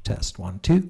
Test 1, 2.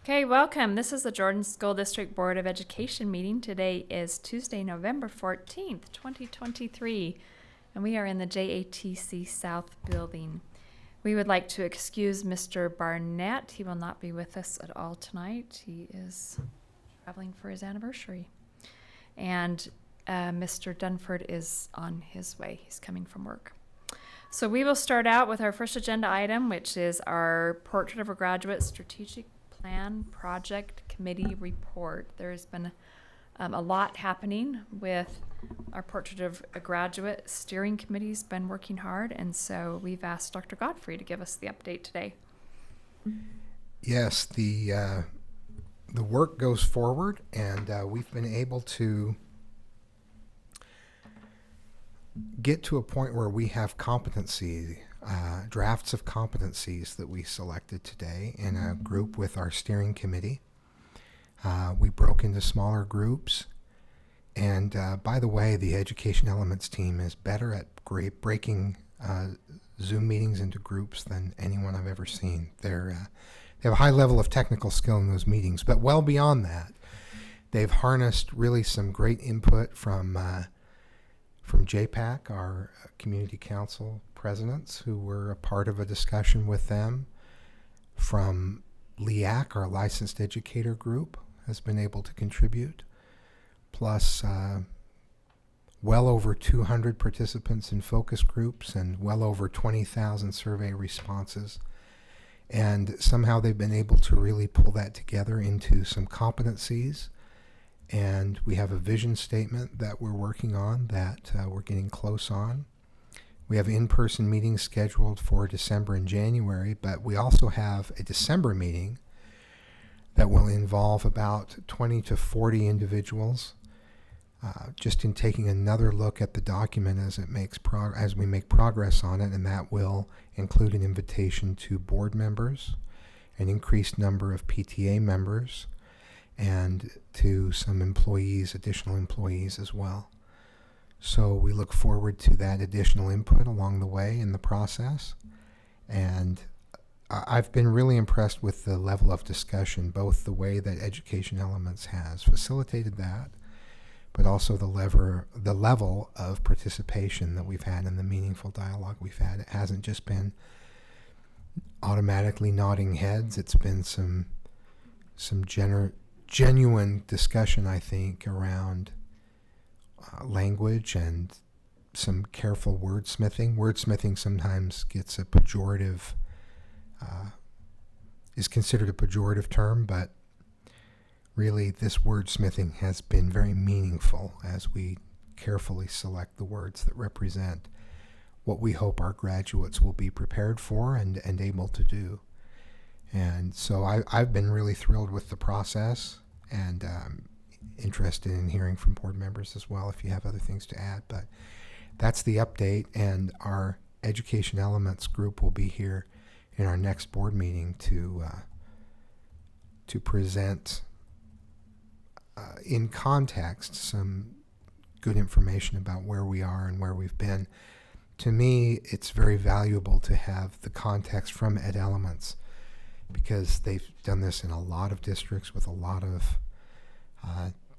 Okay, welcome. This is the Jordan School District Board of Education meeting. Today is Tuesday, November 14th, 2023, and we are in the JATC South building. We would like to excuse Mr. Barnett. He will not be with us at all tonight. He is traveling for his anniversary. And Mr. Dunford is on his way. He's coming from work. So we will start out with our first agenda item, which is our Portrait of a Graduate Strategic Plan Project Committee report. There's been a lot happening with our Portrait of a Graduate Steering Committee's been working hard, and so we've asked Dr. Godfrey to give us the update today. Yes, the work goes forward, and we've been able to get to a point where we have drafts of competencies that we selected today in a group with our steering committee. We broke into smaller groups, and by the way, the Education Elements team is better at breaking Zoom meetings into groups than anyone I've ever seen. They have a high level of technical skill in those meetings, but well beyond that, they've harnessed really some great input from JPAC, our community council presidents, who were a part of a discussion with them. From LEAC, our licensed educator group, has been able to contribute, plus well over 200 participants in focus groups and well over 20,000 survey responses. And somehow they've been able to really pull that together into some competencies. And we have a vision statement that we're working on that we're getting close on. We have in-person meetings scheduled for December and January, but we also have a December meeting that will involve about 20 to 40 individuals, just in taking another look at the document as we make progress on it, and that will include an invitation to board members, an increased number of PTA members, and to some employees, additional employees as well. So we look forward to that additional input along the way in the process. And I've been really impressed with the level of discussion, both the way that Education Elements has facilitated that, but also the level of participation that we've had in the meaningful dialogue we've had. It hasn't just been automatically nodding heads. It's been some genuine discussion, I think, around language and some careful wordsmithing. Wordsmithing sometimes gets a pejorative, is considered a pejorative term, but really this wordsmithing has been very meaningful as we carefully select the words that represent what we hope our graduates will be prepared for and able to do. And so I've been really thrilled with the process, and interested in hearing from board members as well if you have other things to add. But that's the update, and our Education Elements group will be here in our next board meeting to present in context some good information about where we are and where we've been. To me, it's very valuable to have the context from Ed Elements, because they've done this in a lot of districts with a lot of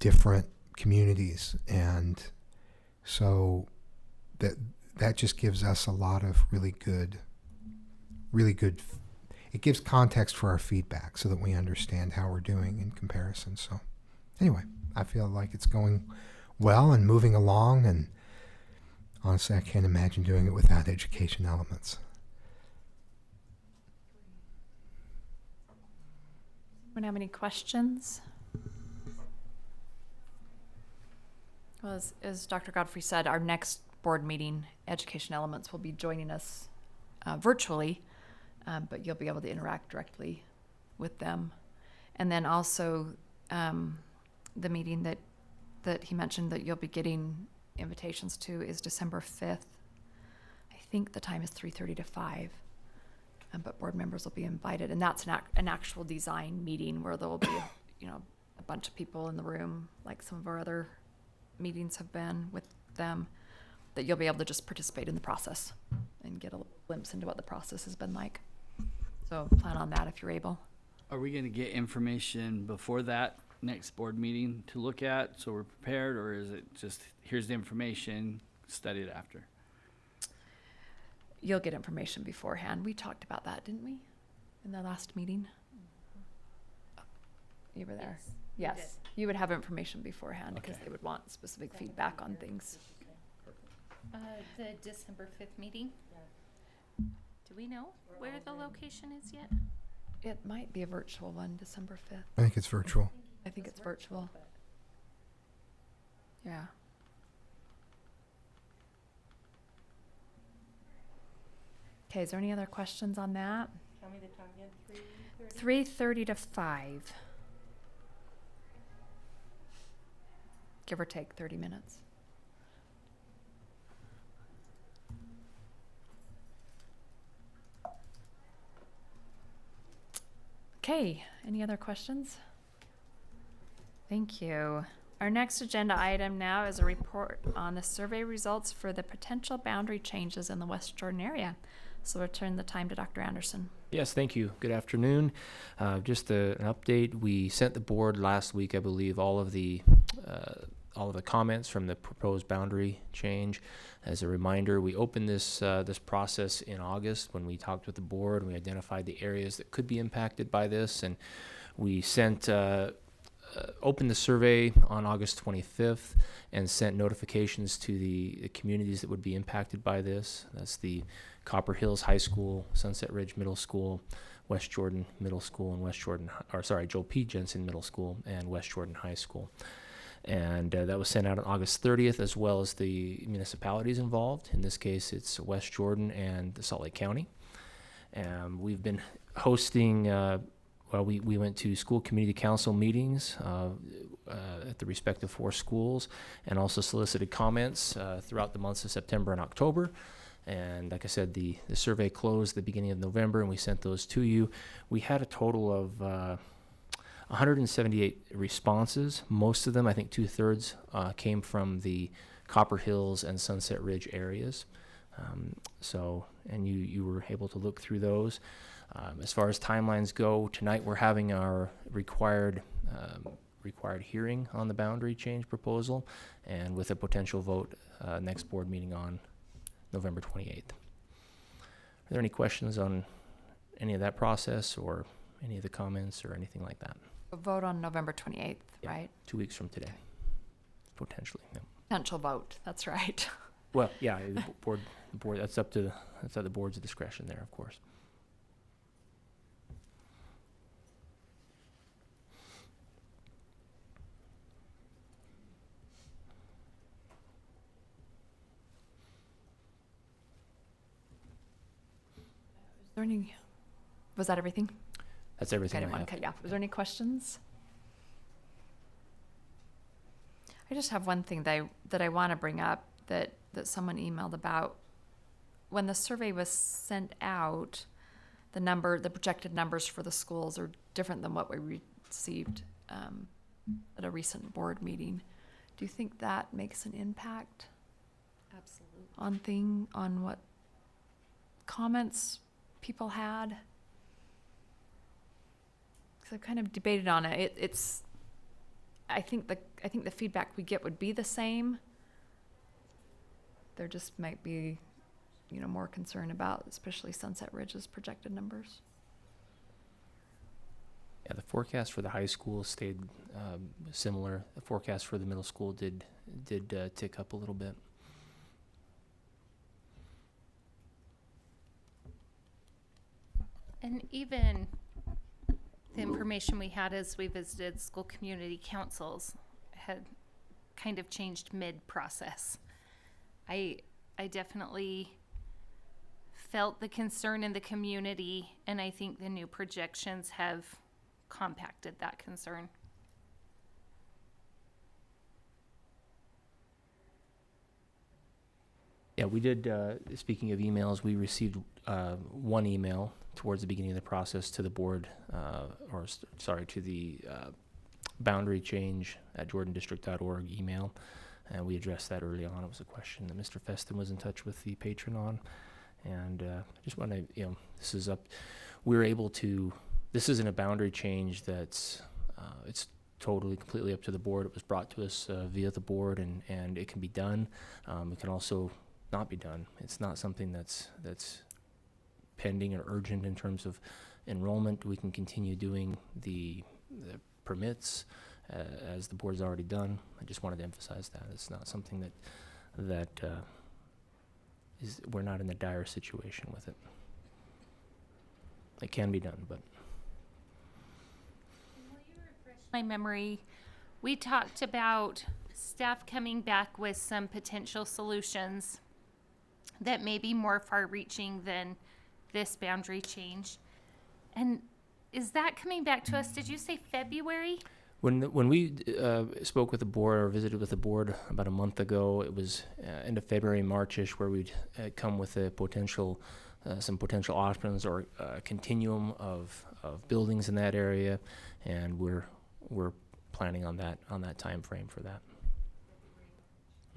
different communities, and so that just gives us a lot of really good, it gives context for our feedback so that we understand how we're doing in comparison. So anyway, I feel like it's going well and moving along, and honestly, I can't imagine doing it without Education Elements. Anyone have any questions? Well, as Dr. Godfrey said, our next board meeting, Education Elements, will be joining us virtually, but you'll be able to interact directly with them. And then also the meeting that he mentioned that you'll be getting invitations to is December 5th. I think the time is 3:30 to 5. But board members will be invited, and that's an actual design meeting where there will be a bunch of people in the room, like some of our other meetings have been with them, that you'll be able to just participate in the process and get a glimpse into what the process has been like. So plan on that if you're able. Are we gonna get information before that next board meeting to look at, so we're prepared, or is it just, here's the information, study it after? You'll get information beforehand. We talked about that, didn't we? In the last meeting? You were there? Yes. You would have information beforehand because Okay. they would want specific feedback on things. The December 5th meeting? Do we know where the location is yet? It might be a virtual one, December 5th. I think it's virtual. I think it's virtual. Yeah. Okay, is there any other questions on that? Tell me the time again, 3:30? 3:30 to 5. Give or take 30 minutes. Okay, any other questions? Thank you. Our next agenda item now is a report on the survey results for the potential boundary changes in the West Jordan area. So we'll turn the time to Dr. Anderson. Yes, thank you. Good afternoon. Just an update. We sent the board last week, I believe, all of the comments from the proposed boundary change. As a reminder, we opened this process in August when we talked with the board and we identified the areas that could be impacted by this, and we sent opened the survey on August 25th and sent notifications to the communities that would be impacted by this. That's the Copper Hills High School, Sunset Ridge Middle School, West Jordan Middle School, and Joel P. Jensen Middle School and West Jordan High School. And that was sent out on August 30th, as well as the municipalities involved. In this case, it's West Jordan and Salt Lake County. We've been hosting, we went to school community council meetings at the respective 4 schools, and also solicited comments throughout the months of September and October. And like I said, the survey closed at the beginning of November, and we sent those to you. We had a total of 178 responses. Most of them, I think 2/3, came from the Copper Hills and Sunset Ridge areas. And you were able to look through those. As far as timelines go, tonight we're having our required hearing on the boundary change proposal, and with a potential vote next board meeting on November 28th. Are there any questions on any of that process or any of the comments or anything like that? A vote on November 28th, Yeah. right? 2 weeks from today, potentially. Yeah. Potential vote, that's right. Well, yeah, the board. That's at the board's discretion there, of course. Is there any, was that everything? That's everything Okay, I have. okay, yeah. Was there any questions? I just have one thing that I want to bring up that someone emailed about. When the survey was sent out, the projected numbers for the schools are different than what we received at a recent board meeting. Do you think that makes an impact Absolutely. on what comments people had? Because I've kind of debated on it. I think the feedback we get would be the same. There just might be, more concern about, especially Sunset Ridge's projected numbers. Yeah, the forecast for the high school stayed similar. The forecast for the middle school did tick up a little bit. And even the information we had as we visited school community councils had kind of changed mid-process. I definitely felt the concern in the community, and I think the new projections have compacted that concern. Yeah, we did, speaking of emails, we received one email towards the beginning of the process to the board, to the boundary change at jordandistrict.org email, and we addressed that early on. It was a question that Mr. Feston was in touch with the patron on, and just want to, this is up. We were able to this isn't a boundary change that's, it's totally, completely up to the board. It was brought to us via the board, and it can be done. It can also not be done. It's not something that's pending or urgent in terms of enrollment. We can continue doing the permits as the board's already done. I just wanted to emphasize that. It's not something that we're not in a dire situation with it. It can be done, but My memory, we talked about staff coming back with some potential solutions that may be more far-reaching than this boundary change. And is that coming back to us? Did you say February? when we spoke with the board or visited with the board about a month ago, it was end of February, Marchish, where we'd come with a potential, some potential options or continuum of buildings in that area, and we're planning on that time frame for that.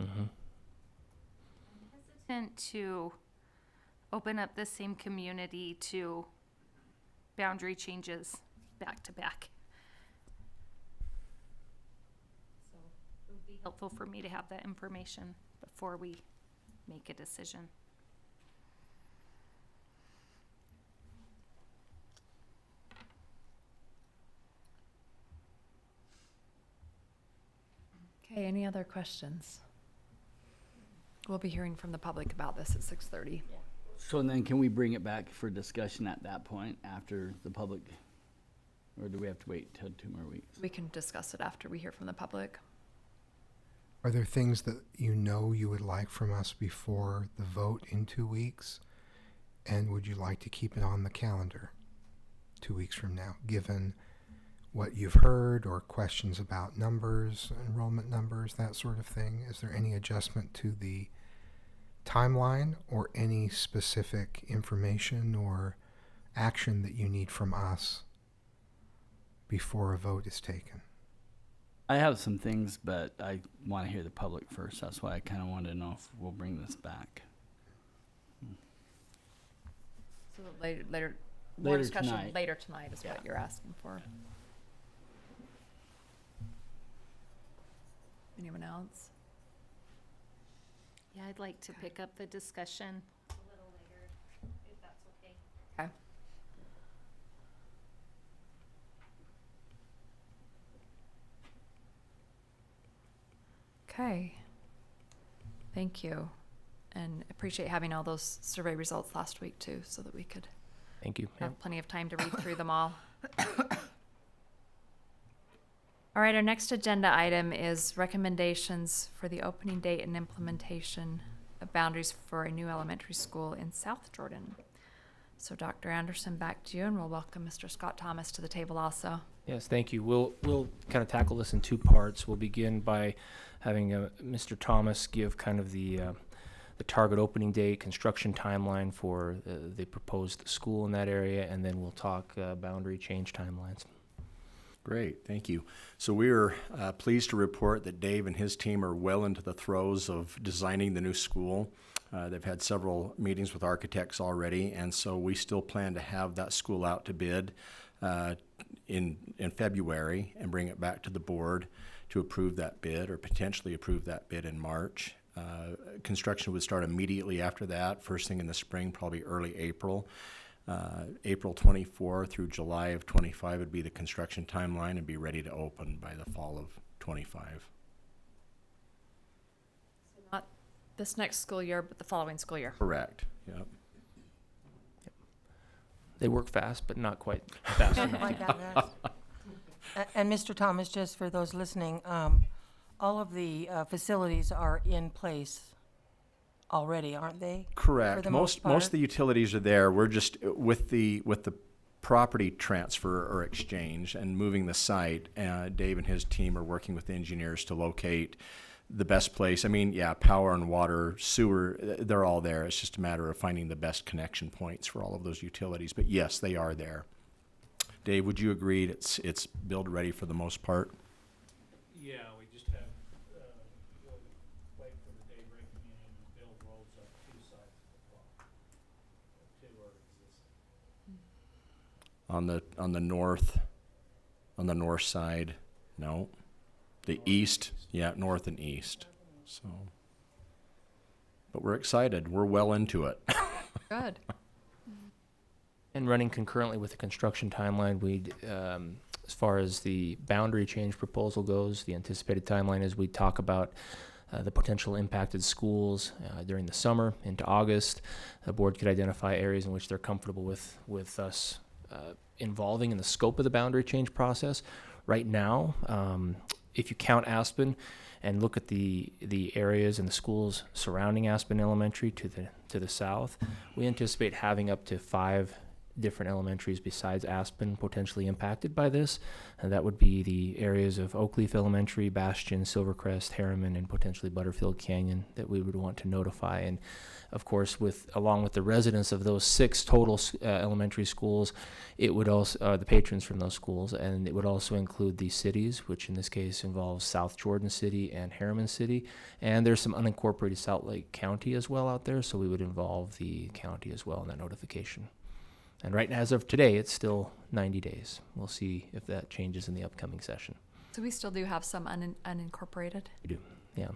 Mm-hmm. Hesitant to open up the same community to boundary changes back to back. So it would be helpful for me to have that information before we make a decision. Okay, any other questions? We'll be hearing from the public about this at 6:30. So then can we bring it back for discussion at that point after the public? Or do we have to wait till 2 more weeks? We can discuss it after we hear from the public. Are there things that you know you would like from us before the vote in 2 weeks? And would you like to keep it on the calendar 2 weeks from now, given what you've heard or questions about numbers, enrollment numbers, that sort of thing? Is there any adjustment to the timeline or any specific information or action that you need from us before a vote is taken? I have some things, but I want to hear the public first. That's why I kind of wanted to know if we'll bring this back. So later, more Later discussion tonight. later tonight is Yeah. what you're asking for. Anyone else? Yeah, I'd like to pick up the discussion a little later, if that's okay. Okay. Okay. Thank you. And appreciate having all those survey results last week too, so that we could Thank you. have plenty of time to read through them all. All right, our next agenda item is recommendations for the opening date and implementation of boundaries for a new elementary school in South Jordan. So Dr. Anderson, back to you, and we'll welcome Mr. Scott Thomas to the table also. Yes, thank you. We'll kind of tackle this in 2 parts. We'll begin by having Mr. Thomas give kind of the target opening date, construction timeline for the proposed school in that area, and then we'll talk boundary change timelines. Great, thank you. So we are pleased to report that Dave and his team are well into the throes of designing the new school. They've had several meetings with architects already, and so we still plan to have that school out to bid in February and bring it back to the board to approve that bid or potentially approve that bid in March. Construction would start immediately after that, first thing in the spring, probably early April. April 24 through July of 25 would be the construction timeline and be ready to open by the fall of 25. Not this next school year, but the following school year. Correct, yep. They work fast, but not quite fast enough. Like that, yes. And Mr. Thomas, just for those listening, all of the facilities are in place already, aren't they? Correct. the Most most part. of the utilities are there. We're just with the property transfer or exchange and moving the site. Dave and his team are working with engineers to locate the best place. I mean, yeah, power and water, sewer, they're all there. It's just a matter of finding the best connection points for all of those utilities. But yes, they are there. Dave, would you agree it's build ready for the most part? Yeah, we just have, we'll wait for the day breaking in and build roads up 2 sides of the block. 2 are existing. On the north side, no. The east, yeah, north and east, so. But we're excited, we're well into it. Good. And running concurrently with the construction timeline, as far as the boundary change proposal goes, the anticipated timeline is we talk about the potential impacted schools during the summer into August. The board could identify areas in which they're comfortable with us involving in the scope of the boundary change process. Right now, if you count Aspen and look at the areas and the schools surrounding Aspen Elementary to the south, we anticipate having up to 5 different elementaries besides Aspen potentially impacted by this, and that would be the areas of Oakleaf Elementary, Bastion, Silvercrest, Harriman, and potentially Butterfield Canyon that we would want to notify. And of course, along with the residents of those 6 total elementary schools, it would also the patrons from those schools, and it would also include the cities, which in this case involves South Jordan City and Harriman City, and there's some unincorporated Salt Lake County as well out there, so we would involve the county as well in that notification. And right as of today, it's still 90 days. We'll see if that changes in the upcoming session. So we still do have some unincorporated? We do, yeah.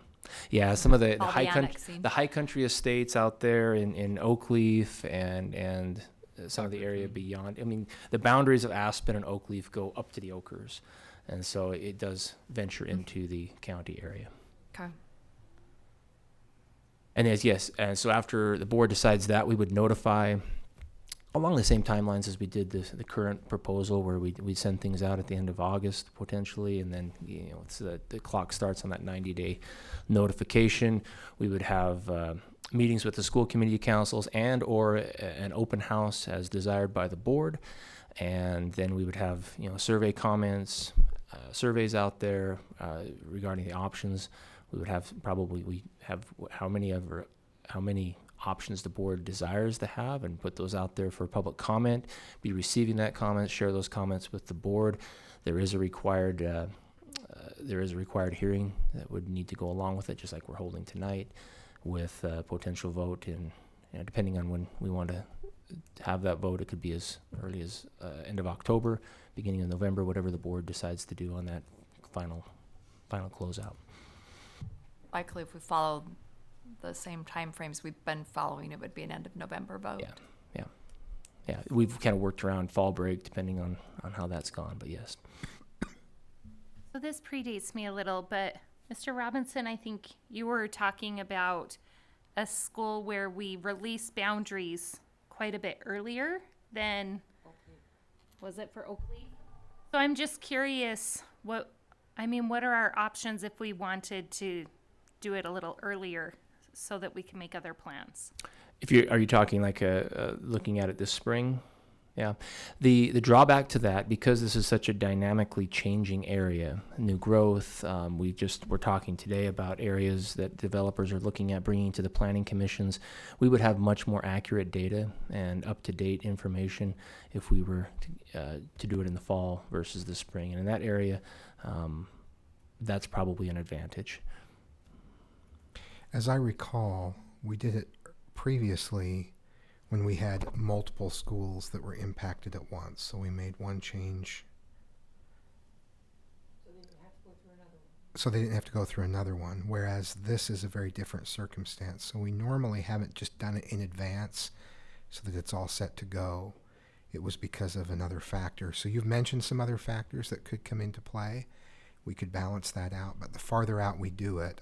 Yeah, some of the All the annexing. high country estates out there in Oakleaf and some of the area beyond. I mean, the boundaries of Aspen and Oakleaf go up to the Oakers, and so it does venture into the county area. Okay. And and so after the board decides that, we would notify along the same timelines as we did the current proposal, where we send things out at the end of August potentially, and then it's the clock starts on that 90-day notification. We would have meetings with the school community councils and or an open house as desired by the board, and then we would have survey comments, surveys out there regarding the options. We would have how many options the board desires to have, and put those out there for public comment, be receiving that comment, share those comments with the board. There is a required hearing that would need to go along with it, just like we're holding tonight, with a potential vote, and depending on when we want to have that vote, it could be as early as end of October, beginning of November, whatever the board decides to do on that final closeout. Likely if we follow the same time frames we've been following, it would be an end of November vote. Yeah, we've kind of worked around fall break depending on how that's gone, but yes. So this predates me a little, but Mr. Robinson, I think you were talking about a school where we release boundaries quite a bit earlier than, was it for Oakleaf? So I'm just curious, what are our options if we wanted to do it a little earlier so that we can make other plans? Are you talking like looking at it this spring? Yeah. The drawback to that, because this is such a dynamically changing area, new growth, we're talking today about areas that developers are looking at bringing to the planning commissions. We would have much more accurate data and up-to-date information if we were to do it in the fall versus the spring. And in that area, that's probably an advantage. As I recall, we did it previously when we had multiple schools that were impacted at once. So we made one change. So they didn't have to go through another one, whereas this is a very different circumstance. So we normally haven't just done it in advance so that it's all set to go. It was because of another factor. So you've mentioned some other factors that could come into play. We could balance that out, but the farther out we do it,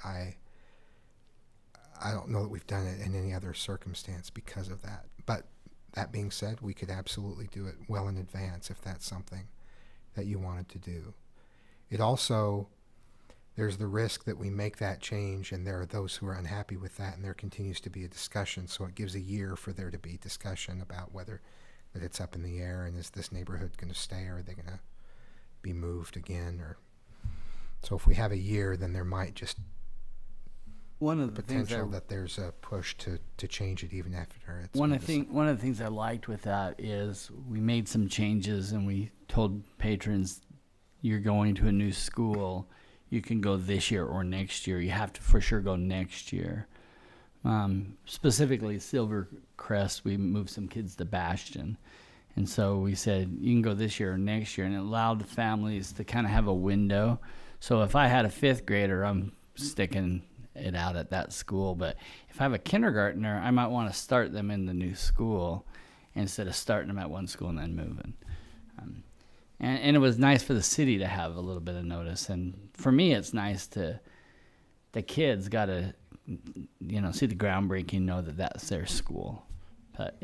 I don't know that we've done it in any other circumstance because of that. But that being said, we could absolutely do it well in advance if that's something that you wanted to do. It also, there's the risk that we make that change and there are those who are unhappy with that, and there continues to be a discussion. So it gives a year for there to be discussion about whether that it's up in the air and is this neighborhood going to stay, or are they going to be moved again? Or so if we have a year, then there might just One of the things potential that there's a push to change it even after it's one been of the things I liked with that is we made some changes and we told patrons, you're going to a new school, you can go this year or next year. You have to for sure go next year. Specifically Silvercrest, we moved some kids to Bastion, And so we said, you can go this year or next year, and it allowed the families to kind of have a window. So if I had a fifth grader, I'm sticking it out at that school. But if I have a kindergartner, I might want to start them in the new school instead of starting them at one school and then moving. And it was nice for the city to have a little bit of notice. And for me, it's nice to, the kids got to, see the groundbreaking, know that that's their school. But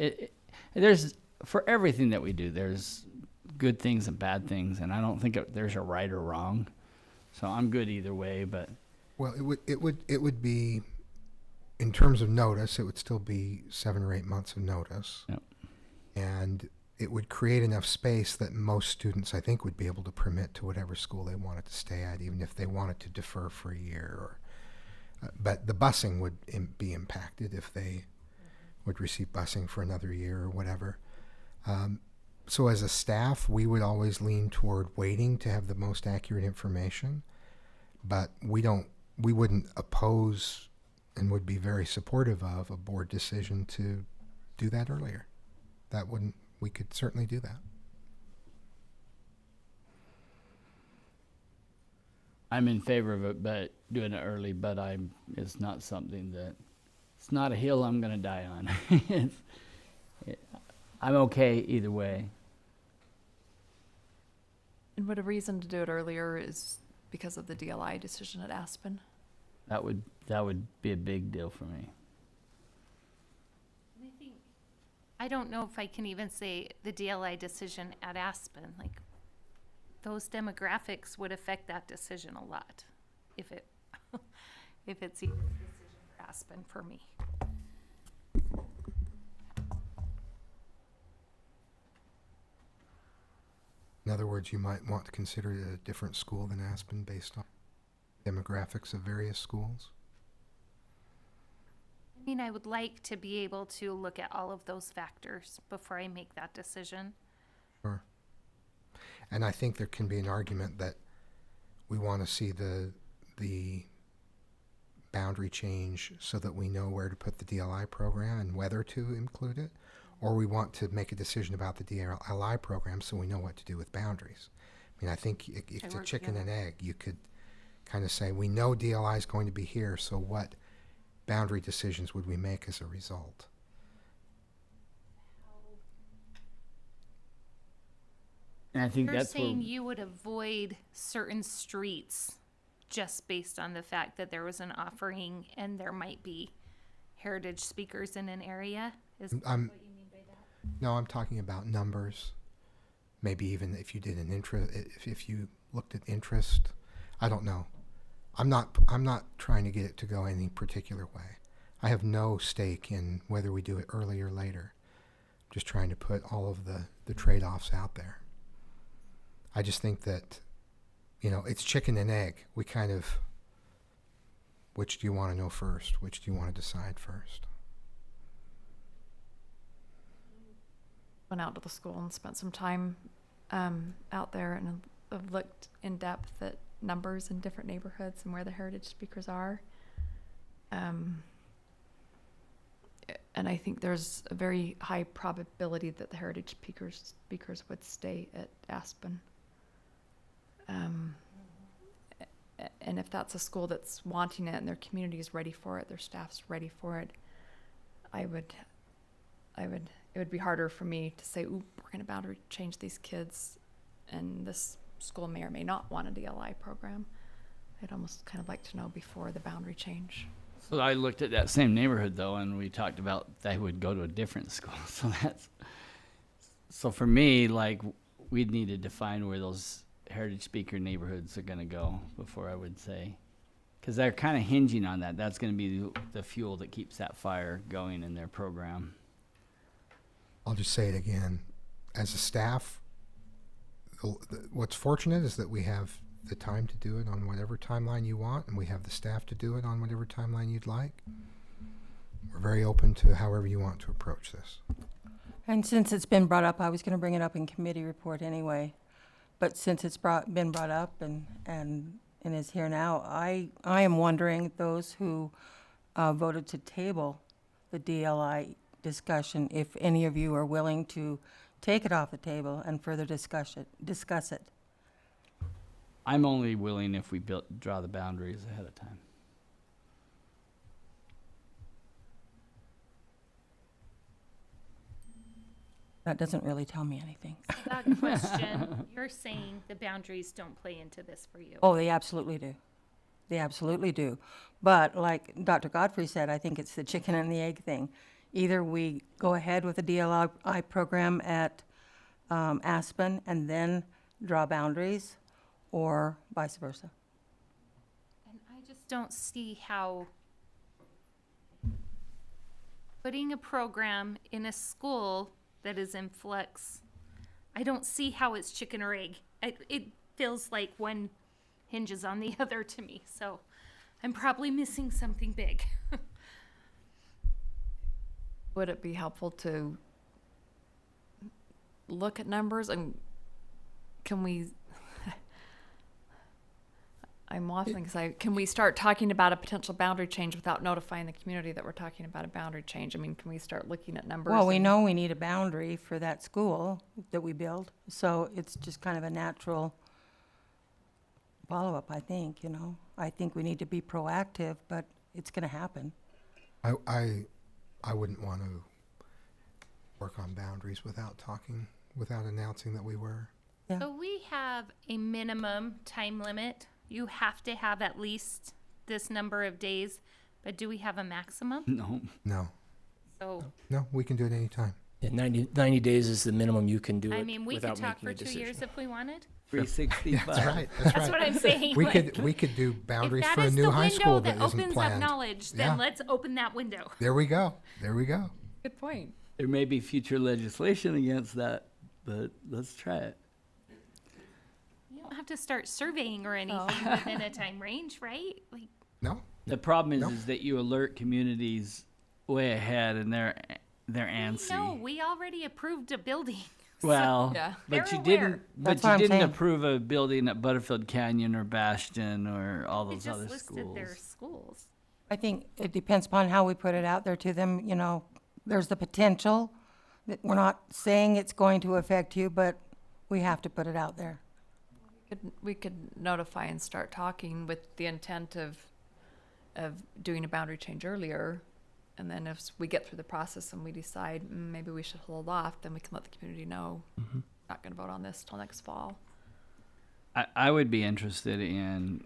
there's, for everything that we do, there's good things and bad things. And I don't think there's a right or wrong. So I'm good either way, but. Well, it would be, in terms of notice, it would still be 7 or 8 months of notice. Yep. And it would create enough space that most students, I think, would be able to permit to whatever school they wanted to stay at, even if they wanted to defer for a year. Or, but the busing would be impacted if they would receive busing for another year or whatever. So as a staff, we would always lean toward waiting to have the most accurate information, but we wouldn't oppose and would be very supportive of a board decision to do that earlier. We could certainly do that. I'm in favor of it, but doing it early, but it's not something it's not a hill I'm going to die on. I'm okay either way. And would a reason to do it earlier is because of the DLI decision at Aspen? That would be a big deal for me. I don't know if I can even say the DLI decision at Aspen, like, those demographics would affect that decision a lot, if it's even a decision for Aspen for me. In other words, you might want to consider it a different school than Aspen based on demographics of various schools. I mean, I would like to be able to look at all of those factors before I make that decision. Sure. And I think there can be an argument that we want to see the boundary change so that we know where to put the DLI program and whether to include it, or we want to make a decision about the DLI program so we know what to do with boundaries. I mean, I think it's a chicken and egg. You could kind of say, we know DLI is going to be here, so what boundary decisions would we make as a result? And I think You're that's saying where, you would avoid certain streets just based on the fact that there was an offering and there might be heritage speakers in an area? Is that what you mean by that? No, I'm talking about numbers. Maybe even if you did an if you looked at interest, I don't know. I'm not trying to get it to go any particular way. I have no stake in whether we do it early or later. I'm just trying to put all of the trade-offs out there. I just think that, it's chicken and egg. We kind of, which do you want to know first? Which do you want to decide first? Went out to the school and spent some time out there, and I've looked in depth at numbers in different neighborhoods and where the heritage speakers are. And I think there's a very high probability that the heritage speakers would stay at Aspen. And if that's a school that's wanting it and their community is ready for it, their staff's ready for it, it would be harder for me to say, ooh, we're going to boundary change these kids, and this school may or may not want a DLI program. I'd almost kind of like to know before the boundary change. so I looked at that same neighborhood though, and we talked about they would go to a different school. So for me, like, we'd need to define where those heritage speaker neighborhoods are going to go before I would say, because they're kind of hinging on that. That's going to be the fuel that keeps that fire going in their program. I'll just say it again. As a staff, what's fortunate is that we have the time to do it on whatever timeline you want, and we have the staff to do it on whatever timeline you'd like. We're very open to however you want to approach this. And since it's been brought up, I was going to bring it up in committee report anyway. But since it's been brought up and is here now, I am wondering, those who voted to table the DLI discussion, if any of you are willing to take it off the table and further discuss it. I'm only willing if we draw the boundaries ahead of time. That doesn't really tell me anything. That question, you're saying the boundaries don't play into this for you. Oh, they absolutely do. They absolutely do. But like Dr. Godfrey said, I think it's the chicken and the egg thing. Either we go ahead with the DLI program at Aspen and then draw boundaries, or vice versa. And I just don't see how putting a program in a school that is in flux, I don't see how it's chicken or egg. It feels like one hinges on the other to me, so I'm probably missing something big. Would it be helpful to look at numbers and can we, I'm waffling because can we start talking about a potential boundary change without notifying the community that we're talking about a boundary change? I mean, can we start looking at numbers? Well, we and- know we need a boundary for that school that we build, so it's just kind of a natural follow-up, I think, you know. I think we need to be proactive, but it's gonna happen. I wouldn't want to work on boundaries without announcing that we were. Yeah. So we have a minimum time limit. You have to have at least this number of days, but do we have a maximum? No. So, No, we can do it anytime. Yeah, 90 days is the minimum you can do it I mean, we could without talk making for a 2 years decision. if we wanted. 365. That's right. That's what I'm saying. We like, could do if boundaries that for a is new the high school window that that isn't opens up planned. knowledge, Yeah. then let's open that window. There we go. There we go. Good point. There may be future legislation against that, but let's try it. You don't have to start surveying or anything within a time range, right? Like, No, The problem is, Nope. is that you alert communities way ahead, and they're antsy. no, we already approved a building. Well, Yeah. but They're you didn't. aware. But That's you what I'm didn't saying. approve a building at Butterfield Canyon or Bastion or all They those just other listed schools. their schools. I think it depends upon how we put it out there to them, you know. There's the potential that we're not saying it's going to affect you, but we have to put it out there. We could notify and start talking with the intent of doing a boundary change earlier. And then if we get through the process and we decide maybe we should hold off, then we can let the community know. Not gonna vote on this till next fall. I would be interested in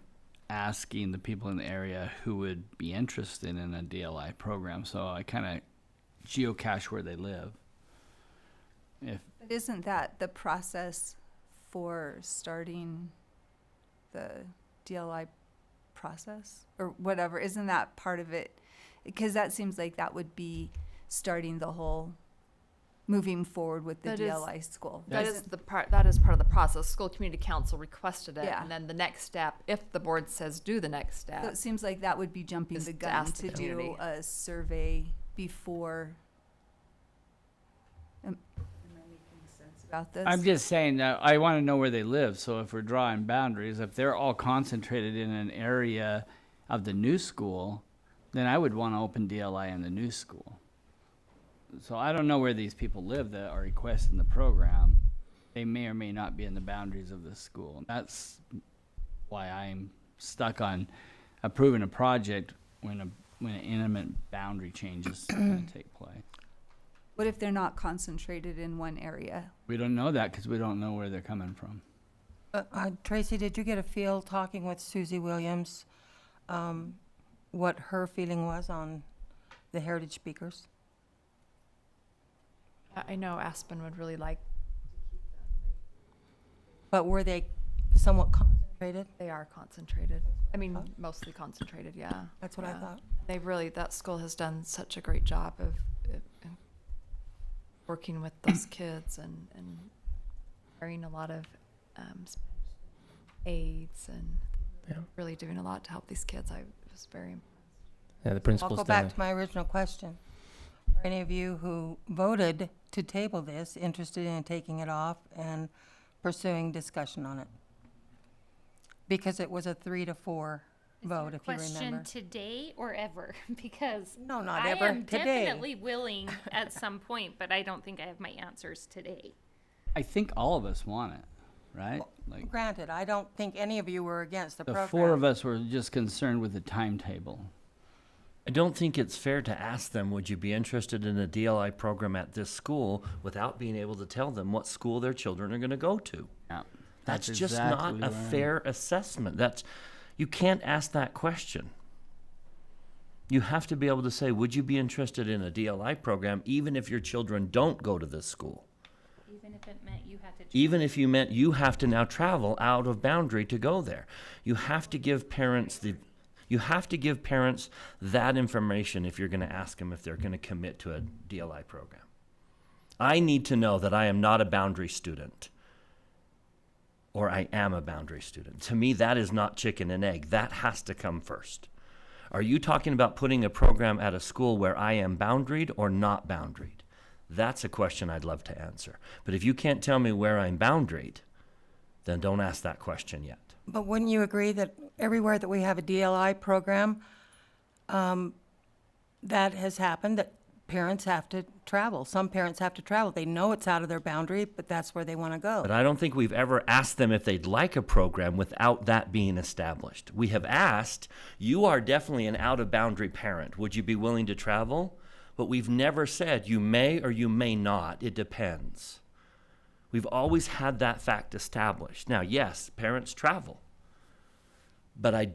asking the people in the area who would be interested in a DLI program. So I kind of geocache where they live. If But isn't that the process for starting the DLI process or whatever? Isn't that part of it? Because that seems like that would be starting the whole moving forward with the That is- DLI school. That is Doesn't- the part, that is part of the process. School Community Council requested it. Yeah. And then the next step, if the board says do the next So step, it seems like that would be jumping Is the to gun ask the to do community. a survey before. Am I making sense about this? I'm just saying that I want to know where they live. So if we're drawing boundaries, if they're all concentrated in an area of the new school, then I would want to open DLI in the new school. So I don't know where these people live that are requesting the program. They may or may not be in the boundaries of the school. That's why I'm stuck on approving a project when an intimate boundary change is going to take place. What if they're not concentrated in one area? We don't know that because we don't know where they're coming from. Tracy, did you get a feel talking with Susie Williams, what her feeling was on the heritage speakers? I know Aspen would really like, But were they somewhat concentrated? they are concentrated. I mean, mostly concentrated, yeah. That's what I Yeah. thought. They really, that school has done such a great job of working with those kids and hiring a lot of aides and Yeah. really doing a lot to help these kids. I was very impressed. Yeah, the I'll principal's go done back to my original question. Are any of you who voted to table this interested in taking it off and pursuing discussion on it? Because it was a 3-4 vote, if you remember. Question today or ever? Because No, not I ever. am Today. definitely willing at some point, but I don't think I have my answers today. I think all of us want it, right? Like, Granted, I don't think any of you were against the the program. four of us were just concerned with the timetable. I don't think it's fair to ask them, would you be interested in a DLI program at this school without being able to tell them what school their children are going to go to? Yeah. That's just exactly not a where I'm- fair assessment. You can't ask that question. You have to be able to say, would you be interested in a DLI program even if your children don't go to this school? Even if it meant you had to. Even if you meant you have to now travel out of boundary to go there. You have to give parents that information if you're going to ask them if they're going to commit to a DLI program. I need to know that I am not a boundary student or I am a boundary student. To me, that is not chicken and egg. That has to come first. Are you talking about putting a program at a school where I am boundaried or not boundaried? That's a question I'd love to answer. But if you can't tell me where I'm boundaried, then don't ask that question yet. But wouldn't you agree that everywhere that we have a DLI program, that has happened, that parents have to travel? Some parents have to travel. They know it's out of their boundary, but that's where they want to go. But I don't think we've ever asked them if they'd like a program without that being established. We have asked, you are definitely an out-of-boundary parent. Would you be willing to travel? But we've never said you may or you may not. It depends. We've always had that fact established. Now, yes, parents travel. But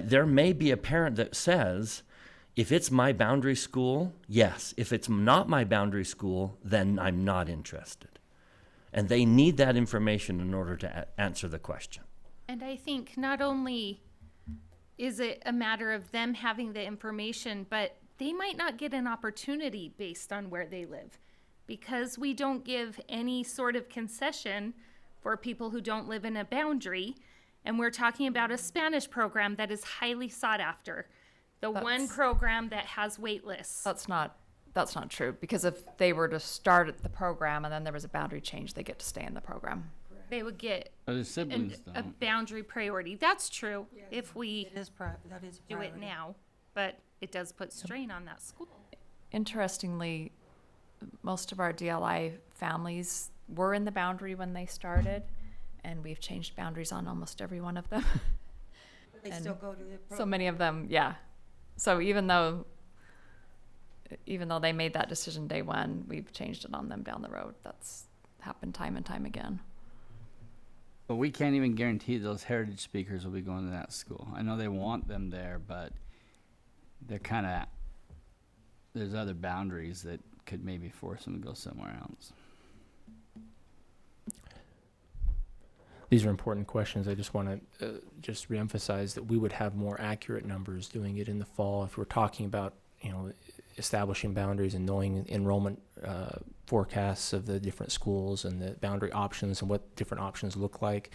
there may be a parent that says, if it's my boundary school, yes. If it's not my boundary school, then I'm not interested. And they need that information in order to answer the question. And I think not only is it a matter of them having the information, but they might not get an opportunity based on where they live. Because we don't give any sort of concession for people who don't live in a boundary. And we're talking about a Spanish program that is highly sought after. The one That's- program that has wait lists. That's not true, because if they were to start at the program and then there was a boundary change, they get to stay in the program. They would get But the siblings a don't. boundary priority. That's true if we That is a do it priority. now, but it does put strain on that school. Interestingly, most of our DLI families were in the boundary when they started, and we've changed boundaries on almost every one of them. They And still go to the program. So many of them, yeah. So even though they made that decision day one, we've changed it on them down the road. That's happened time and time again. But we can't even guarantee those heritage speakers will be going to that school. I know they want them there, but they're kind of, there's other boundaries that could maybe force them to go somewhere else. These are important questions. I just want to just reemphasize that we would have more accurate numbers doing it in the fall if we're talking about, establishing boundaries and knowing enrollment forecasts of the different schools and the boundary options and what different options look like.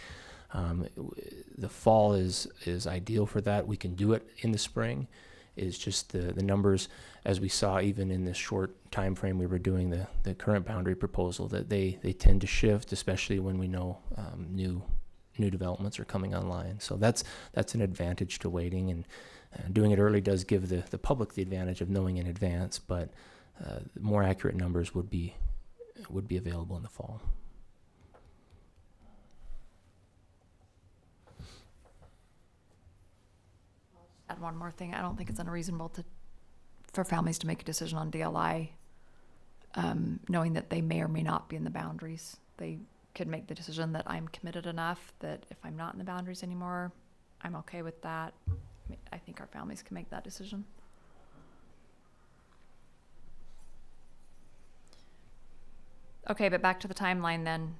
The fall is ideal for that. We can do it in the spring. It's just the numbers, as we saw even in this short time frame we were doing the current boundary proposal, that they tend to shift, especially when we know new developments are coming online. So that's an advantage to waiting, and doing it early does give the public the advantage of knowing in advance, but more accurate numbers would be available in the fall. Add one more thing. I don't think it's unreasonable for families to make a decision on DLI, knowing that they may or may not be in the boundaries. They could make the decision that I'm committed enough that if I'm not in the boundaries anymore, I'm okay with that. I think our families can make that decision. Okay, but back to the timeline then.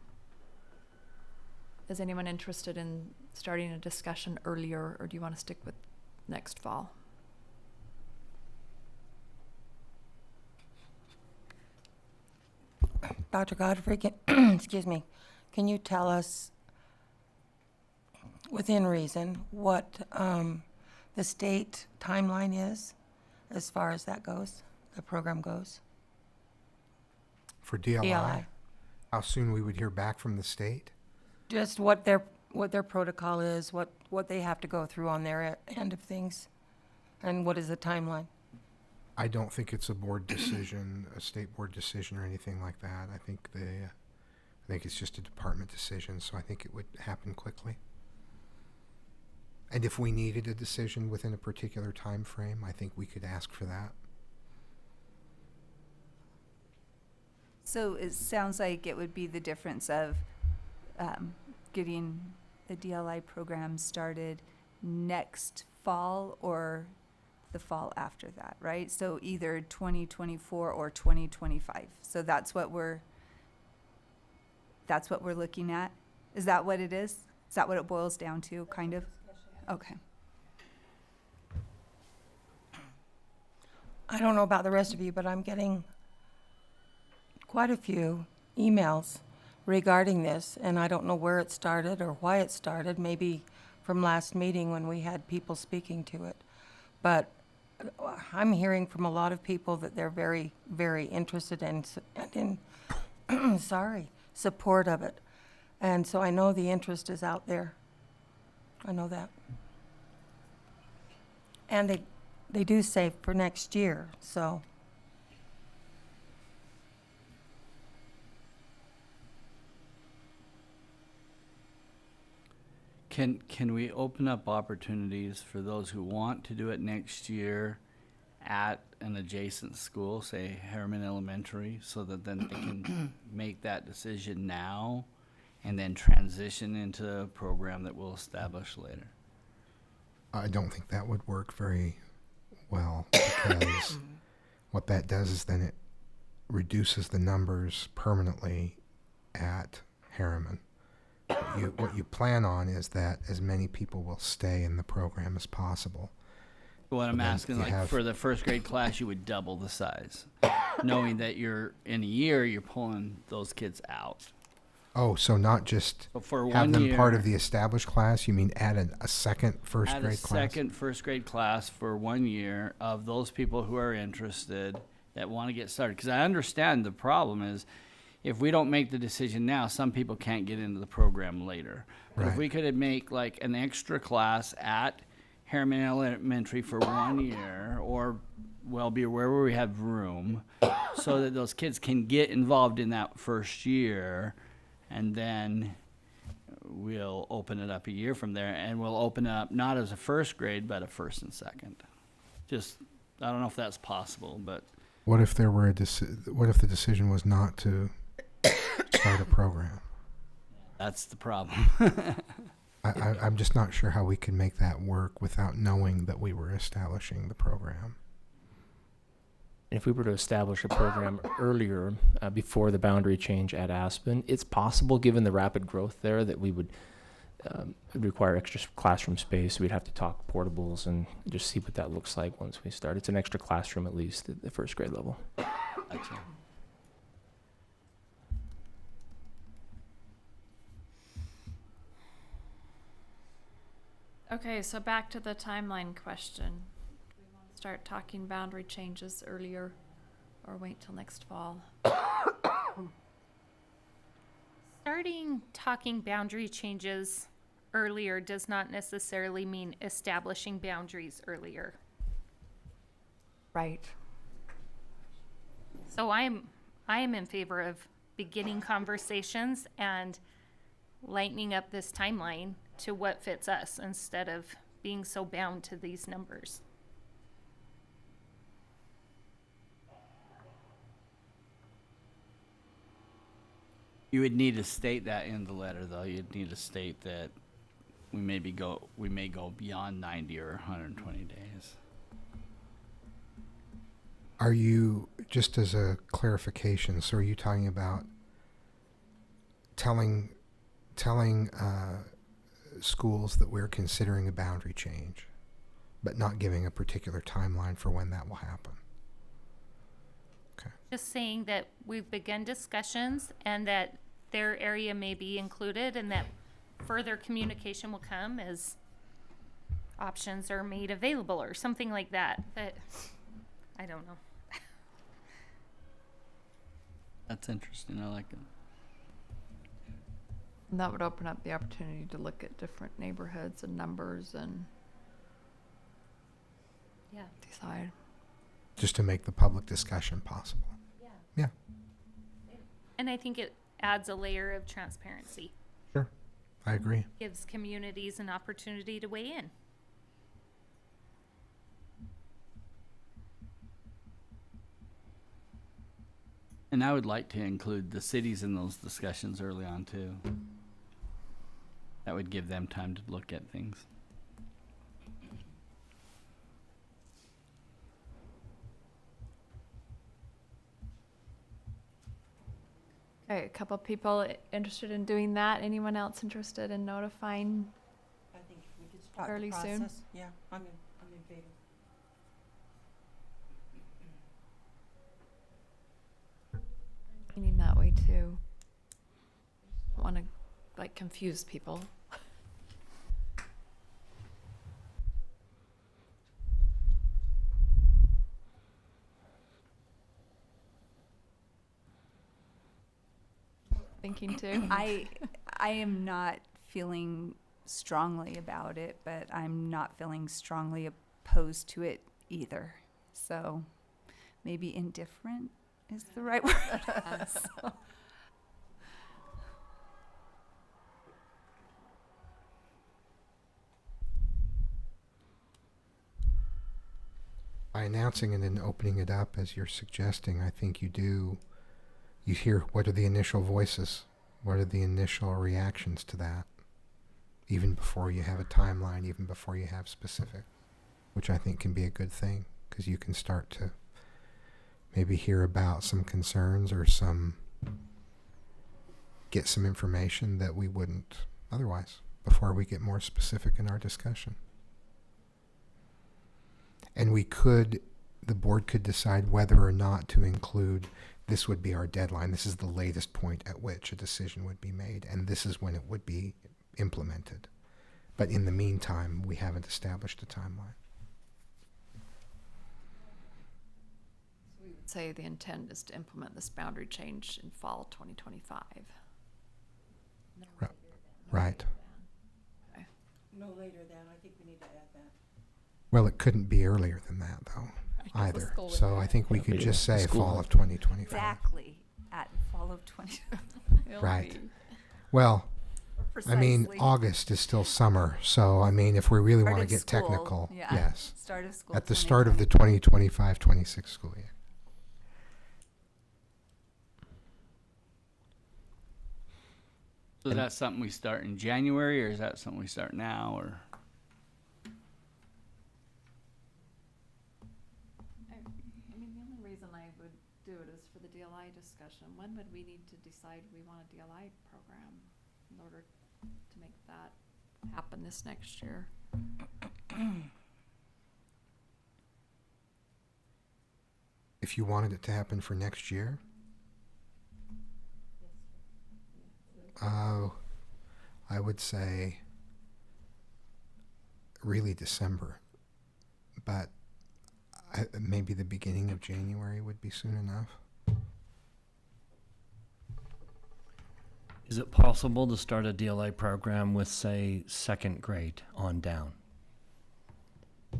Is anyone interested in starting a discussion earlier, or do you want to stick with next fall? Dr. Godfrey, excuse me, can you tell us, within reason, what the state timeline is as far as that goes, the program goes? For DLI, DLI. how soon we would hear back from the state? Just what their protocol is, what they have to go through on their end of things, and what is the timeline? I don't think it's a board decision, a state board decision or anything like that. I think I think it's just a department decision, so I think it would happen quickly. And if we needed a decision within a particular time frame, I think we could ask for that. So it sounds like it would be the difference of getting the DLI program started next fall or the fall after that, right? So either 2024 or 2025. So that's what we're looking at. Is that what it is? Is that what it boils down to, kind of? Okay. I don't know about the rest of you, but I'm getting quite a few emails regarding this, and I don't know where it started or why it started, maybe from last meeting when we had people speaking to it. But I'm hearing from a lot of people that they're very, very interested in support of it. And so I know the interest is out there. I know that. And they do say for next year, so. Can we open up opportunities for those who want to do it next year at an adjacent school, say Harriman Elementary, so that then they can make that decision now and then transition into a program that we'll establish later? I don't think that would work very well, because what that does is then it reduces the numbers permanently at Harriman. What you plan on is that as many people will stay in the program as possible. What I'm then asking, you like, have- for the first grade class, you would double the size, knowing that you're, in a year, you're pulling those kids out. Oh, so not just So for have 1 them year, part of the established class, you mean add a second first add grade a class? second first grade class for 1 year of those people who are interested, that want to get started. Because I understand the problem is, if we don't make the decision now, some people can't get into the program later. But if Right. we could make like an extra class at Harriman Elementary for 1 year, or Wellbe, wherever we have room, so that those kids can get involved in that first year, and then we'll open it up a year from there, and we'll open it up not as a first grade, but a first and second. Just, I don't know if that's possible, but What if there were what if the decision was not to start a program? that's the problem. I'm just not sure how we can make that work without knowing that we were establishing the program. And if we were to establish a program earlier, before the boundary change at Aspen, it's possible, given the rapid growth there, that we would require extra classroom space. We'd have to talk portables and just see what that looks like once we start. It's an extra classroom at least at the first grade level. Gotcha. Okay, so back to the timeline question. Do we want to start talking boundary changes earlier or wait till next fall? Starting talking boundary changes earlier does not necessarily mean establishing boundaries earlier. Right. So I am in favor of beginning conversations and lightening up this timeline to what fits us instead of being so bound to these numbers. You would need to state that in the letter, though. You'd need to state that we may go beyond 90 or 120 days. Are you, just as a clarification, so are you talking about telling schools that we're considering a boundary change, but not giving a particular timeline for when that will happen? Just saying that we've begun discussions and that their area may be included and that further communication will come as options are made available or something like that. But I don't know. That's interesting. I like it. And that would open up the opportunity to look at different neighborhoods and numbers and Yeah. decide. Just to make the public discussion possible. And I think adds a layer of transparency, Sure. I agree. gives communities an opportunity to weigh in. And I would like to include the cities in those discussions early on too. That would give them time to look at things. Okay, a couple people interested in doing that. Anyone else interested in notifying? I think if we could start the Fairly soon? process, yeah, I'm in favor. Meaning that way too. Don't want to like confuse people. Thinking too. I am not feeling strongly about it, but I'm not feeling strongly opposed to it either. So maybe indifferent is the right word. So- By announcing it and opening it up as you're suggesting, I think you hear what are the initial voices? What are the initial reactions to that? Even before you have a timeline, even before you have specific, which I think can be a good thing because you can start to maybe hear about some concerns or get some information that we wouldn't otherwise before we get more specific in our discussion. And the board could decide whether or not to include, this would be our deadline, this is the latest point at which a decision would be made, and this is when it would be implemented. But in the meantime, we haven't established a timeline. We would say the intent is to implement this boundary change in fall 2025. Right. Okay. No later than, I think we need to add that. Well, it couldn't be earlier than that, though, Because the either. school would So be- I think we could Yeah, just say school fall month. of 2025. Exactly, at fall of 20, It'll Right. be- Well, I mean, precisely. August is still summer, so I mean, if we really Start want to of get school, technical, yeah. yes. Start of school. At the start of the 2020. 2025-26 school year. So is that something we start in January, or is that something we start now, or? I mean, the only reason I would do it is for the DLI discussion. When would we need to decide we want a DLI program in order to make that happen this next year? If you wanted it to happen for next year? Oh, I would say really December, but maybe the beginning of January would be soon enough. Is it possible to start a DLA program with, say, second grade on down?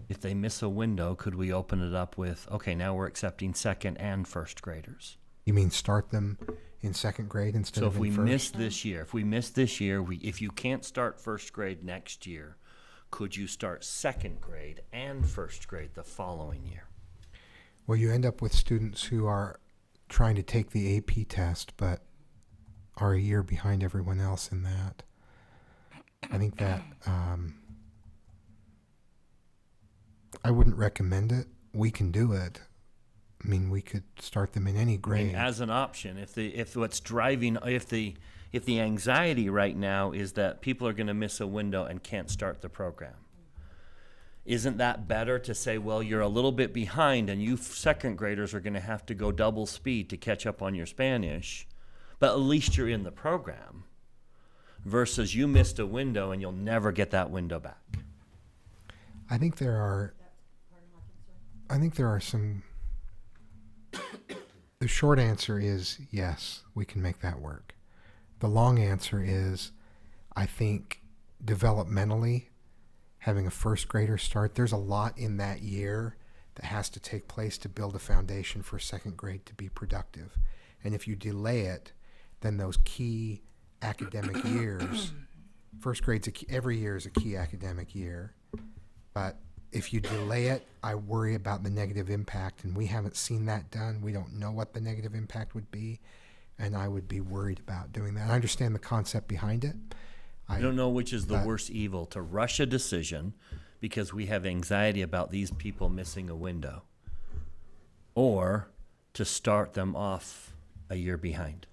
If they miss a window, could we open it up with, okay, now we're accepting second and first graders? You mean start them in second grade instead So of if in we first? miss this year, if you can't start first grade next year, could you start second grade and first grade the following year? Well, you end up with students who are trying to take the AP test, but are a year behind everyone else in that. I think that I wouldn't recommend it. We can do it. I mean, we could start them in any I grade. mean, as an option, if the anxiety right now is that people are going to miss a window and can't start the program, isn't that better to say, well, you're a little bit behind and you second graders are going to have to go double speed to catch up on your Spanish, but at least you're in the program, versus you missed a window and you'll never get that window back? I think there are some. The short answer is yes, we can make that work. The long answer is, I think developmentally, having a first grader start, there's a lot in that year that has to take place to build a foundation for second grade to be productive. And if you delay it, then those key academic years, first grade's every year is a key academic year, but if you delay it, I worry about the negative impact, and we haven't seen that done. We don't know what the negative impact would be, and I would be worried about doing that. I understand the concept behind it. I don't know which is the but- worst evil, to rush a decision because we have anxiety about these people missing a window, or to start them off a year behind.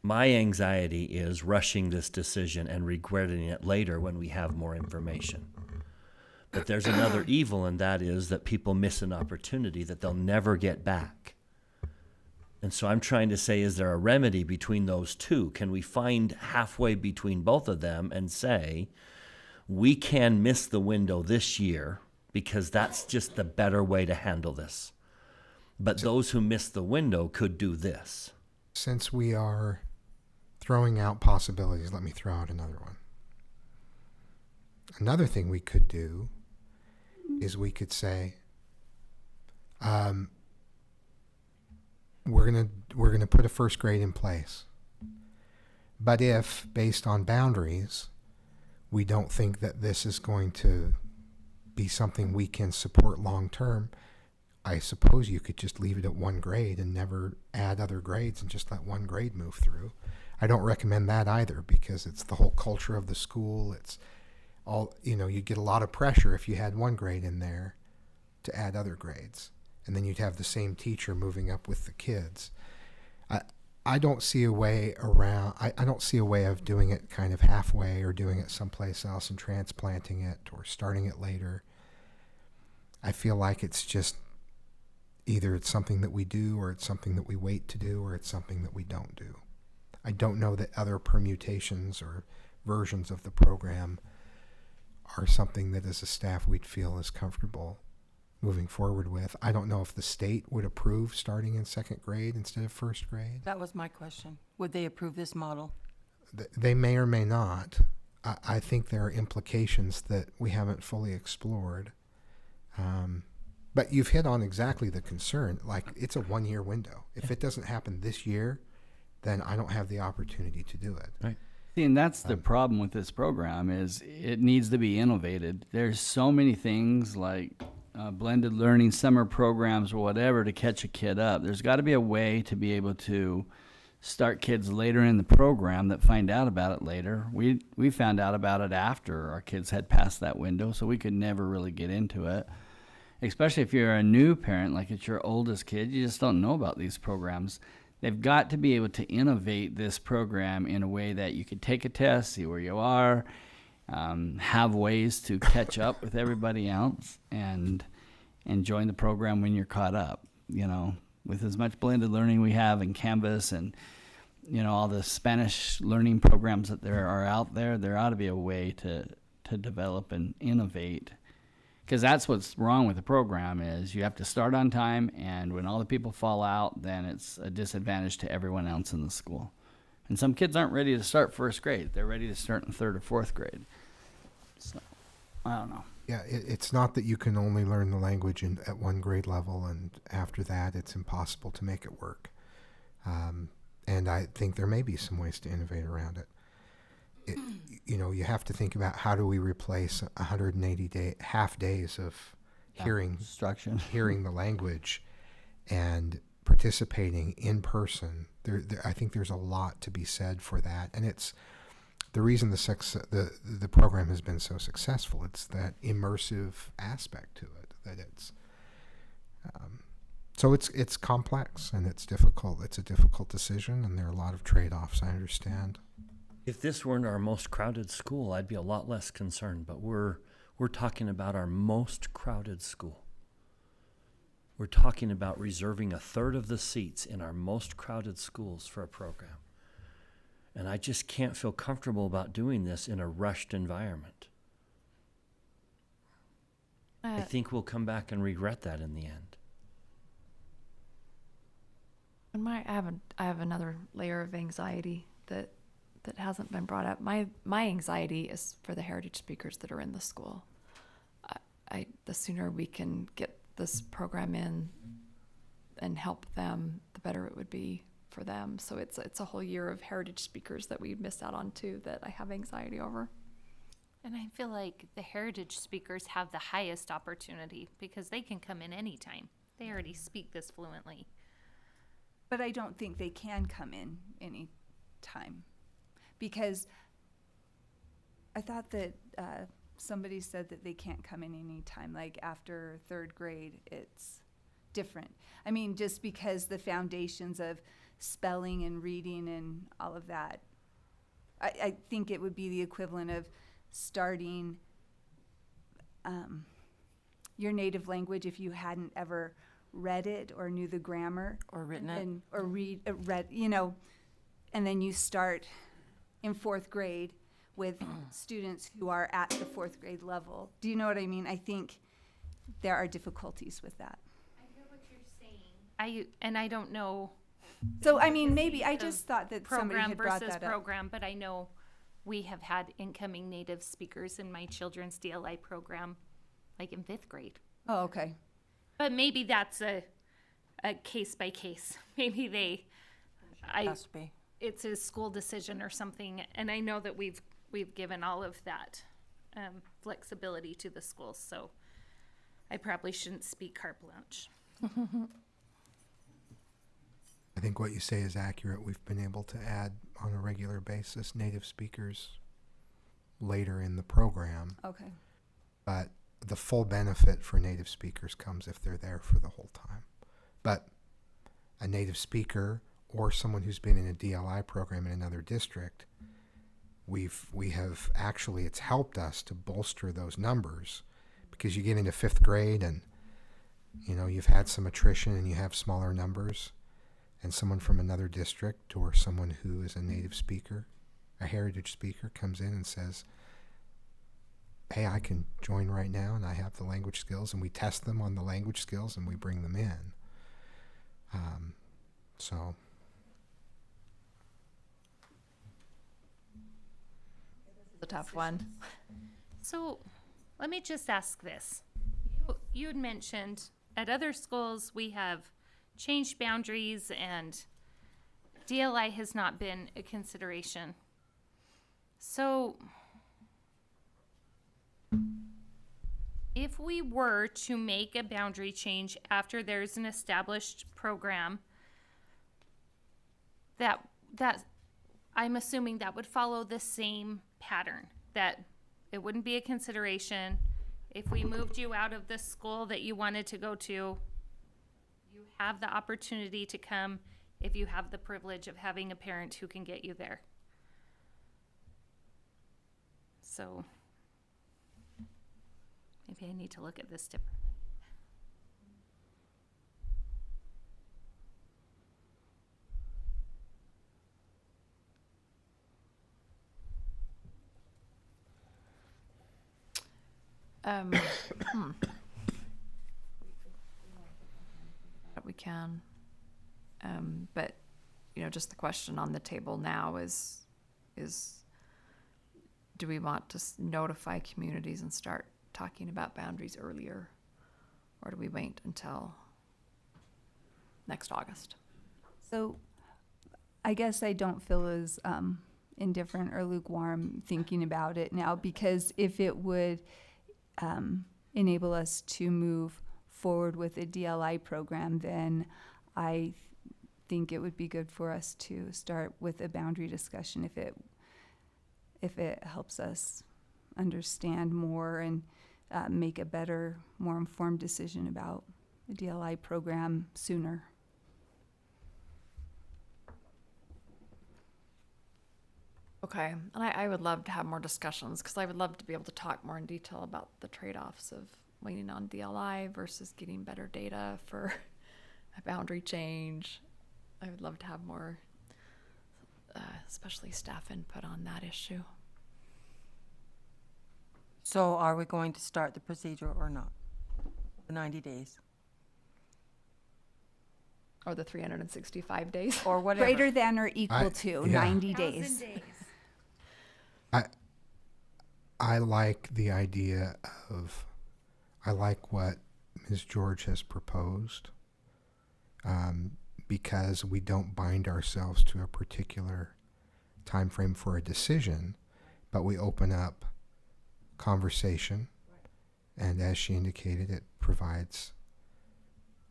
My anxiety is rushing this decision and regretting it later when we have more information. But there's another evil, and that is that people miss an opportunity that they'll never get back. And so I'm trying to say, is there a remedy between those two? Can we find halfway between both of them and say, we can miss the window this year because that's just the better way to handle this. But those who miss the window could do this. Since we are throwing out possibilities, let me throw out another one. Another thing we could do is we could say, we're gonna put a first grade in place. But if, based on boundaries, we don't think that this is going to be something we can support long term, I suppose you could just leave it at one grade and never add other grades and just let one grade move through. I don't recommend that either, because it's the whole culture of the school. It's all, you'd get a lot of pressure if you had one grade in there to add other grades. And then you'd have the same teacher moving up with the kids. I don't see a way around, I don't see a way of doing it kind of halfway or doing it someplace else and transplanting it or starting it later. I feel like it's just either it's something that we do, or it's something that we wait to do, or it's something that we don't do. I don't know that other permutations or versions of the program are something that as a staff we'd feel is comfortable moving forward with. I don't know if the state would approve starting in second grade instead of first grade. That was my question. Would they approve this model? They may or may not. I think there are implications that we haven't fully explored. But you've hit on exactly the concern. Like, it's a 1 year window. If it doesn't happen this year, then I don't have the opportunity to do it. Right. See, and that's the problem with this program is it needs to be innovated. There's so many things like blended learning, summer programs, or whatever to catch a kid up. There's got to be a way to be able to start kids later in the program that find out about it later. We found out about it after our kids had passed that window, so we could never really get into it. Especially if you're a new parent, like it's your oldest kid, you just don't know about these programs. They've got to be able to innovate this program in a way that you could take a test, see where you are, have ways to catch up with everybody else, and join the program when you're caught up. With as much blended learning we have in Canvas and all the Spanish learning programs that there are out there, there ought to be a way to develop and innovate. Because that's what's wrong with the program is you have to start on time, and when all the people fall out, then it's a disadvantage to everyone else in the school. And some kids aren't ready to start first grade. They're ready to start in third or fourth grade. So, I don't know. Yeah, it's not that you can only learn the language at one grade level, and after that it's impossible to make it work. And I think there may be some ways to innovate around it. You have to think about, how do we replace 180 half days of hearing the language and participating in person. I think there's a lot to be said for that, and it's the reason the program has been so successful. It's that immersive aspect to it, that it's so it's complex and it's difficult. It's a difficult decision, and there are a lot of trade-offs, I understand. If this weren't our most crowded school, I'd be a lot less concerned, but we're talking about our most crowded school. We're talking about reserving a third of the seats in our most crowded schools for a program. And I just can't feel comfortable about doing this in a rushed environment. I think we'll come back and regret that in the end. And I have another layer of anxiety that hasn't been brought up. My anxiety is for the heritage speakers that are in the school. The sooner we can get this program in and help them, the better it would be for them. So it's a whole year of heritage speakers that we missed out on too, that I have anxiety over. And I feel like the heritage speakers have the highest opportunity because they can come in anytime. They already speak this fluently. But I don't think they can come in any time, because I thought that somebody said that they can't come in any time, like after third grade, it's different. I mean, just because the foundations of spelling and reading and all of that, I think it would be the equivalent of starting your native language if you hadn't ever read it or knew the grammar Or written it. and or read, and then you start in fourth grade with students who are at the fourth grade level. Do you know what I mean? I think there are difficulties with that. I hear what you're saying. I don't know So I mean, maybe I of just thought that somebody program had brought versus that up. program, but I know we have had incoming native speakers in my children's DLI program, like in 5th grade. Oh, okay. But maybe that's a case by case. Maybe Has to be. it's a school decision or something. And I know that we've given all of that flexibility to the schools. So I probably shouldn't speak carte blanche. I think what you say is accurate. We've been able to add on a regular basis native speakers later in the program, Okay. but the full benefit for native speakers comes if they're there for the whole time. But a native speaker or someone who's been in a DLI program in another district, we have actually, it's helped us to bolster those numbers, because you get into 5th grade and you've had some attrition and you have smaller numbers, and someone from another district or someone who is a native speaker, a heritage speaker, comes in and says, hey, I can join right now and I have the language skills, and we test them on the language skills and we bring them in. So It's a tough one. So let me just ask this. You had mentioned at other schools we have changed boundaries and DLI has not been a consideration. So if we were to make a boundary change after there's an established program, that I'm assuming that would follow the same pattern, that it wouldn't be a consideration. If we moved you out of the school that you wanted to go to, you have the opportunity to come if you have the privilege of having a parent who can get you there. So maybe I need to look at this differently. We can. But, just the question on the table now is do we want to notify communities and start talking about boundaries earlier? Or do we wait until next August? So I guess I don't feel as indifferent or lukewarm thinking about it now, because if it would enable us to move forward with a DLI program, then I think it would be good for us to start with a boundary discussion if it helps us understand more and make a better, more informed decision about the DLI program sooner. Okay, and I would love to have more discussions, because I would love to be able to talk more in detail about the trade-offs of waiting on DLI versus getting better data for a boundary change. I would love to have more, especially staff input on that issue. So are we going to start the procedure or not? The 90 days Or the 365 days. or whatever? Greater than or equal to yeah. 90 days. I like the idea of, I like what Ms. George has proposed, because we don't bind ourselves to a particular time frame for a decision, but we open up conversation. And as she indicated, it provides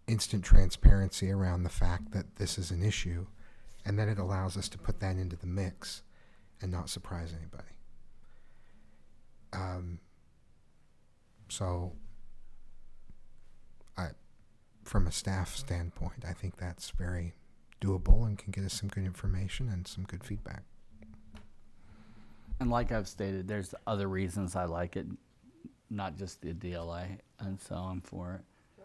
instant transparency around the fact that this is an issue, and then it allows us to put that into the mix and not surprise anybody. So, from a staff standpoint, I think that's very doable and can get us some good information and some good feedback. And like I've stated, there's other reasons I like it, not just the DLI, and so I'm for it.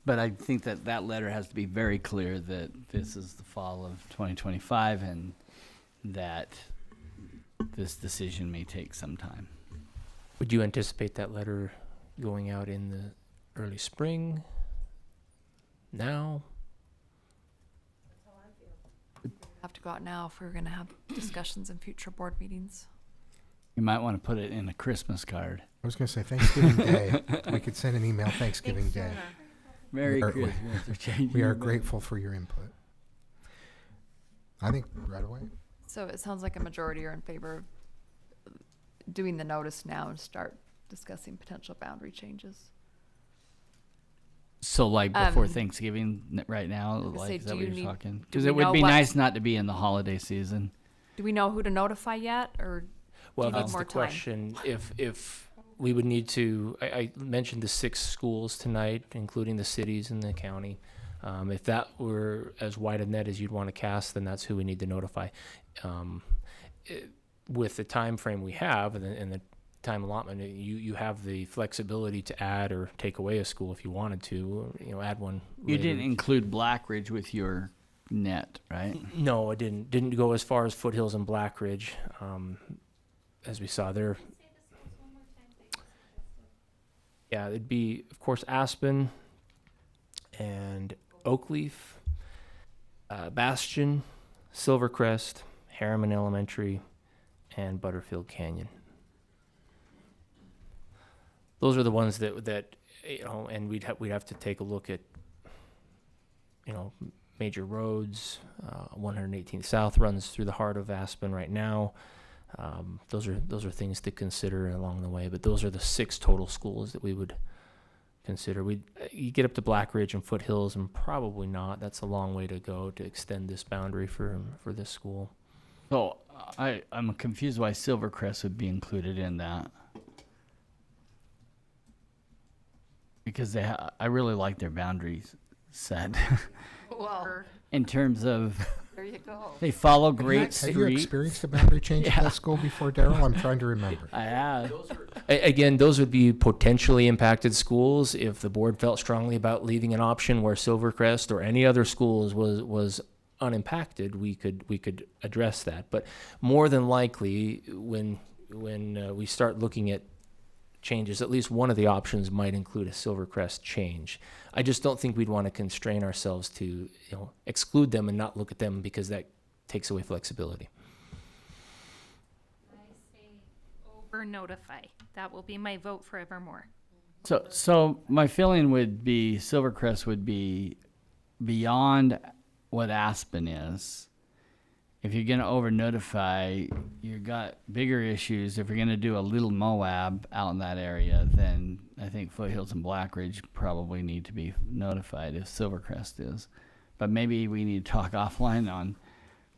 But I think that that letter has to be very clear that this is the fall of 2025 and that this decision may take some time. Would you anticipate that letter going out in the early spring? Now? Have to go out now if we're going to have discussions in future board meetings. You might want to put it in a Christmas card. I was going to say Thanksgiving Day. We could send an email Thanksgiving Day. Merry We are- Christmas. They're changing We are your- grateful for your input. I think right away. So it sounds like a majority are in favor of doing the notice now and start discussing potential boundary changes. So like before Um, Thanksgiving right now, I was gonna like say, is that do what you you're need- talking? do Because we it would know be what- nice not to be in the holiday season. Do we know who to notify yet, or Well, you need that's more the time? question. If we would need to, I mentioned the 6 schools tonight, including the cities and the county. If that were as wide a net as you'd want to cast, then that's who we need to notify. With the time frame we have and the time allotment, you have the flexibility to add or take away a school if you wanted to. Add one. You later. didn't include Blackridge with your net, right? No, I didn't. Didn't go as far as Foothills and Blackridge. As we saw there. Yeah, it'd be, of course, Aspen and Oakleaf, Bastion, Silvercrest, Harriman Elementary, and Butterfield Canyon. Those are the ones that and we'd have to take a look at, major roads. 118th South runs through the heart of Aspen right now. Those are things to consider along the way, but those are the 6 total schools that we would consider. You get up to Blackridge and Foothills, and probably not. That's a long way to go to extend this boundary for this school. So I'm confused why Silvercrest would be included in that. Because I really like their boundaries set Well, in terms of there you go. they follow Have Great you Street. experienced a boundary change at that school before, Daryl? I'm trying to remember. I have. Again, those would be potentially impacted schools if the board felt strongly about leaving an option where Silvercrest or any other schools was unimpacted. We could address that, but more than likely, when we start looking at changes, at least one of the options might include a Silvercrest change. I just don't think we'd want to constrain ourselves to exclude them and not look at them, because that takes away flexibility. Over notify. That will be my vote forevermore. So my feeling would be Silvercrest would be beyond what Aspen is. If you're going to over notify, you've got bigger issues. If you're going to do a little Moab out in that area, then I think Foothills and Blackridge probably need to be notified if Silvercrest is. But maybe we need to talk offline on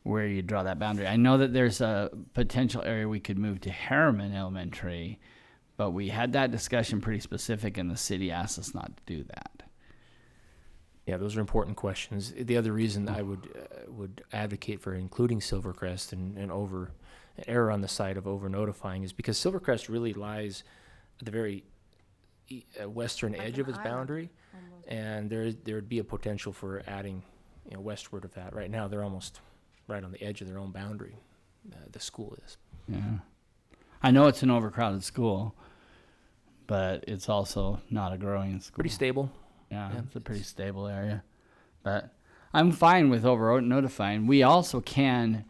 where you draw that boundary. I know that there's a potential area we could move to Harriman Elementary, but we had that discussion pretty specific and the city asked us not to do that. Yeah, those are important questions. The other reason I would advocate for including Silvercrest and err on the side of over notifying is because Silvercrest really lies at the very western edge of its boundary, and there'd be a potential for adding westward of that. Right now, they're almost right on the edge of their own boundary. The school is. Yeah. I know it's an overcrowded school, but it's also not a growing school. Pretty stable. Yeah, Yeah, it's a pretty stable area. But I'm fine with over notifying. We also can,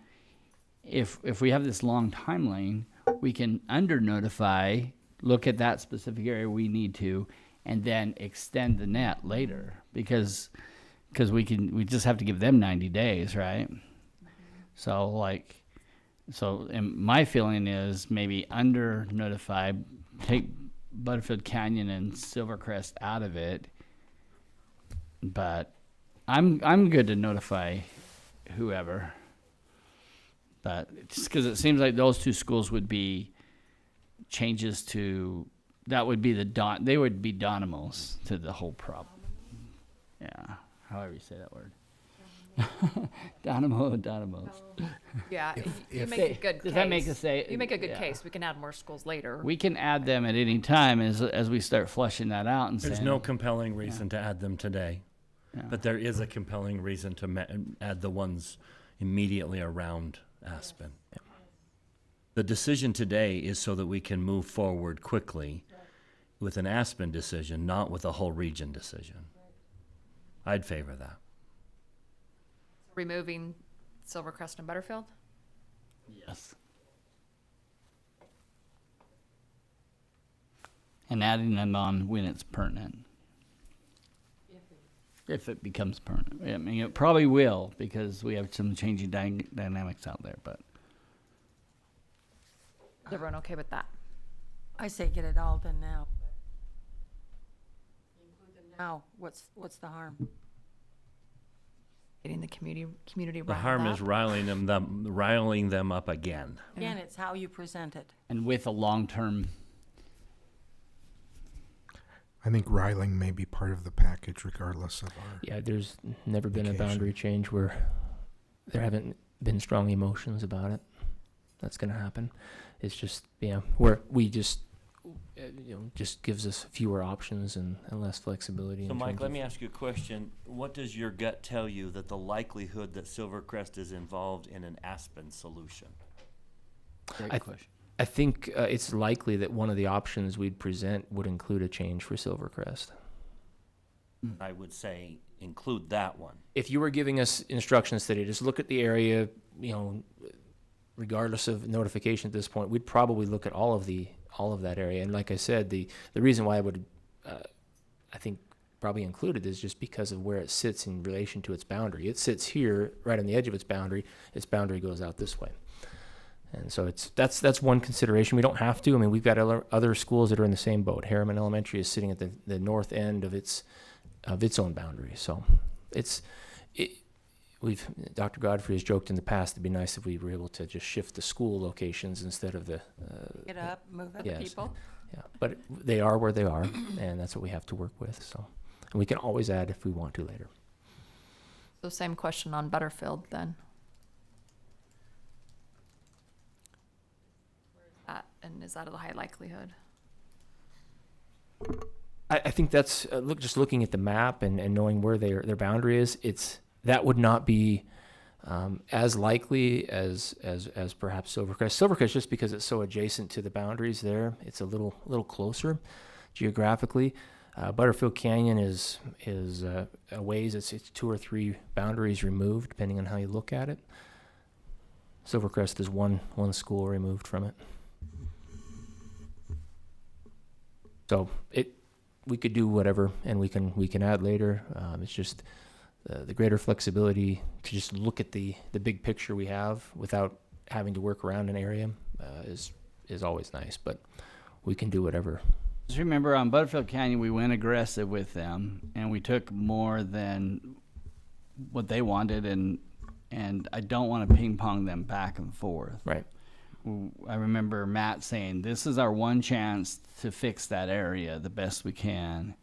if we have this long timeline, we can under notify, look at that specific area we need to, and then extend the net later. Because because we just have to give them 90 days, right? So and my feeling is maybe under notify, take Butterfield Canyon and Silvercrest out of it. But I'm good to notify whoever. But just because it seems like those two schools would be changes to, that would be they would be dynamos to the whole problem. Yeah, however you say that word. Dynamos. Yeah, you if- make a good case. Does that make us say? You make a good yeah. case. We can add more schools later. We can add them at any time as we start flushing that out and There's saying. no compelling reason to add them today, Yeah. but there is a compelling reason to add the ones immediately around Aspen. The decision today is so that we can move forward quickly with an Aspen decision, not with a whole region decision. I'd favor that. Removing Silvercrest and Butterfield? Yes. And adding them on when it's pertinent. If it becomes permanent. I mean, it probably will because we have some changing dynamics out there, but. Is everyone okay with that? I say get it all done now. Now, what's the harm? Getting the community The riled harm up? is riling them up again. Again, it's how you present it. And with a long-term, I think riling may be part of the package regardless of our. Yeah, there's never been a Vacation. boundary change where there haven't been strong emotions about it. That's going to happen. It's just, where we just, just gives us fewer options and less flexibility. So in Mike, terms let of- me ask you a question. What does your gut tell you that the likelihood that Silvercrest is involved in an Aspen solution? great I- question. I think it's likely that one of the options we'd present would include a change for Silvercrest. I would say include that one. If you were giving us instructions today, just look at the area, regardless of notification at this point, we'd probably look at all of that area. And like I said, the reason why I would, I think, probably include it is just because of where it sits in relation to its boundary. It sits here, right on the edge of its boundary. Its boundary goes out this way. And so that's one consideration. We don't have to. I mean, we've got other schools that are in the same boat. Harriman Elementary is sitting at the north end of its own boundary. So Dr. Godfrey has joked in the past it'd be nice if we were able to just shift the school locations instead of the Get up, move up. yes. People? Yeah, but they are where they are, and that's what we have to work with. So, and we can always add if we want to later. So same question on Butterfield then. And is that a high likelihood? I think that's just looking at the map and knowing where their boundary is. That would not be as likely as perhaps Silvercrest. Silvercrest, just because it's so adjacent to the boundaries there, it's a little closer geographically. Butterfield Canyon is a ways. It's 2 or 3 boundaries removed, depending on how you look at it. Silvercrest is one school removed from it. So we could do whatever, and we can add later. It's just the greater flexibility to just look at the big picture we have without having to work around an area is always nice. But we can do whatever. Just remember on Butterfield Canyon, we went aggressive with them, and we took more than what they wanted, and I don't want to ping pong them back and forth. Right. I remember Matt saying, this is our one chance to fix that area the best we can.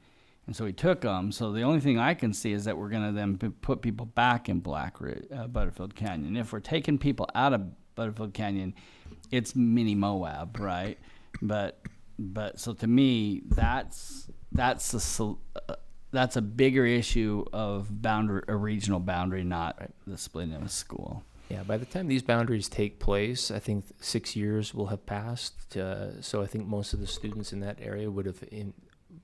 And so we took them. So the only thing I can see is that we're going to then put people back in Butterfield Canyon. If we're taking people out of Butterfield Canyon, it's mini Moab, right? But so to me, that's a bigger issue of a regional boundary, not Right. the splitting of a school. Yeah, by the time these boundaries take place, I think 6 years will have passed. So I think most of the students in that area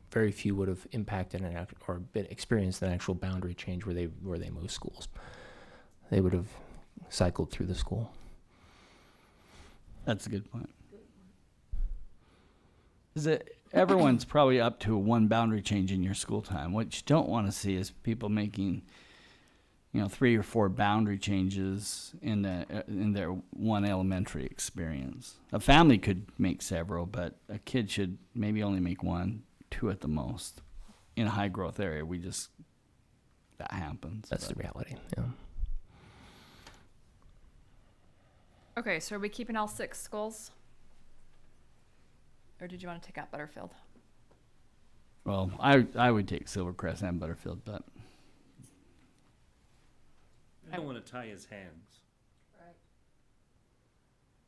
very few would have impacted or been experienced an actual boundary change where they moved schools. They would have cycled through the school. That's a good point. Everyone's probably up to one boundary change in your school time. What you don't want to see is people making 3 or 4 boundary changes in their one elementary experience. A family could make several, but a kid should maybe only make 1, 2 at the most. In a high growth area, that happens. That's the but- reality. Yeah. Okay, so are we keeping all 6 schools? Or did you want to take out Butterfield? Well, I would take Silvercrest and Butterfield, but I don't want to tie his hands.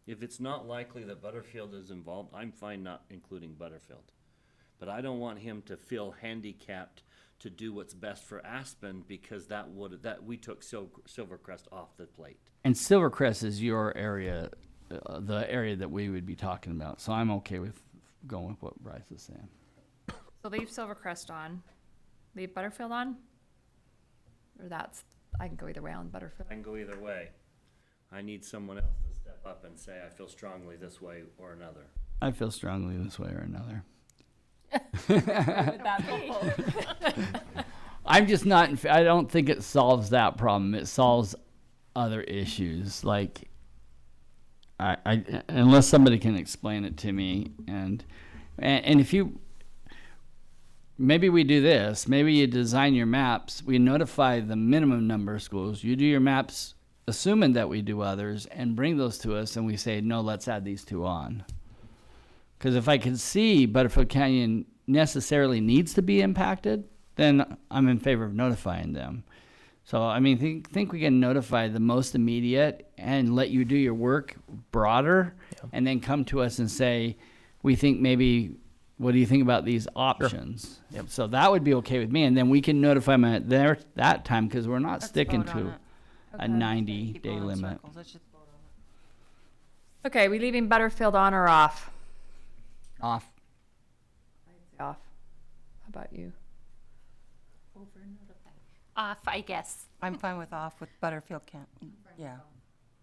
If it's not likely that Butterfield is involved, I'm fine not including Butterfield. But I don't want him to feel handicapped to do what's best for Aspen because that we took Silvercrest off the plate. and Silvercrest is your area, the area that we would be talking about. So I'm okay with going with what Bryce is saying. So leave Silvercrest on. Leave Butterfield on? Or I can go either way on Butterfield. I can go either way. I need someone else to step up and say, I feel strongly this way or another. I feel strongly this way or another. Would that be? I'm just not. I don't think it solves that problem. It solves other issues. Like, I unless somebody can explain it to me, and if you, maybe we do this. Maybe you design your maps. We notify the minimum number of schools. You do your maps, assuming that we do others, and bring those to us, and we say no. Let's add these 2 on. Because if I can see Butterfield Canyon necessarily needs to be impacted, then I'm in favor of notifying them. So, I mean, think we can notify the most immediate and let you do your work broader, and then come to us and say, we think maybe, what do you think about these options? Yep. So that would be okay with me, and then we can notify them at that time, because we're not Let's sticking vote on to it. a Okay. 90-day Keep going in limit. circles. Let's just vote on it. Okay, we leaving Butterfield on or off? Off. Off. How about you? Off, I guess. I'm fine with off with Butterfield can't, yeah.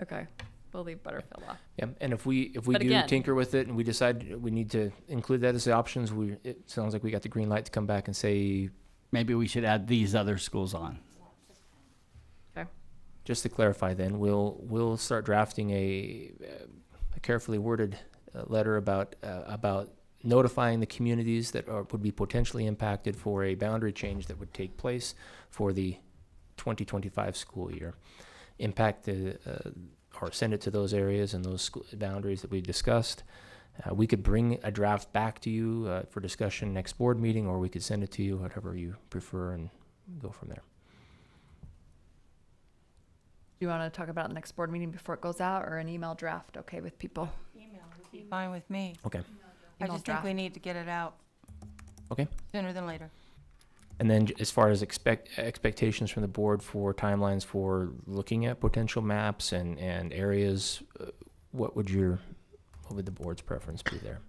Okay, we'll leave Butterfield off. Yeah, and if we But do again- tinker with it and we decide we need to include that as the options, it sounds like we got the green light to come back and say, Maybe we should add these other schools on. just to clarify, then we'll start drafting a carefully worded letter about notifying the communities that would be potentially impacted for a boundary change that would take place for the 2025 school year. Impact or send it to those areas and those boundaries that we discussed. We could bring a draft back to you for discussion next board meeting, or we could send it to you, whatever you prefer, and go from there. Do you want to talk about the next board meeting before it goes out, or an email draft okay with people? Fine with me. Okay. I Email just think we draft. need to get it out Okay. sooner than later. And then as far as expectations from the board for timelines for looking at potential maps and areas, what would the board's preference be there?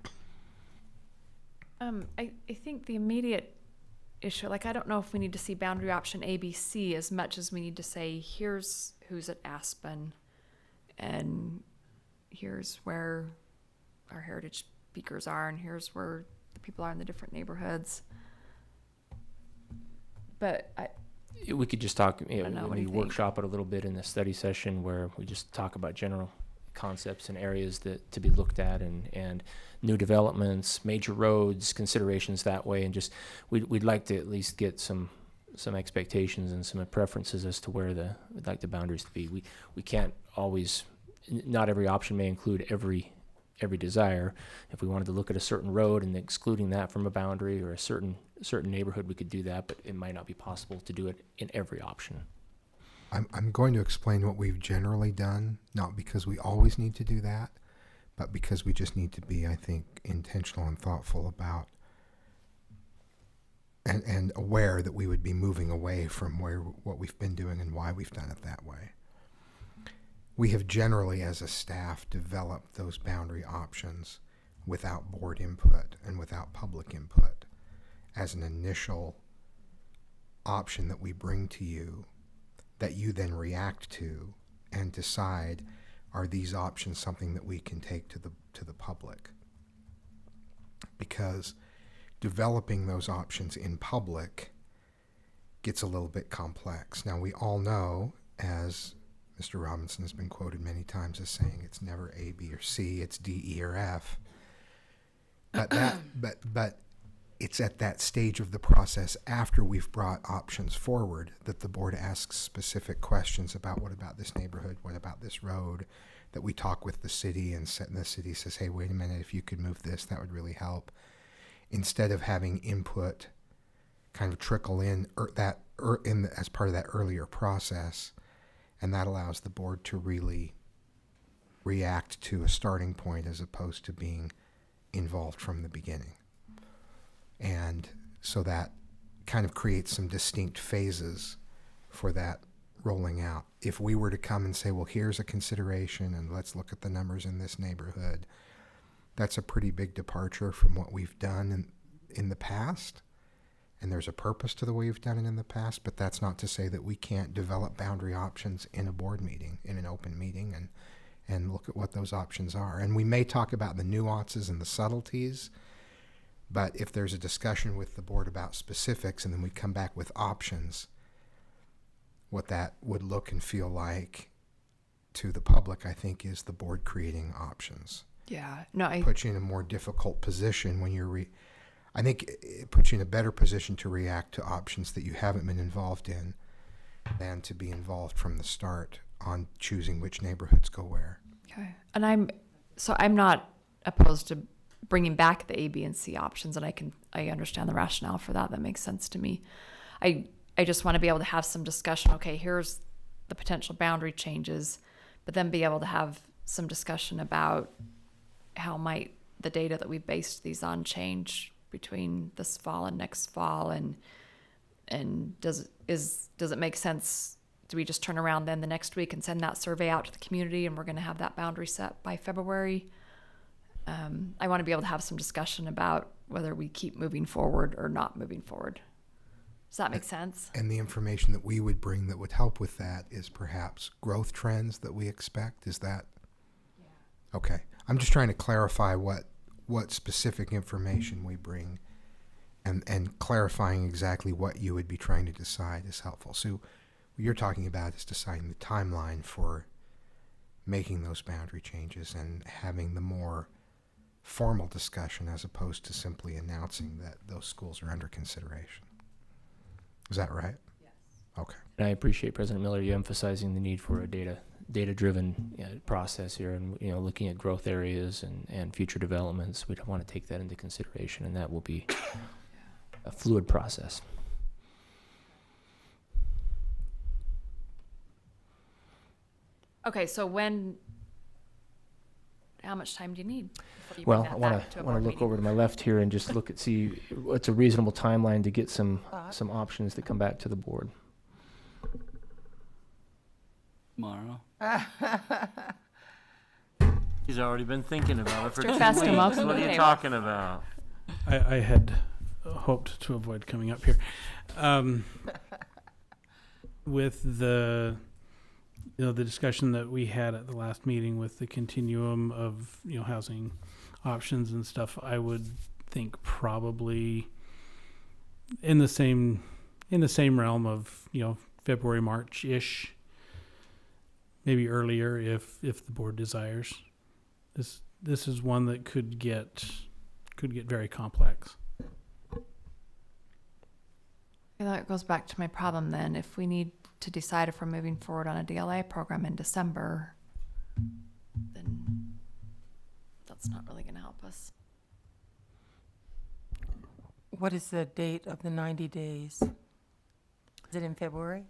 I think the immediate issue, like, I don't know if we need to see boundary option ABC as much as we need to say, here's who's at Aspen, and here's where our heritage speakers are, and here's where the people are in the different neighborhoods. But We could just talk, I don't know, what when do we you think? workshop it a little bit in the study session where we just talk about general concepts and areas that to be looked at and new developments, major roads, considerations that way, and just we'd like to at least get some expectations and some preferences as to where we'd like the boundaries to be. We can't always, not every option may include every desire. If we wanted to look at a certain road and excluding that from a boundary or a certain neighborhood, we could do that, but it might not be possible to do it in every option. I'm going to explain what we've generally done, not because we always need to do that, but because we just need to be, I think, intentional and thoughtful about and aware that we would be moving away from what we've been doing and why we've done it that way. We have generally, as a staff, developed those boundary options without board input and without public input as an initial option that we bring to you, that you then react to and decide, are these options something that we can take to the public? Because developing those options in public gets a little bit complex. Now, we all know, as Mr. Robinson has been quoted many times as saying, it's never A, B, or C, it's D, E, or F. But it's at that stage of the process after we've brought options forward that the board asks specific questions about what about this neighborhood, what about this road, that we talk with the city and the city says, hey, wait a minute, if you could move this, that would really help. Instead of having input kind of trickle in as part of that earlier process, and that allows the board to really react to a starting point as opposed to being involved from the beginning. And so that kind of creates some distinct phases for that rolling out. If we were to come and say, well, here's a consideration and let's look at the numbers in this neighborhood, that's a pretty big departure from what we've done in the past. And there's a purpose to the way we've done it in the past, but that's not to say that we can't develop boundary options in a board meeting, in an open meeting, and look at what those options are. And we may talk about the nuances and the subtleties, but if there's a discussion with the board about specifics and then we come back with options, what that would look and feel like to the public, I think, is the board creating options. Yeah, no, Puts you in a more difficult position when you're I think it puts you in a better position to react to options that you haven't been involved in than to be involved from the start on choosing which neighborhoods go where. okay. And I'm not opposed to bringing back the A, B, and C options, and I understand the rationale for that. That makes sense to me. I just want to be able to have some discussion. Okay, here's the potential boundary changes, but then be able to have some discussion about how might the data that we based these on change between this fall and next fall, and does it make sense? Do we just turn around then the next week and send that survey out to the community, and we're going to have that boundary set by February? I want to be able to have some discussion about whether we keep moving forward or not moving forward. Does that make sense? And the information that we would bring that would help with that is perhaps growth trends that we expect. Is that? Yeah. Okay. I'm just trying to clarify what specific information we bring, and clarifying exactly what you would be trying to decide is helpful. So what you're talking about is deciding the timeline for making those boundary changes and having the more formal discussion as opposed to simply announcing that those schools are under consideration. Is that right? Yes. Okay. And I appreciate President Miller, you emphasizing the need for a data-driven process here, and looking at growth areas and future developments. We don't want to take that into consideration, and that will be a fluid process. Okay, so how much time do you need? before you Well, bring I that want back to a look board meeting? over to my left here and just see what's a reasonable timeline to get some options that come back to the board. Tomorrow. He's already been thinking about it for Mr. 2 weeks. Festum, welcome What to are the you table. talking about? I had hoped to avoid coming up here. With the discussion that we had at the last meeting with the continuum of, housing options and stuff, I would think probably in the same realm of, February, March-ish, maybe earlier if the board desires. This is one that could get very complex. Yeah, that goes back to my problem then. If we need to decide if we're moving forward on a DLA program in December, then that's not really going to help us. What is the date of the 90 days? Is it in February?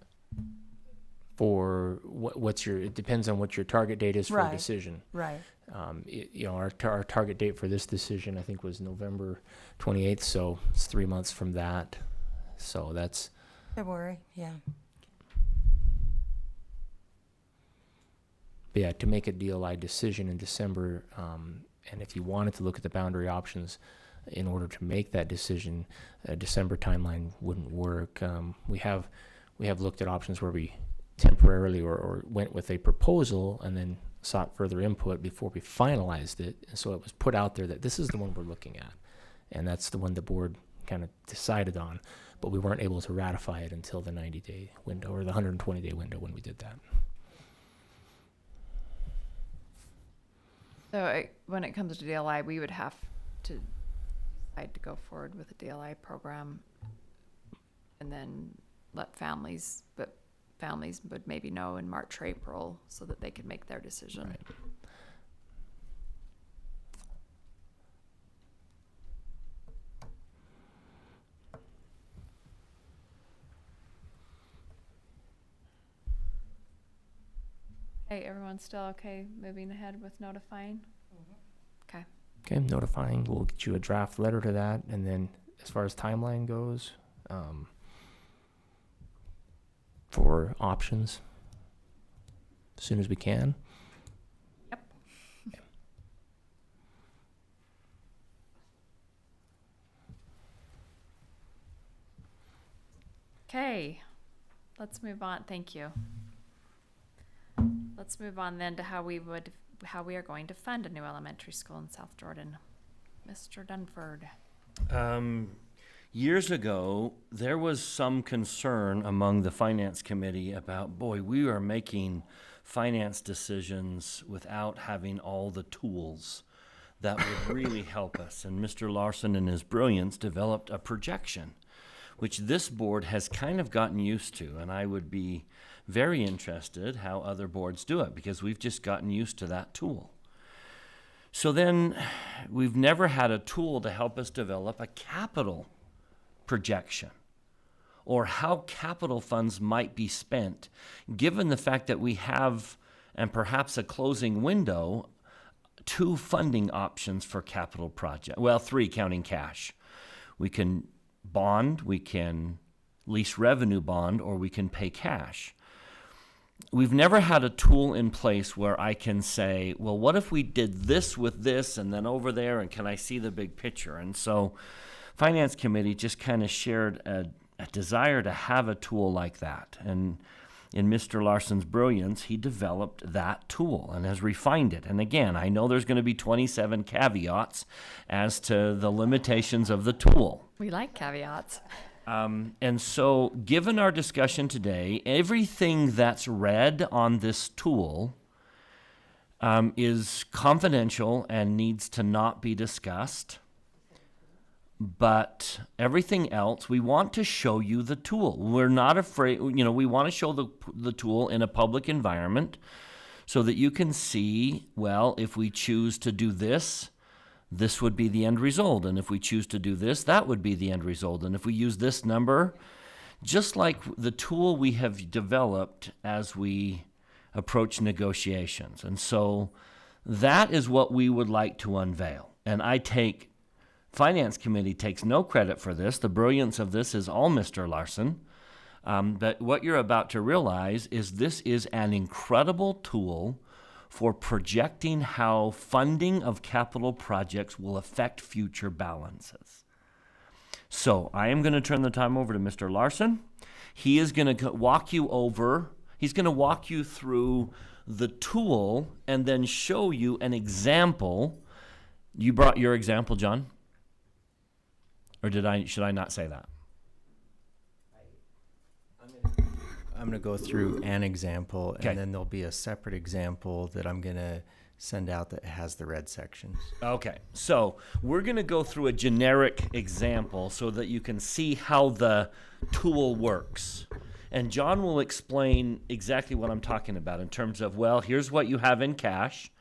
For it depends on what your target date is for a Right. decision. Right. Our target date for this decision, I think, was November 28th, so it's 3 months from that. So that's, February, yeah. but yeah, to make a DLI decision in December, and if you wanted to look at the boundary options in order to make that decision, a December timeline wouldn't work. We have looked at options where we temporarily or went with a proposal and then sought further input before we finalized it. And so it was put out there that this is the one we're looking at. And that's the one the board kind of decided on. but we weren't able to ratify it until the 90-day window or the 120-day window when we did that. So when it comes to DLI, we would have to decide to go forward with a DLI program and then let families would maybe know in March or April so that they could make their decision. Right. Hey, everyone's still okay moving ahead with notifying? Okay. Okay, notifying. We'll get you a draft letter to that, and then as far as timeline goes, for options, as soon as we can. Yep. Okay, let's move on. Thank you. Let's move on then to how we are going to fund a new elementary school in South Jordan. Mr. Dunford. Years ago, there was some concern among the finance committee about, boy, we are making finance decisions without having all the tools that would really help us. And Mr. Larson, in his brilliance, developed a projection, which this board has kind of gotten used to. And I would be very interested how other boards do it, because we've just gotten used to that tool. So then we've never had a tool to help us develop a capital projection or how capital funds might be spent, given the fact that we have, and perhaps a closing window, 2 funding options for capital project. Well, 3 counting cash. We can bond, we can lease revenue bond, or we can pay cash. We've never had a tool in place where I can say, well, what if we did this with this and then over there, and can I see the big picture? And so Finance Committee just kind of shared a desire to have a tool like that. And in Mr. Larson's brilliance, he developed that tool and has refined it. And again, I know there's going to be 27 caveats as to the limitations of the tool. We like caveats. And so, given our discussion today, everything that's read on this tool is confidential and needs to not be discussed. But everything else, we want to show you the tool. We're not afraid, we want to show the tool in a public environment so that you can see, well, if we choose to do this, this would be the end result. And if we choose to do this, that would be the end result. And if we use this number, just like the tool we have developed as we approach negotiations. And so that is what we would like to unveil. And Finance Committee takes no credit for this. The brilliance of this is all Mr. Larson. But what you're about to realize is this is an incredible tool for projecting how funding of capital projects will affect future balances. So I am going to turn the time over to Mr. Larson. He is going to walk you through the tool and then show you an example. You brought your example, John? Or should I not say that? I'm going to go through an example, Okay. and then there'll be a separate example that I'm going to send out that has the red sections. Okay, so we're going to go through a generic example so that you can see how the tool works. And John will explain exactly what I'm talking about in terms of, well, here's what you have in cash.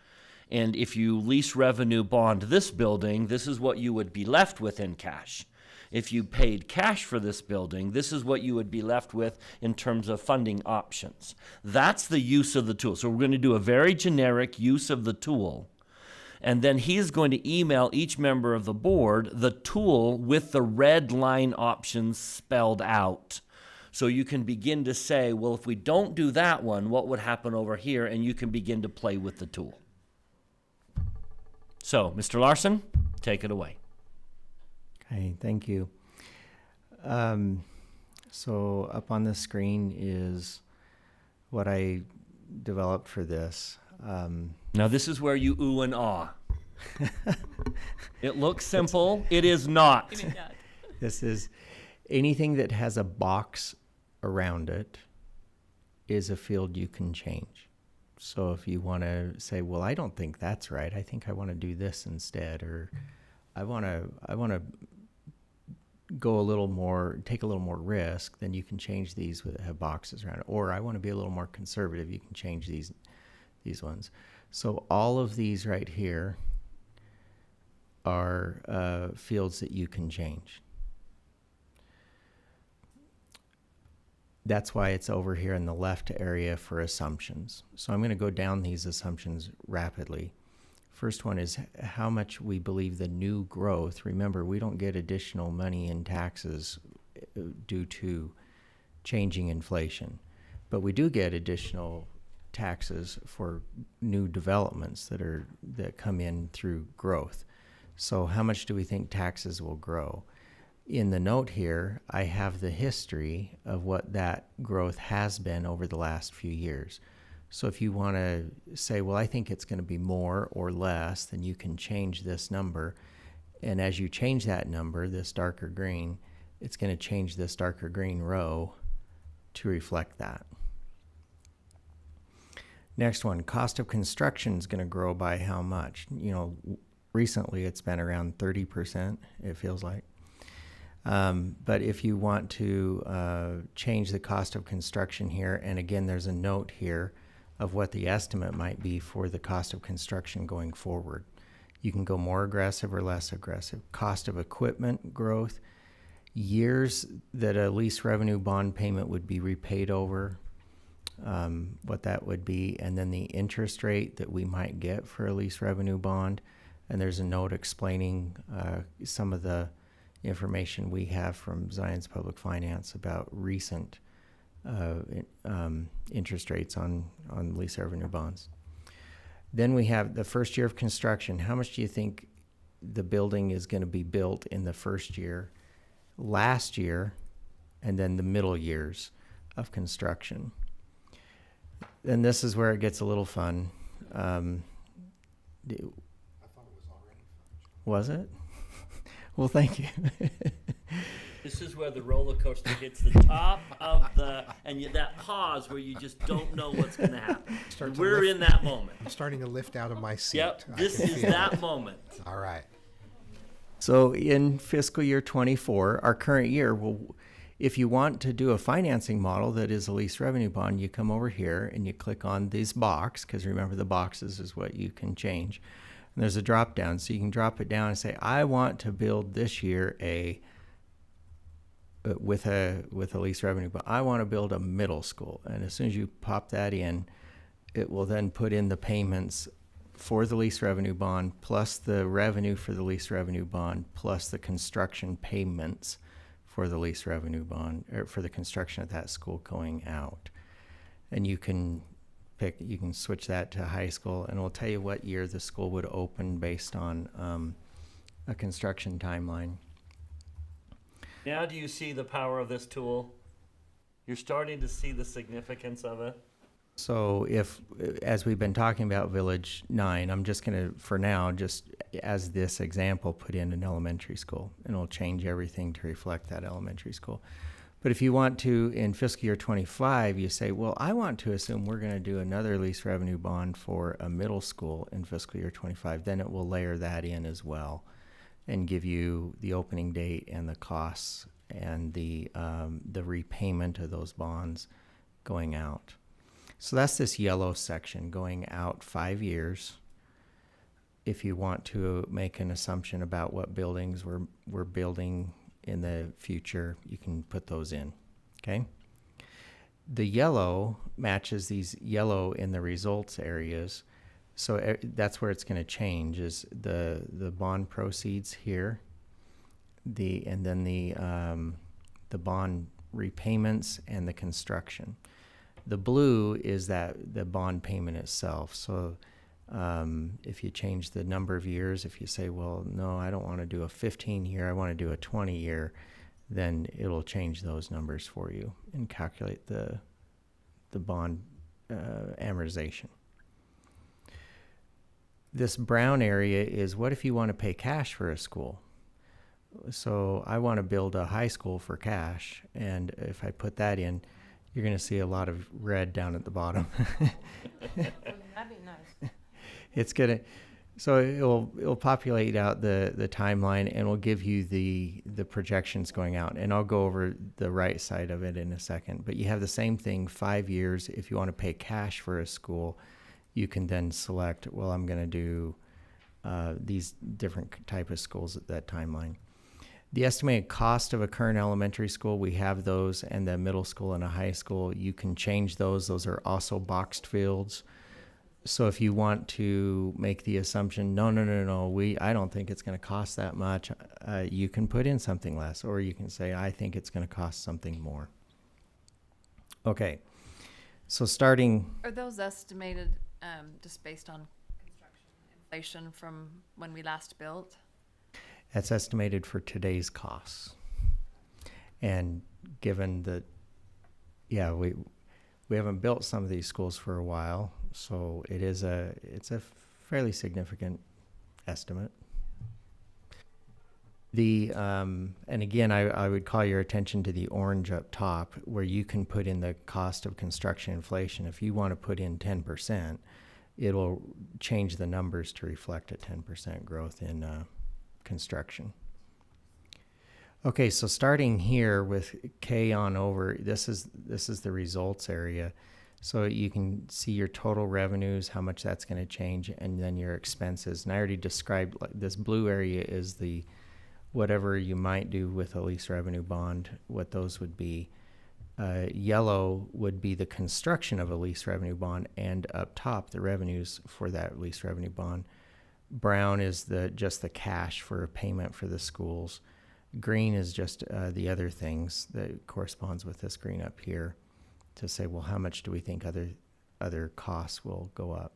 And if you lease revenue bond this building, this is what you would be left with in cash. If you paid cash for this building, this is what you would be left with in terms of funding options. That's the use of the tool. So we're going to do a very generic use of the tool. And then he is going to email each member of the board the tool with the red line options spelled out. So you can begin to say, well, if we don't do that one, what would happen over here? And you can begin to play with the tool. So, Mr. Larson, take it away. Okay, thank you. So up on the screen is what I developed for this. Now, this is where you ooh and ah. It looks simple. It is not. This is anything that has a box around it is a field you can change. So if you want to say, well, I don't think that's right, I think I want to do this instead, or I want to go a little more, take a little more risk, then you can change these that have boxes around it. Or I want to be a little more conservative, you can change these ones. So all of these right here are fields that you can change. That's why it's over here in the left area for assumptions. So I'm going to go down these assumptions rapidly. First one is how much we believe the new growth. Remember, we don't get additional money in taxes due to changing inflation, but we do get additional taxes for new developments that come in through growth. So how much do we think taxes will grow? In the note here, I have the history of what that growth has been over the last few years. So if you want to say, well, I think it's going to be more or less, then you can change this number. And as you change that number, this darker green, it's going to change this darker green row to reflect that. Next one, cost of construction is going to grow by how much? You know, recently it's been around 30%, it feels like. But if you want to change the cost of construction here, and again, there's a note here of what the estimate might be for the cost of construction going forward. You can go more aggressive or less aggressive. Cost of equipment growth, years that a lease revenue bond payment would be repaid over, what that would be, and then the interest rate that we might get for a lease revenue bond. And there's a note explaining some of the information we have from Zion's Public Finance about recent interest rates on lease revenue bonds. Then we have the first year of construction. How much do you think the building is going to be built in the first year, last year, and then the middle years of construction? And this is where it gets a little fun. I thought it was already finished. Was it? Well, thank you. This is where the roller coaster hits the top of that pause where you just don't know what's going to happen. Start to We're lift- in that moment. I'm starting to lift out of my seat. Yep, I this can is feel that it. moment. All right. So in fiscal year 24, our current year, if you want to do a financing model that is a lease revenue bond, you come over here and you click on this box, because remember the boxes is what you can change. And there's a drop down, so you can drop it down and say, I want to build this year with a lease revenue, but I want to build a middle school. And as soon as you pop that in, it will then put in the payments for the lease revenue bond, plus the revenue for the lease revenue bond, plus the construction payments for the lease revenue bond, or for the construction of that school going out. And you can switch that to high school, and it'll tell you what year the school would open based on a construction timeline. Now do you see the power of this tool? You're starting to see the significance of it. So as we've been talking about Village 9, I'm just going to, for now, just as this example, put in an elementary school, and it'll change everything to reflect that elementary school. But if you want to, in fiscal year 25, you say, well, I want to assume we're going to do another lease revenue bond for a middle school in fiscal year 25, then it will layer that in as well and give you the opening date and the costs and the repayment of those bonds going out. So that's this yellow section going out 5 years. If you want to make an assumption about what buildings we're building in the future, you can put those in, okay? The yellow matches these yellow in the results areas. So that's where it's going to change, is the bond proceeds here, and then the bond repayments and the construction. The blue is the bond payment itself. So if you change the number of years, if you say, well, no, I don't want to do a 15-year, I want to do a 20-year, then it'll change those numbers for you and calculate the bond amortization. This brown area is what if you want to pay cash for a school? So I want to build a high school for cash, and if I put that in, you're going to see a lot of red down at the bottom. That'd be nice. It's gonna, so it'll populate out the timeline, and will give you the projections going out. And I'll go over the right side of it in a second. But you have the same thing, 5 years. If you want to pay cash for a school, you can then select, well, I'm going to do these different type of schools at that timeline. The estimated cost of a current elementary school, we have those, and the middle school and a high school, you can change those. Those are also boxed fields. So if you want to make the assumption, no, I don't think it's going to cost that much, you can put in something less, or you can say, I think it's going to cost something more. Okay, so starting, Are those estimated just based on construction inflation from when we last built? that's estimated for today's costs. And given that, yeah, we haven't built some of these schools for a while, so it's a fairly significant estimate. And again, I would call your attention to the orange up top, where you can put in the cost of construction inflation. If you want to put in 10%, it'll change the numbers to reflect a 10% growth in construction. Okay, so starting here with K on over, this is the results area. So you can see your total revenues, how much that's going to change, and then your expenses. And I already described, like, this blue area is the whatever you might do with a lease revenue bond, what those would be. Yellow would be the construction of a lease revenue bond, and up top, the revenues for that lease revenue bond. Brown is just the cash for a payment for the schools. Green is just the other things that corresponds with this green up here to say, well, how much do we think other costs will go up?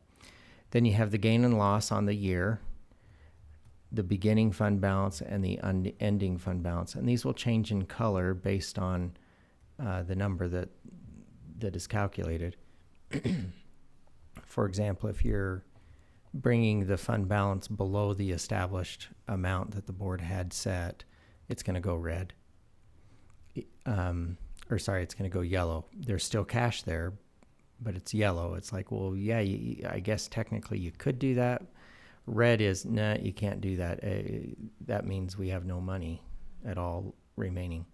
Then you have the gain and loss on the year, the beginning fund balance, and the ending fund balance. And these will change in color based on the number that is calculated. For example, if you're bringing the fund balance below the established amount that the board had set, it's going to go red. It's going to go yellow. There's still cash there, but it's yellow. It's like, well, yeah, I guess technically you could do that. Red is, nah, you can't do that. That means we have no money at all remaining.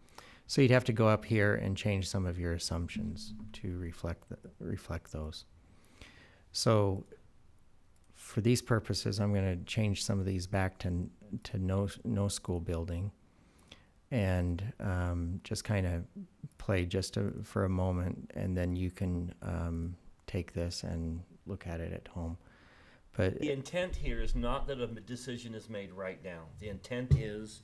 So you'd have to go up here and change some of your assumptions to reflect those. So for these purposes, I'm going to change some of these back to no school building, and just kind of play for a moment, and then you can take this and look at it at home. But The intent here is not that a decision is made right now. The intent is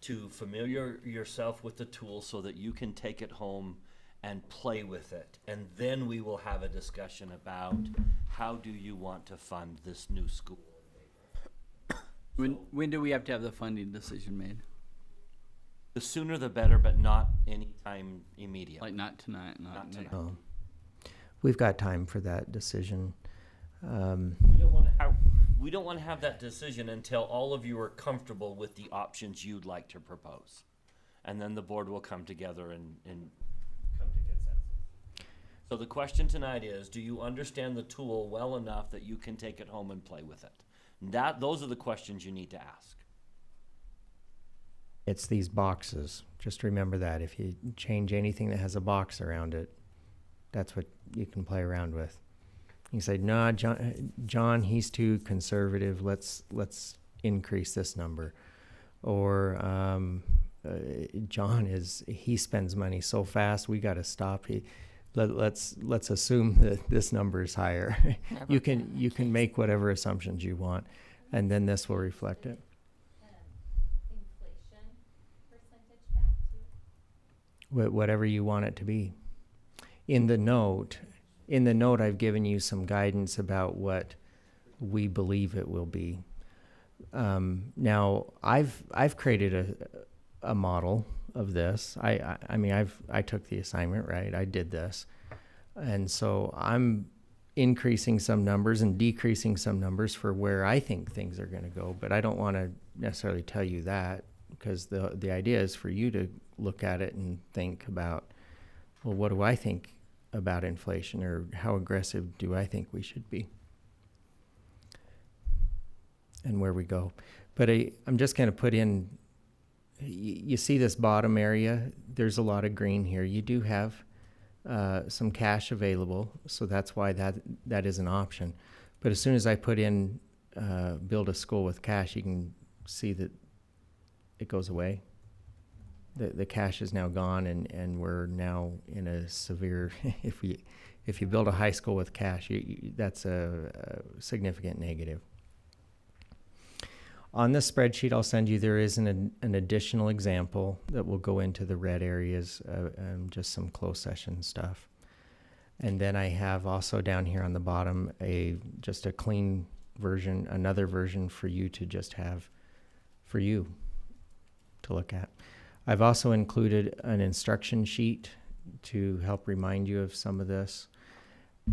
to familiar yourself with the tool so that you can take it home and play with it. And then we will have a discussion about how do you want to fund this new school. When do we have to have the funding decision made? The sooner the better, but not anytime immediate. Like not tonight, not tonight. oh, we've got time for that decision. We don't want to have that decision until all of you are comfortable with the options you'd like to propose. And then the board will come together and come to consensus. So the question tonight is, do you understand the tool well enough that you can take it home and play with it? Those are the questions you need to ask. It's these boxes. Just remember that. If you change anything that has a box around it, that's what you can play around with. You say, no, John, he's too conservative. Let's increase this number. Or John he spends money so fast, we got to stop. Let's assume that this number is higher. You can make whatever assumptions you want, and then this will reflect it. Inflation percentage back to? Whatever you want it to be. In the note, I've given you some guidance about what we believe it will be. Now, I've created a model of this. I mean, I took the assignment, right? I did this. And so I'm increasing some numbers and decreasing some numbers for where I think things are going to go, but I don't want to necessarily tell you that because the idea is for you to look at it and think about, well, what do I think about inflation, or how aggressive do I think we should be, and where we go. But I'm just going to put in, you see this bottom area, there's a lot of green here. You do have some cash available, so that's why that is an option. But as soon as I put in build a school with cash, you can see that it goes away. The cash is now gone, and we're now in a severe, if you build a high school with cash, that's a significant negative. On this spreadsheet I'll send you, there is an additional example that will go into the red areas, just some closed session stuff. And then I have also down here on the bottom just a clean version, another version for you to just have for you to look at. I've also included an instruction sheet to help remind you of some of this.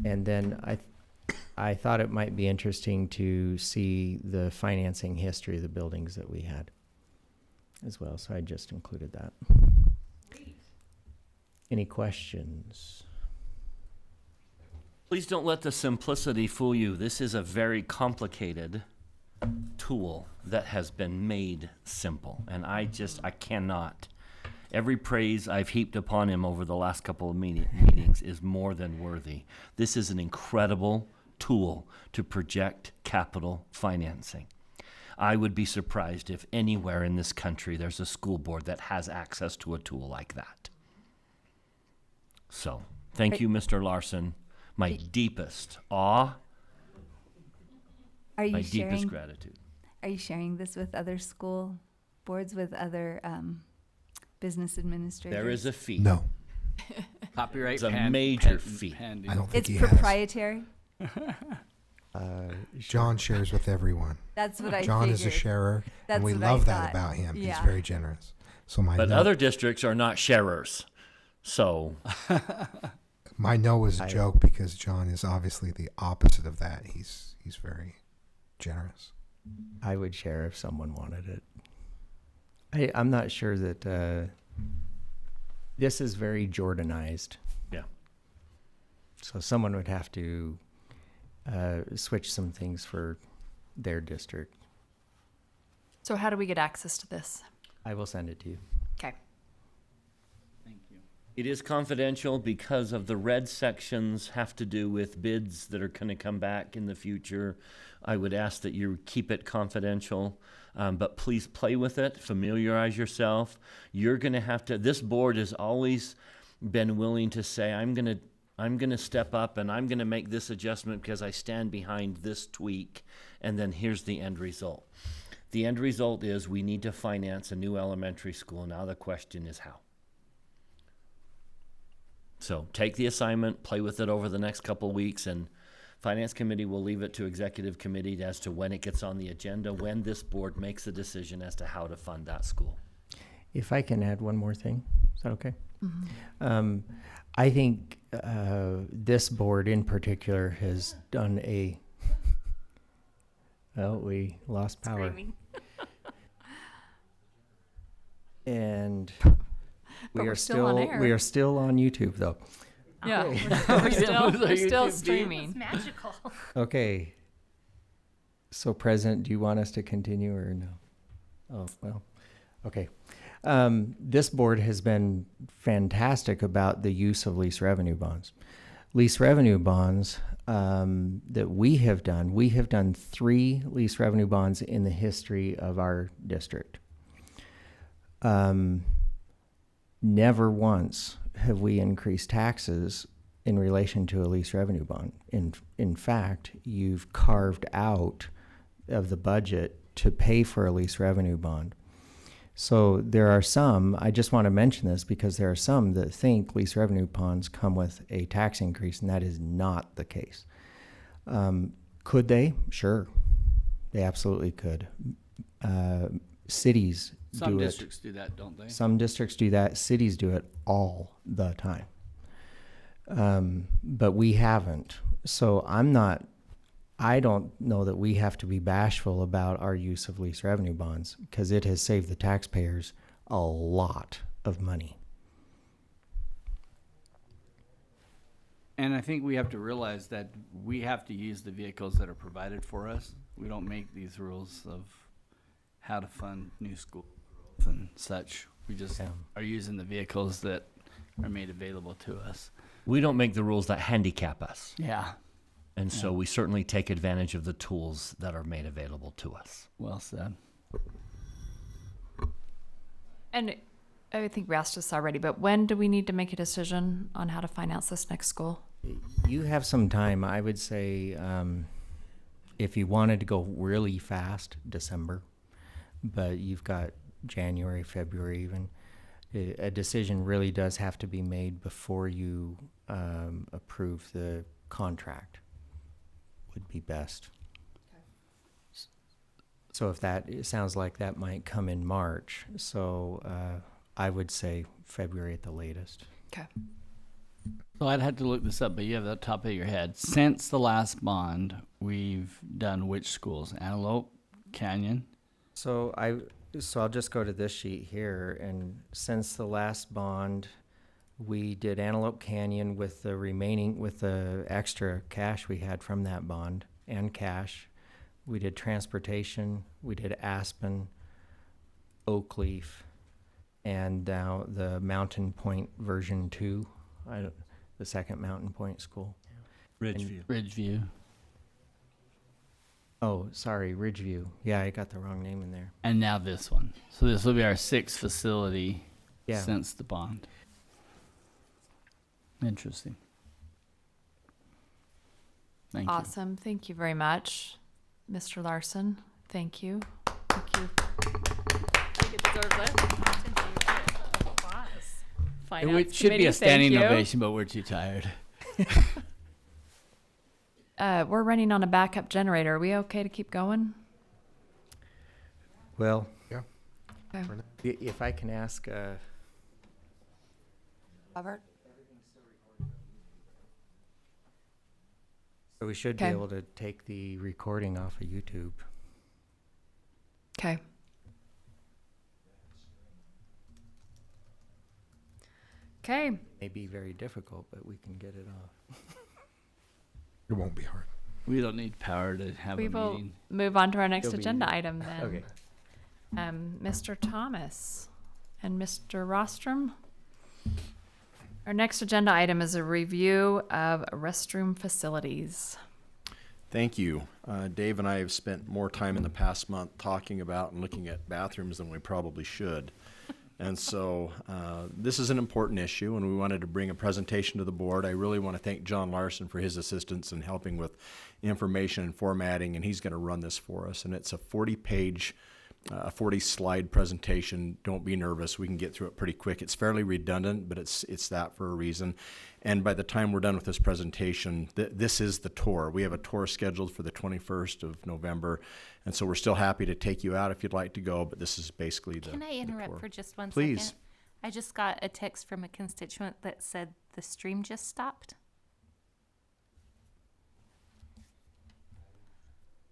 And then I thought it might be interesting to see the financing history of the buildings that we had as well. So I just included that. Any questions? Please don't let the simplicity fool you. This is a very complicated tool that has been made simple. And I cannot. Every praise I've heaped upon him over the last couple of meetings is more than worthy. This is an incredible tool to project capital financing. I would be surprised if anywhere in this country there's a school board that has access to a tool like that. So, thank you, Mr. Larson. My deepest awe, Are you my deepest sharing? gratitude. Are you sharing this with other school boards, with other business administrators? There is a fee. No, Copyright. It's a major fee. I don't think It's he has. proprietary. John shares with everyone. That's what I John figured. is a sharer, That's and we what I love that thought. about him. Yeah. He's very generous. So my But no, other districts are not sharers. So, my no was a joke because John is obviously the opposite of that. He's very generous. I would share if someone wanted it. I'm not sure that this is very Jordanized. yeah. So someone would have to switch some things for their district. So how do we get access to this? I will send it to you. Okay. Thank you. It is confidential because of the red sections have to do with bids that are going to come back in the future. I would ask that you keep it confidential, but please play with it, familiarize yourself. You're going to have to, this board has always been willing to say, I'm going to step up and I'm going to make this adjustment because I stand behind this tweak, and then here's the end result. The end result is we need to finance a new elementary school. Now the question is how. So take the assignment, play with it over the next couple of weeks, and Finance Committee will leave it to Executive Committee as to when it gets on the agenda, when this board makes a decision as to how to fund that school. If I can add one more thing, is that okay? I think this board in particular has done we lost power. Screaming. And But we we're are still on air. we are still on YouTube though. Yeah, Okay. we're still, Those are we're still YouTube feeds. streaming. It's magical. Okay. So President, do you want us to continue or no? Oh, well, okay. This board has been fantastic about the use of lease revenue bonds. Lease revenue bonds that we have done 3 lease revenue bonds in the history of our district. Never once have we increased taxes in relation to a lease revenue bond. In fact, you've carved out of the budget to pay for a lease revenue bond. So there are some, I just want to mention this because there are some that think lease revenue bonds come with a tax increase, and that is not the case. Could they? Sure. They absolutely could. Cities Some do it. districts do that, don't they? Some districts do that. Cities do it all the time. But we haven't. So I'm not I don't know that we have to be bashful about our use of lease revenue bonds because it has saved the taxpayers a lot of money. And I think we have to realize that we have to use the vehicles that are provided for us. We don't make these rules of how to fund new school growth and such. We just Yeah. are using the vehicles that are made available to us. We don't make the rules that handicap us. Yeah, And so we certainly take advantage of the tools that are made available to us. well said. And I think we asked this already, but when do we need to make a decision on how to finance this next school? You have some time. I would say if you wanted to go really fast, December, but you've got January, February even. A decision really does have to be made before you approve the contract. Would be best. So if that, it sounds like that might come in March. So I would say February at the latest. Okay. So I'd have to look this up, but you have the top of your head. Since the last bond, we've done which schools? Antelope, Canyon? So I'll just go to this sheet here, and since the last bond, we did Antelope Canyon with the extra cash we had from that bond and cash. We did transportation, we did Aspen, Oakleaf, and now the Mountain Point version 2, the second Mountain Point school. Ridgeview. Oh, sorry, Ridgeview. Yeah, I got the wrong name in there. And now this one. So this will be our sixth facility Yeah. since the bond. Interesting. Thank you. Awesome. Thank you very much, Mr. Larson. Thank you. Thank you. I think it deserves it. It Finance should be committee, a standing thank you. ovation, but we're too tired. We're running on a backup generator. Are we okay to keep going? Well, Yeah. Okay. For now. if I can ask, Robert? so we should be Okay. able to take the recording off of YouTube. Okay. Okay. May be very difficult, but we can get it off. It won't be hard. We don't need power to have We a will meeting. move on to our next It'll be agenda easy. item then. Okay. Mr. Thomas and Mr. Rostrom. Our next agenda item is a review of restroom facilities. Thank you. Dave and I have spent more time in the past month talking about and looking at bathrooms than we probably should. And so this is an important issue, and we wanted to bring a presentation to the board. I really want to thank John Larson for his assistance in helping with information and formatting, and he's going to run this for us. And it's a 40-page, 40-slide presentation. Don't be nervous. We can get through it pretty quick. It's fairly redundant, but it's that for a reason. And by the time we're done with this presentation, this is the tour. We have a tour scheduled for the 21st of November, and so we're still happy to take you out if you'd like to go, but this is basically the Can I the interrupt tour. for just one Please. second? I just got a text from a constituent that said the stream just stopped.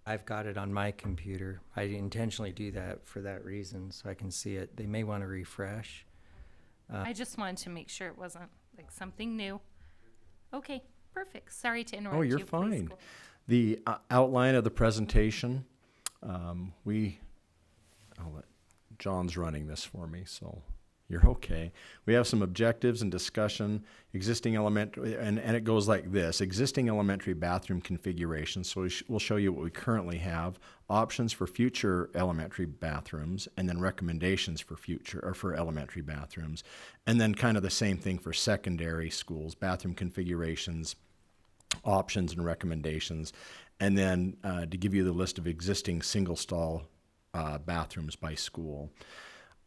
I've got it on my computer. I intentionally do that for that reason, so I can see it. They may want to refresh. I just wanted to make sure it wasn't like something new. Okay, perfect. Sorry to interrupt Oh, you. you're Please fine. go. The outline of the presentation, John's running this for me, so you're okay. We have some objectives and discussion, existing elementary, and it goes like this: existing elementary bathroom configuration. So we'll show you what we currently have, options for future elementary bathrooms, and then recommendations for elementary bathrooms, and then kind of the same thing for secondary schools, bathroom configurations, options and recommendations, and then to give you the list of existing single stall bathrooms by school.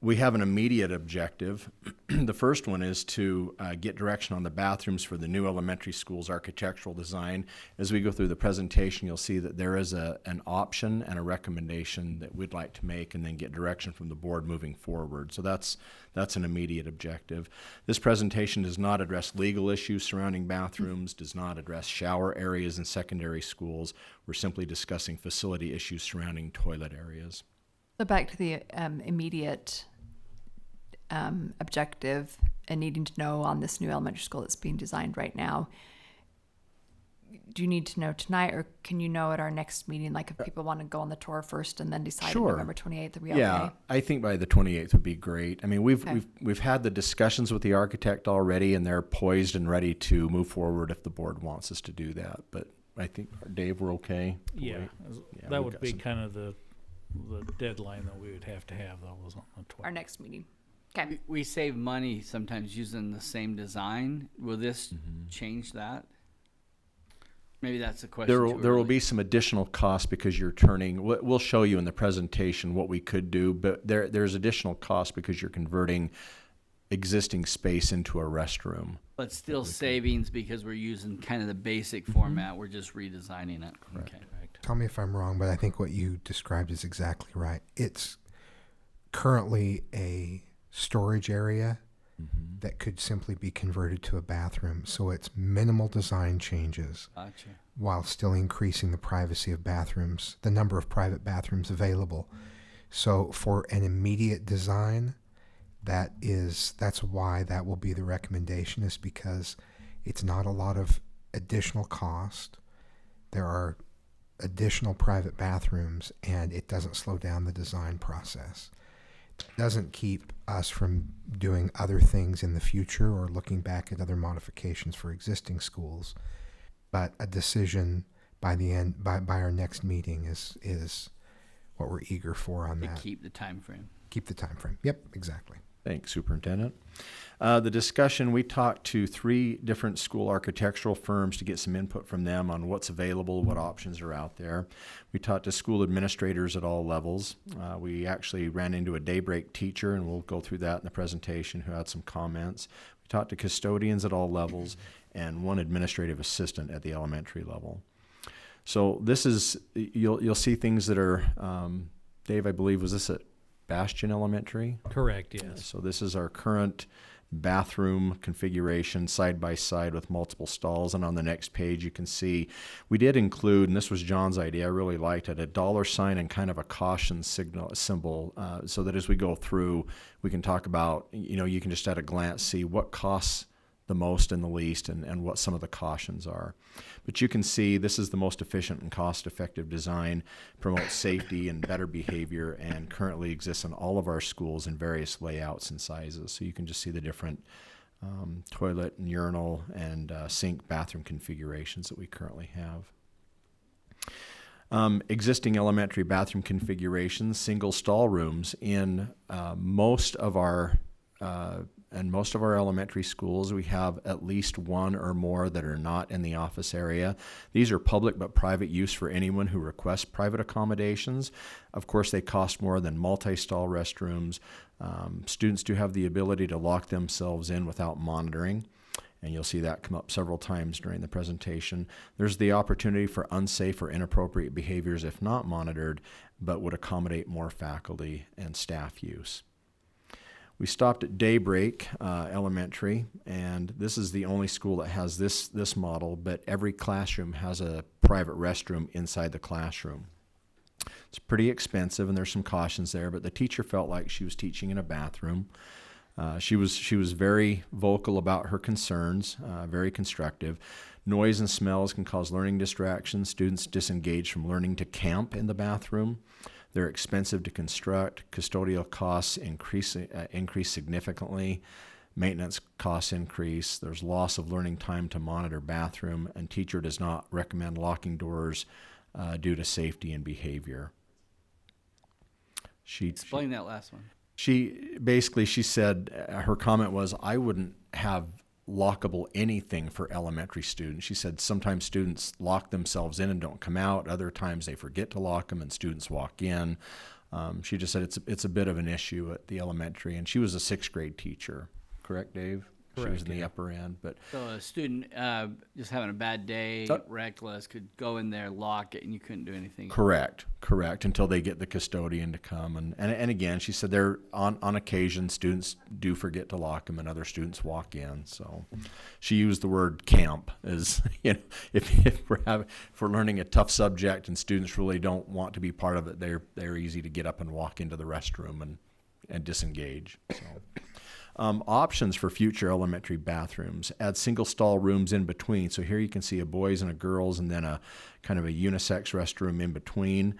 We have an immediate objective. The first one is to get direction on the bathrooms for the new elementary school's architectural design. As we go through the presentation, you'll see that there is an option and a recommendation that we'd like to make, and then get direction from the board moving forward. So that's an immediate objective. This presentation does not address legal issues surrounding bathrooms, does not address shower areas in secondary schools. We're simply discussing facility issues surrounding toilet areas. So back to the immediate objective and needing to know on this new elementary school that's being designed right now. Do you need to know tonight, or can you know at our next meeting, like if people want to go on the tour first and then decide Sure. on November 28th, are we Yeah, okay? I think by the 28th would be great. I mean, Okay. we've had the discussions with the architect already, and they're poised and ready to move forward if the board wants us to do that. But I think, Dave, we're okay? Yeah, Yeah, that we've would got be some- kind of the deadline that we would have though, was on the 12th. Our next meeting. Okay. We save money sometimes using the same design. Will this change that? Maybe that's a question. There too will early. be some additional costs because you're turning, we'll show you in the presentation what we could do, but there's additional cost because you're converting existing space into a restroom. But still savings because we're using kind of the basic format. We're just redesigning it. Okay. Tell me if I'm wrong, but I think what you described is exactly right. It's currently a storage area that could simply be converted to a bathroom. So it's minimal design changes Gotcha. while still increasing the privacy of bathrooms, the number of private bathrooms available. So for an immediate design, that's why that will be the recommendation, is because it's not a lot of additional cost. There are additional private bathrooms, and it doesn't slow down the design process. It doesn't keep us from doing other things in the future or looking back at other modifications for existing schools. But a decision by the end, by our next meeting is what we're eager for on To that. keep the time frame. Keep the time frame. Yep, exactly. Thanks, Superintendent. The discussion, we talked to 3 different school architectural firms to get some input from them on what's available, what options are out there. We talked to school administrators at all levels. We actually ran into a Daybreak teacher, and we'll go through that in the presentation, who had some comments. We talked to custodians at all levels and one administrative assistant at the elementary level. So this is, you'll see things that are, Dave, I believe, was this at Bastion Elementary? Correct, yes. So this is our current bathroom configuration side by side with multiple stalls. And on the next page, you can see we did include, and this was John's idea, I really liked it, a $sign and kind of a caution symbol, so that as we go through, we can talk about, you can just at a glance see what costs the most and the least, and what some of the cautions are. But you can see this is the most efficient and cost-effective design, promotes safety and better behavior, and currently exists in all of our schools in various layouts and sizes. So you can just see the different toilet and urinal and sink bathroom configurations that we currently have. Existing elementary bathroom configurations, single stall rooms in most of our elementary schools. We have at least one or more that are not in the office area. These are public but private use for anyone who requests private accommodations. Of course, they cost more than multi-stall restrooms. Students do have the ability to lock themselves in without monitoring, and you'll see that come up several times during the presentation. There's the opportunity for unsafe or inappropriate behaviors if not monitored, but would accommodate more faculty and staff use. We stopped at Daybreak Elementary, and this is the only school that has this model, but every classroom has a private restroom inside the classroom. It's pretty expensive, and there's some cautions there, but the teacher felt like she was teaching in a bathroom. She was very vocal about her concerns, very constructive. Noise and smells can cause learning distractions. Students disengage from learning to camp in the bathroom. They're expensive to construct. Custodial costs increase significantly. Maintenance costs increase. There's loss of learning time to monitor bathroom, and teacher does not recommend locking doors due to safety and behavior. Explain that last one. She said, her comment was, I wouldn't have lockable anything for elementary students. She said sometimes students lock themselves in and don't come out. Other times they forget to lock them and students walk in. She just said it's a bit of an issue at the elementary, and she was a 6th grade teacher, correct, Dave? She was Correct, in the yeah. upper end, but So a student just having a bad day, Oh. reckless, could go in there, lock it, and you couldn't do anything. correct, until they get the custodian to come. And again, she said there on occasion students do forget to lock them and other students walk in. So she used the word camp as, if we're learning a tough subject and students really don't want to be part of it, they're easy to get up and walk into the restroom and disengage. So. Options for future elementary bathrooms: add single stall rooms in between. So here you can see a boys and a girls, and then a kind of a unisex restroom in between.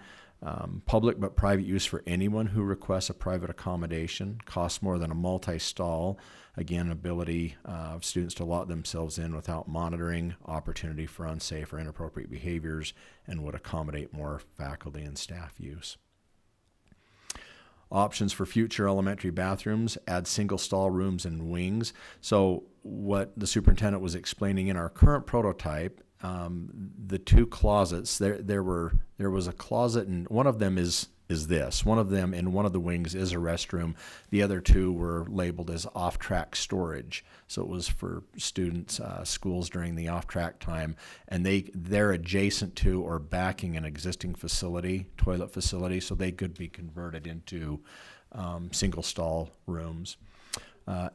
Public but private use for anyone who requests a private accommodation. Costs more than a multi-stall. Again, ability of students to lock themselves in without monitoring. Opportunity for unsafe or inappropriate behaviors, and would accommodate more faculty and staff use. Options for future elementary bathrooms: add single stall rooms and wings. So what the superintendent was explaining, in our current prototype, the 2 closets, there was a closet, and one of them is this. One of them in one of the wings is a restroom. The other 2 were labeled as off-track storage. So it was for students, schools during the off-track time, and they're adjacent to or backing an existing facility, toilet facility, so they could be converted into single stall rooms.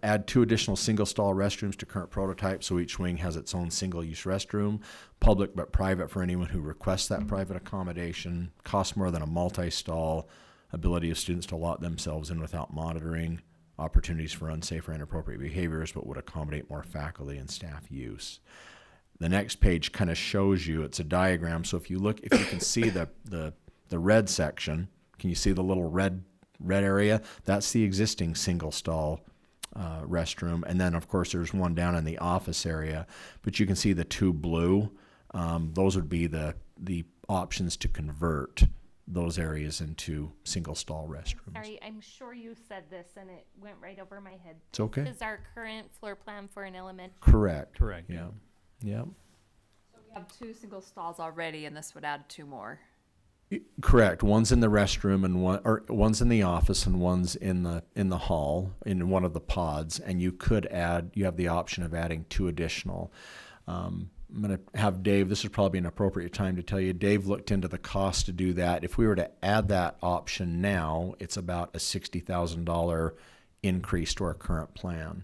Add 2 additional single stall restrooms to current prototype, so each wing has its own single use restroom. Public but private for anyone who requests that private accommodation. Costs more than a multi-stall. Ability of students to lock themselves in without monitoring. Opportunities for unsafe or inappropriate behaviors, but would accommodate more faculty and staff use. The next page kind of shows you, it's a diagram, so if you can see the red section, can you see the little red area? That's the existing single stall restroom, and then of course there's one down in the office area, but you can see the 2 blue. Those would be the options to convert those areas into single stall restrooms. Sorry, I'm sure you said this and it went right over my head. It's okay. This is our current floor plan for an elementary. Correct. Correct. Yeah. Yeah. We have 2 single stalls already, and this would add 2 more. Correct. One's in the restroom and one's in the office and one's in the hall in one of the pods, and you have the option of adding 2 additional. I'm going to have Dave, this is probably an appropriate time to tell you, Dave looked into the cost to do that. If we were to add that option now, it's about a $60,000 increase to our current plan.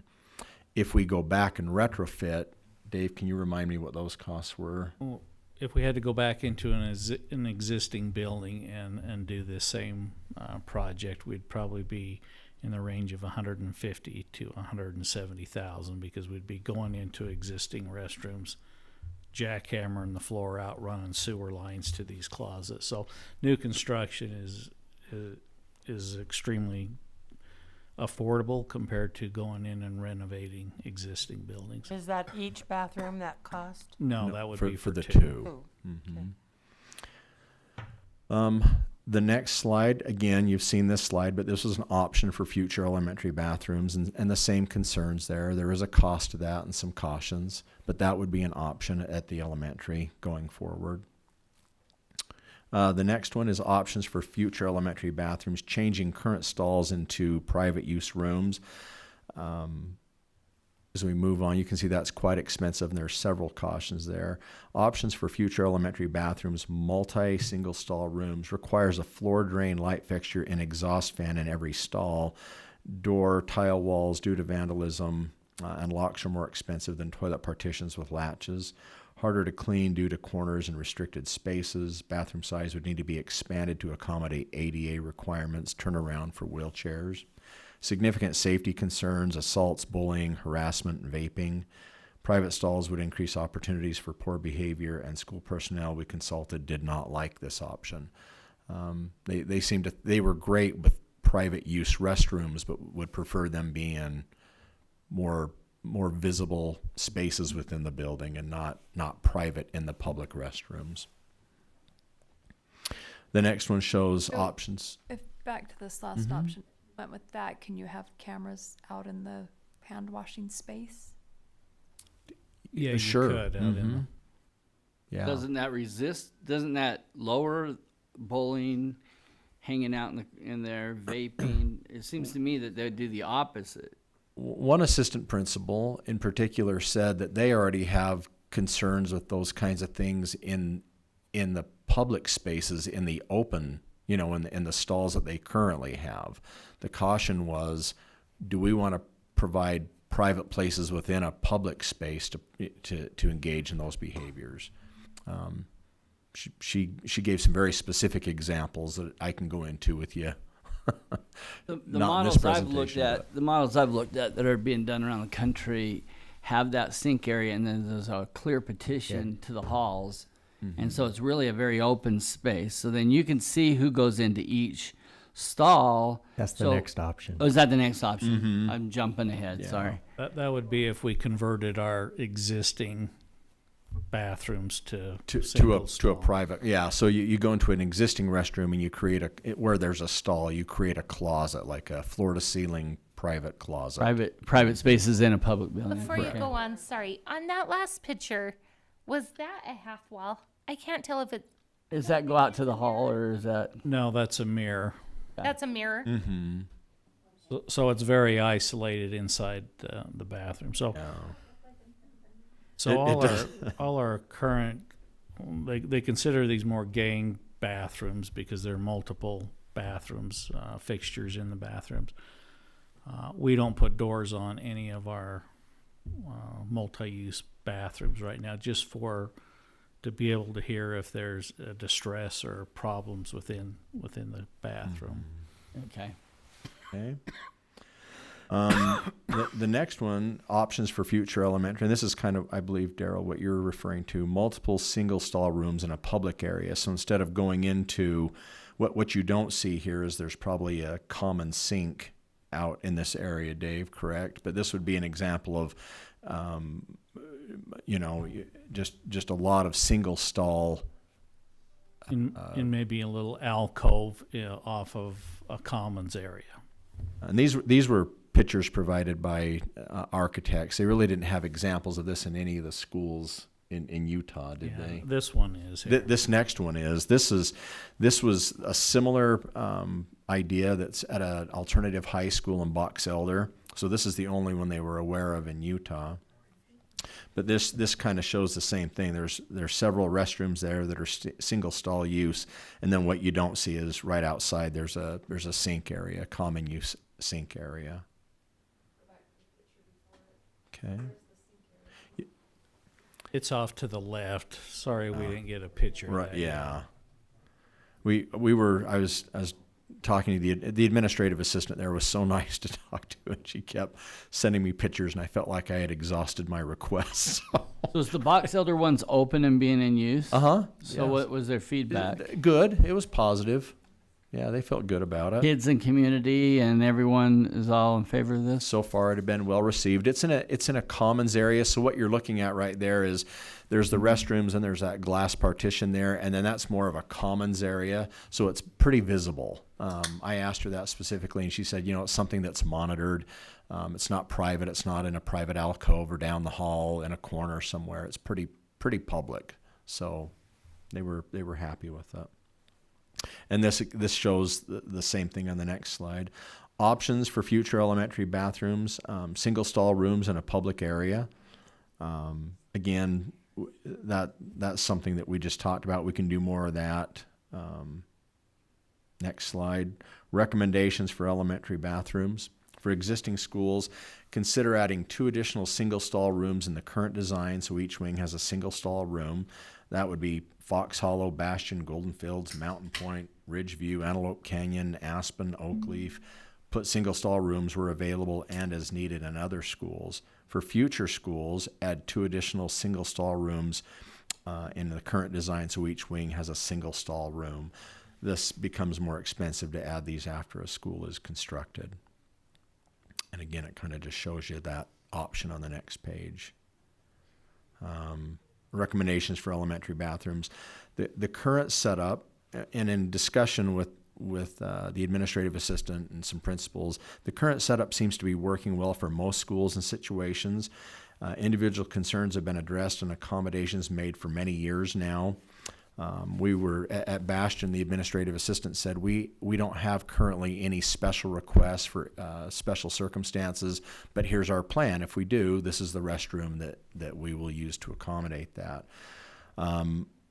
If we go back and retrofit, Dave, can you remind me what those costs were? Well, if we had to go back into an existing building and do this same project, we'd probably be in the range of 150 to 170,000, because we'd be going into existing restrooms, jackhammering the floor out, running sewer lines to these closets. So new construction is extremely affordable compared to going in and renovating existing buildings. Is that each bathroom that cost? No, that would be for the 2. 2. Oh, Mm-hmm. The next slide, again, you've seen this slide, but this is an option for future elementary bathrooms, and the same concerns there. There is a cost to that and some cautions, but that would be an option at the elementary going forward. The next one is options for future elementary bathrooms, changing current stalls into private use rooms. As we move on, you can see that's quite expensive, and there's several cautions there. Options for future elementary bathrooms: multi-single stall rooms, requires a floor drain, light fixture, and exhaust fan in every stall. Door, tile walls due to vandalism, and locks are more expensive than toilet partitions with latches. Harder to clean due to corners and restricted spaces. Bathroom size would need to be expanded to accommodate ADA requirements, turnaround for wheelchairs. Significant safety concerns: assaults, bullying, harassment, and vaping. Private stalls would increase opportunities for poor behavior, and school personnel we consulted did not like this option. They were great with private use restrooms, but would prefer them being more visible spaces within the building and not private in the public restrooms. The next one shows So options. If back to this last option, went with that, can you have cameras out in the hand washing space? Yeah, you Sure. could. Out in Yeah. Doesn't that lower bullying, hanging out in there vaping. It seems to me that they'd do the opposite. One assistant principal in particular said that they already have concerns with those kinds of things in the public spaces, in the open, in the stalls that they currently have. The caution was, do we want to provide private places within a public space to engage in those behaviors? She gave some very specific examples that I can go into with you. The Not in this models I've looked presentation, at, the models I've looked at that are being done around the country have that sink area, and then there's a clear partition to the halls, and so it's really a very open space. So then you can see who goes into each stall. That's the So- next option. Oh, is that the next option? I'm jumping ahead. Yeah. Sorry. That would be if we converted our existing bathrooms to single to a stall. private, yeah. So you go into an existing restroom and you create where there's a stall, you create a closet, like a floor to ceiling private closet. Private spaces in a public building. Before you Okay. go on, sorry, on that last picture, was that a half wall? I can't tell if Does that go out to the hall, or is that? No, that's a mirror. that's a mirror. Mm-hmm. So it's very isolated inside the bathroom. So It all does- all our current, they consider these more gang bathrooms because there are multiple bathrooms, fixtures in the bathrooms. We don't put doors on any of our multi-use bathrooms right now, just to be able to hear if there's distress or problems within the bathroom. Okay. Okay. The next one, options for future elementary, and this is kind of, I believe, Daryl, what you're referring to, multiple single stall rooms in a public area. So instead of going into, what you don't see here is there's probably a common sink out in this area, Dave, correct? But this would be an example of, just a lot of single stall. In maybe a little alcove off of a commons area. And these were pictures provided by architects. They really didn't have examples of this in any of the schools in Utah, did Yeah, they? this one is. here. This next one is. This was a similar idea that's at an alternative high school in Box Elder. So this is the only one they were aware of in Utah. But this kind of shows the same thing. There's several restrooms there that are single stall use, and then what you don't see is right outside there's a sink area, common use sink area. Okay. It's off to the left. Sorry, we didn't get a picture. Of Right. that Yeah. I was talking to the administrative assistant there was so nice to talk to, and she kept sending me pictures, and I felt like I had exhausted my requests. So is the Box Elder ones open and being in use? Uh-huh. So what was their feedback? Good. It was positive. Yeah, they felt good about it. Kids and community and everyone is all in favor of this? So far, it had been well received. It's in a commons area, so what you're looking at right there is there's the restrooms and there's that glass partition there, and then that's more of a commons area, so it's pretty visible. I asked her that specifically, and she said, it's something that's monitored. It's not private. It's not in a private alcove or down the hall in a corner somewhere. It's pretty public. So they were happy with that. And this shows the same thing on the next slide. Options for future elementary bathrooms, single stall rooms in a public area. Again, that's something that we just talked about. We can do more of that. Next slide. Recommendations for elementary bathrooms. For existing schools, consider adding 2 additional single stall rooms in the current design, so each wing has a single stall room. That would be Fox Hollow, Bastion, Golden Fields, Mountain Point, Ridgeview, Antelope Canyon, Aspen, Oakleaf. Put single stall rooms where available and as needed in other schools. For future schools, add 2 additional single stall rooms in the current design, so each wing has a single stall room. This becomes more expensive to add these after a school is constructed. And again, it kind of just shows you that option on the next page. Recommendations for elementary bathrooms. The current setup, and in discussion with the administrative assistant and some principals, the current setup seems to be working well for most schools and situations. Individual concerns have been addressed and accommodations made for many years now. We were at Bastion, the administrative assistant said, we don't have currently any special requests for special circumstances, but here's our plan. If we do, this is the restroom that we will use to accommodate that.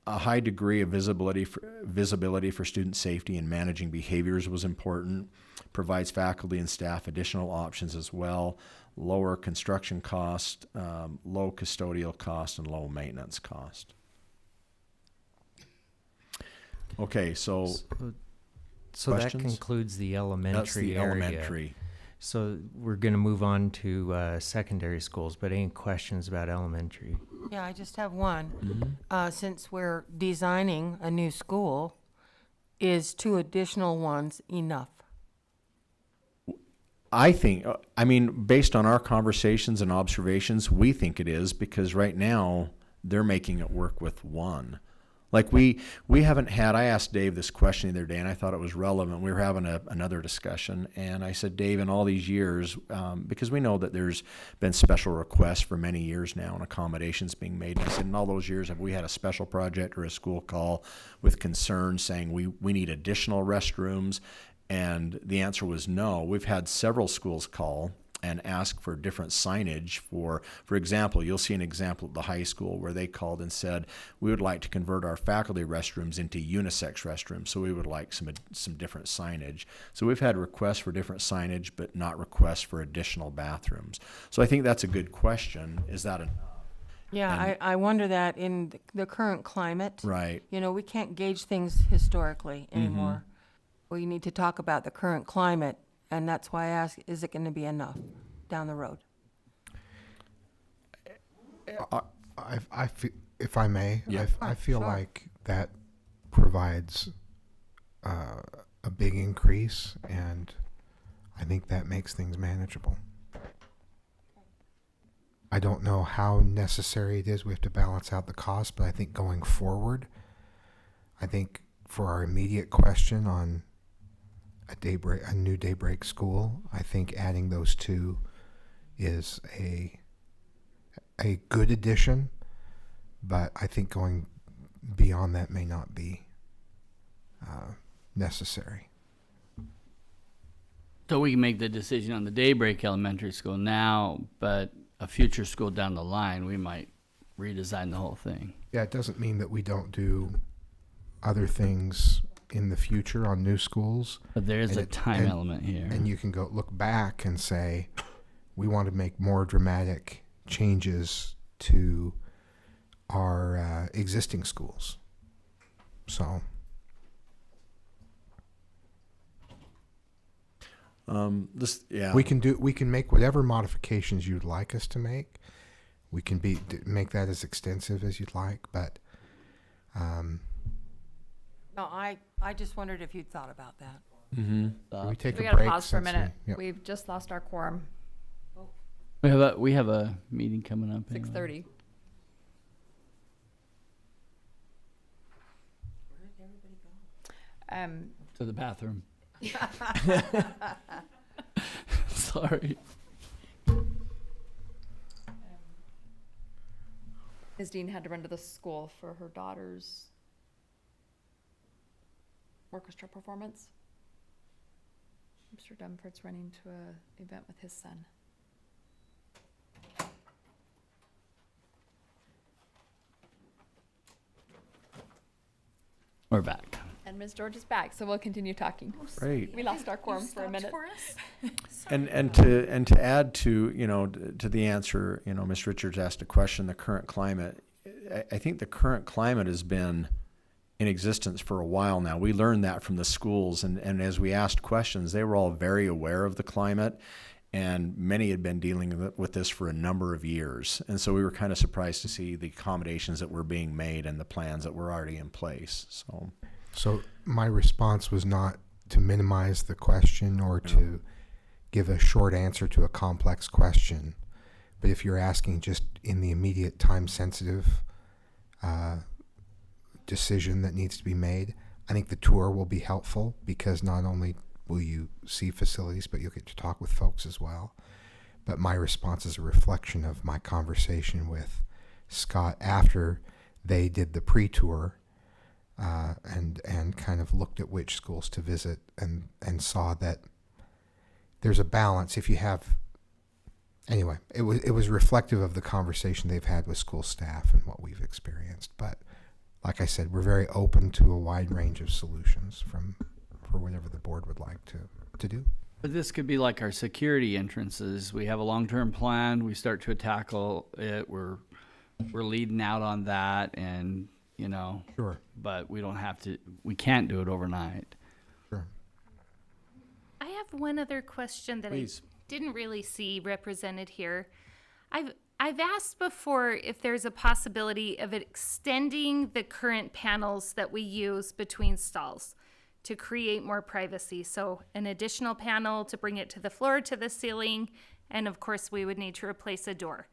A high degree of visibility for student safety and managing behaviors was important. Provides faculty and staff additional options as well. Lower construction cost, low custodial cost, and low maintenance cost. Okay, so So that questions? concludes the elementary That's the area. elementary. So we're going to move on to secondary schools, but any questions about elementary? Yeah, I just have one. Mm-hmm. Since we're designing a new school, is 2 additional ones enough? I think, I mean, based on our conversations and observations, we think it is, because right now they're making it work with one. Like we haven't had, I asked Dave this question the other day and I thought it was relevant. We were having another discussion and I said, Dave, in all these years, because we know that there's been special requests for many years now and accommodations being made. And I said, in all those years, have we had a special project or a school call with concern saying we need additional restrooms? And the answer was no. We've had several schools call and ask for different signage. For example, you'll see an example at the high school where they called and said, we would like to convert our faculty restrooms into unisex restrooms, so we would like some different signage. So we've had requests for different signage, but not requests for additional bathrooms. So I think that's a good question. Is that enough? Yeah, And- I wonder that in the current climate. Right. You know, we can't gauge things historically anymore. We need to talk about the current climate, and that's why I ask, is it going to be enough down the road? I feel, if I may, Yeah. I feel Sure. like that provides a big increase, and I think that makes things manageable. I don't know how necessary it is. We have to balance out the cost, but I think going forward, I think for our immediate question on a new daybreak school, I think adding those 2 is a good addition, but I think going beyond that may not be necessary. So we can make the decision on the Daybreak Elementary School now, but a future school down the line, we might redesign the whole thing. Yeah, it doesn't mean that we don't do other things in the future on new schools. But there is And a it- time and- element here. And you can go look back and say, we want to make more dramatic changes to our existing schools. So, Yeah. we can make whatever modifications you'd like us to make. We can make that as extensive as you'd like, but No, I just wondered if you'd thought about that. Mm-hmm. can we take We a gotta break? pause for a since minute. yep. We've just lost our quorum. We have a meeting coming up. anyway. 6:30. To the bathroom. Sorry. Ms. Dean had to run to the school for her daughter's orchestra performance. Mr. Dunford's running to a event with his son. We're back. And Ms. George is back, so we'll continue talking. Right. We lost our quorum for a minute. And to add to the answer, Ms. Richards asked a question, the current climate. I think the current climate has been in existence for a while now. We learned that from the schools, and as we asked questions, they were all very aware of the climate, and many had been dealing with this for a number of years. And so we were kind of surprised to see the accommodations that were being made and the plans that were already in place. So my response was not to minimize the question or to give a short answer to a complex question. But if you're asking just in the immediate time-sensitive decision that needs to be made, I think the tour will be helpful, because not only will you see facilities, but you'll get to talk with folks as well. But my response is a reflection of my conversation with Scott after they did the pre-tour, and kind of looked at which schools to visit and saw that there's a balance. If you have, anyway, it was reflective of the conversation they've had with school staff and what we've experienced. But like I said, we're very open to a wide range of solutions for whatever the board would like to do. But this could be like our security entrances. We have a long-term plan. We start to tackle it. We're leading out on that, and Sure. but we don't have to. We can't do it overnight. Sure. I have one other question that Please. I didn't really see represented here. I've asked before if there's a possibility of extending the current panels that we use between stalls to create more privacy. So an additional panel to bring it to the floor, to the ceiling, and of course we would need to replace a door.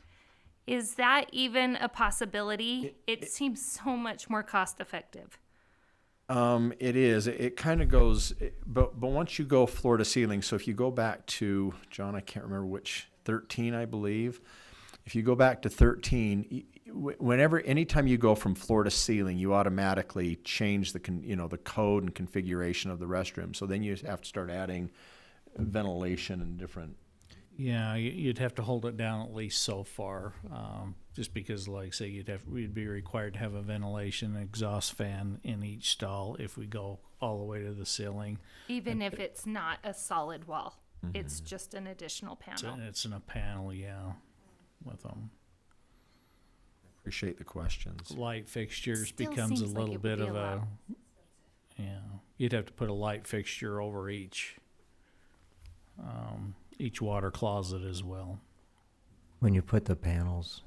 Is that even a possibility? It seems so much more cost effective. It is. It kind of goes, but once you go floor to ceiling, so if you go back to, John, I can't remember which, 13, I believe. If you go back to 13, anytime you go from floor to ceiling, you automatically change the code and configuration of the restroom. So then you have to start adding ventilation and different. Yeah, you'd have to hold it down at least so far, just because, like, say, we'd be required to have a ventilation exhaust fan in each stall if we go all the way to the ceiling. Even if it's not a solid wall, it's just an additional panel. It's in a panel, yeah, with them. Appreciate the questions. Light fixtures Still becomes a seems like little it would bit be of a a, lot. yeah, you'd have to put a light fixture over each water closet as well. When you put the panels,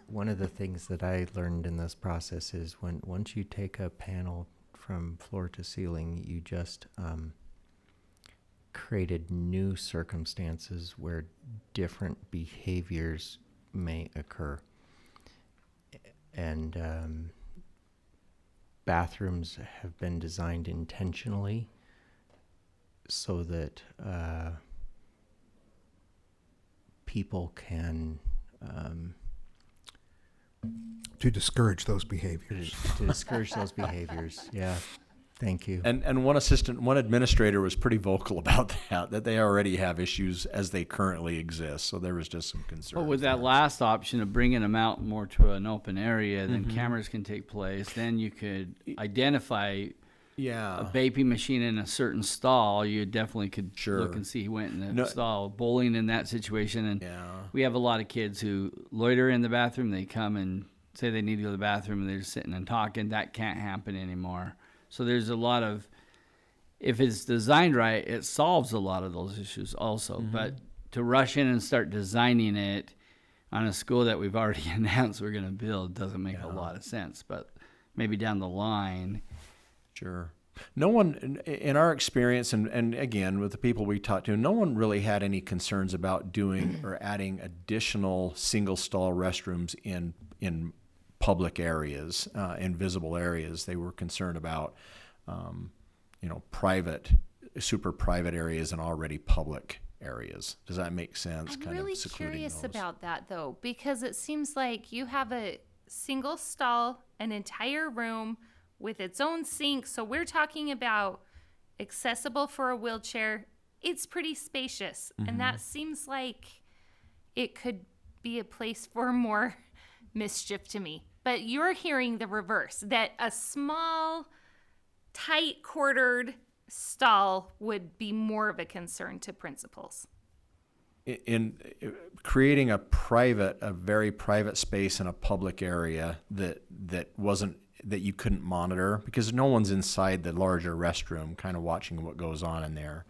one of the things that I learned in this process is once you take a panel from floor to ceiling, you just created new circumstances where different behaviors may occur. And bathrooms have been designed intentionally so that people can To discourage those behaviors. to discourage those behaviors. Yeah, thank you. And one administrator was pretty vocal about that they already have issues as they currently exist. So there was just some concern. But with that last option of bringing them out more to an open area, then cameras can take place. Then you could identify Yeah. a vaping machine in a certain stall. You definitely could Sure. look and see who went in the No- stall. Bowling in that situation, and Yeah. we have a lot of kids who loiter in the bathroom. They come and say they need to go to the bathroom, and they're just sitting and talking. That can't happen anymore. So there's a lot of, if it's designed right, it solves a lot of those issues also. But to rush in and start designing it on a school that we've already announced we're going to build doesn't make a lot of sense. But maybe down the line. Sure. No one, in our experience, and again, with the people we talked to, no one really had any concerns about doing or adding additional single stall restrooms in public areas, in visible areas. They were concerned about, super private areas and already public areas. Does that make sense? I'm really curious about that though, because it seems like you have a single stall, an entire room with its own sink. So we're talking about accessible for a wheelchair. It's pretty spacious. And that seems like it could be a place for more mischief to me. But you're hearing the reverse, that a small, tight quartered stall would be more of a concern to principals. In creating a very private space in a public area that you couldn't monitor, because no one's inside the larger restroom kind of watching what goes on in there.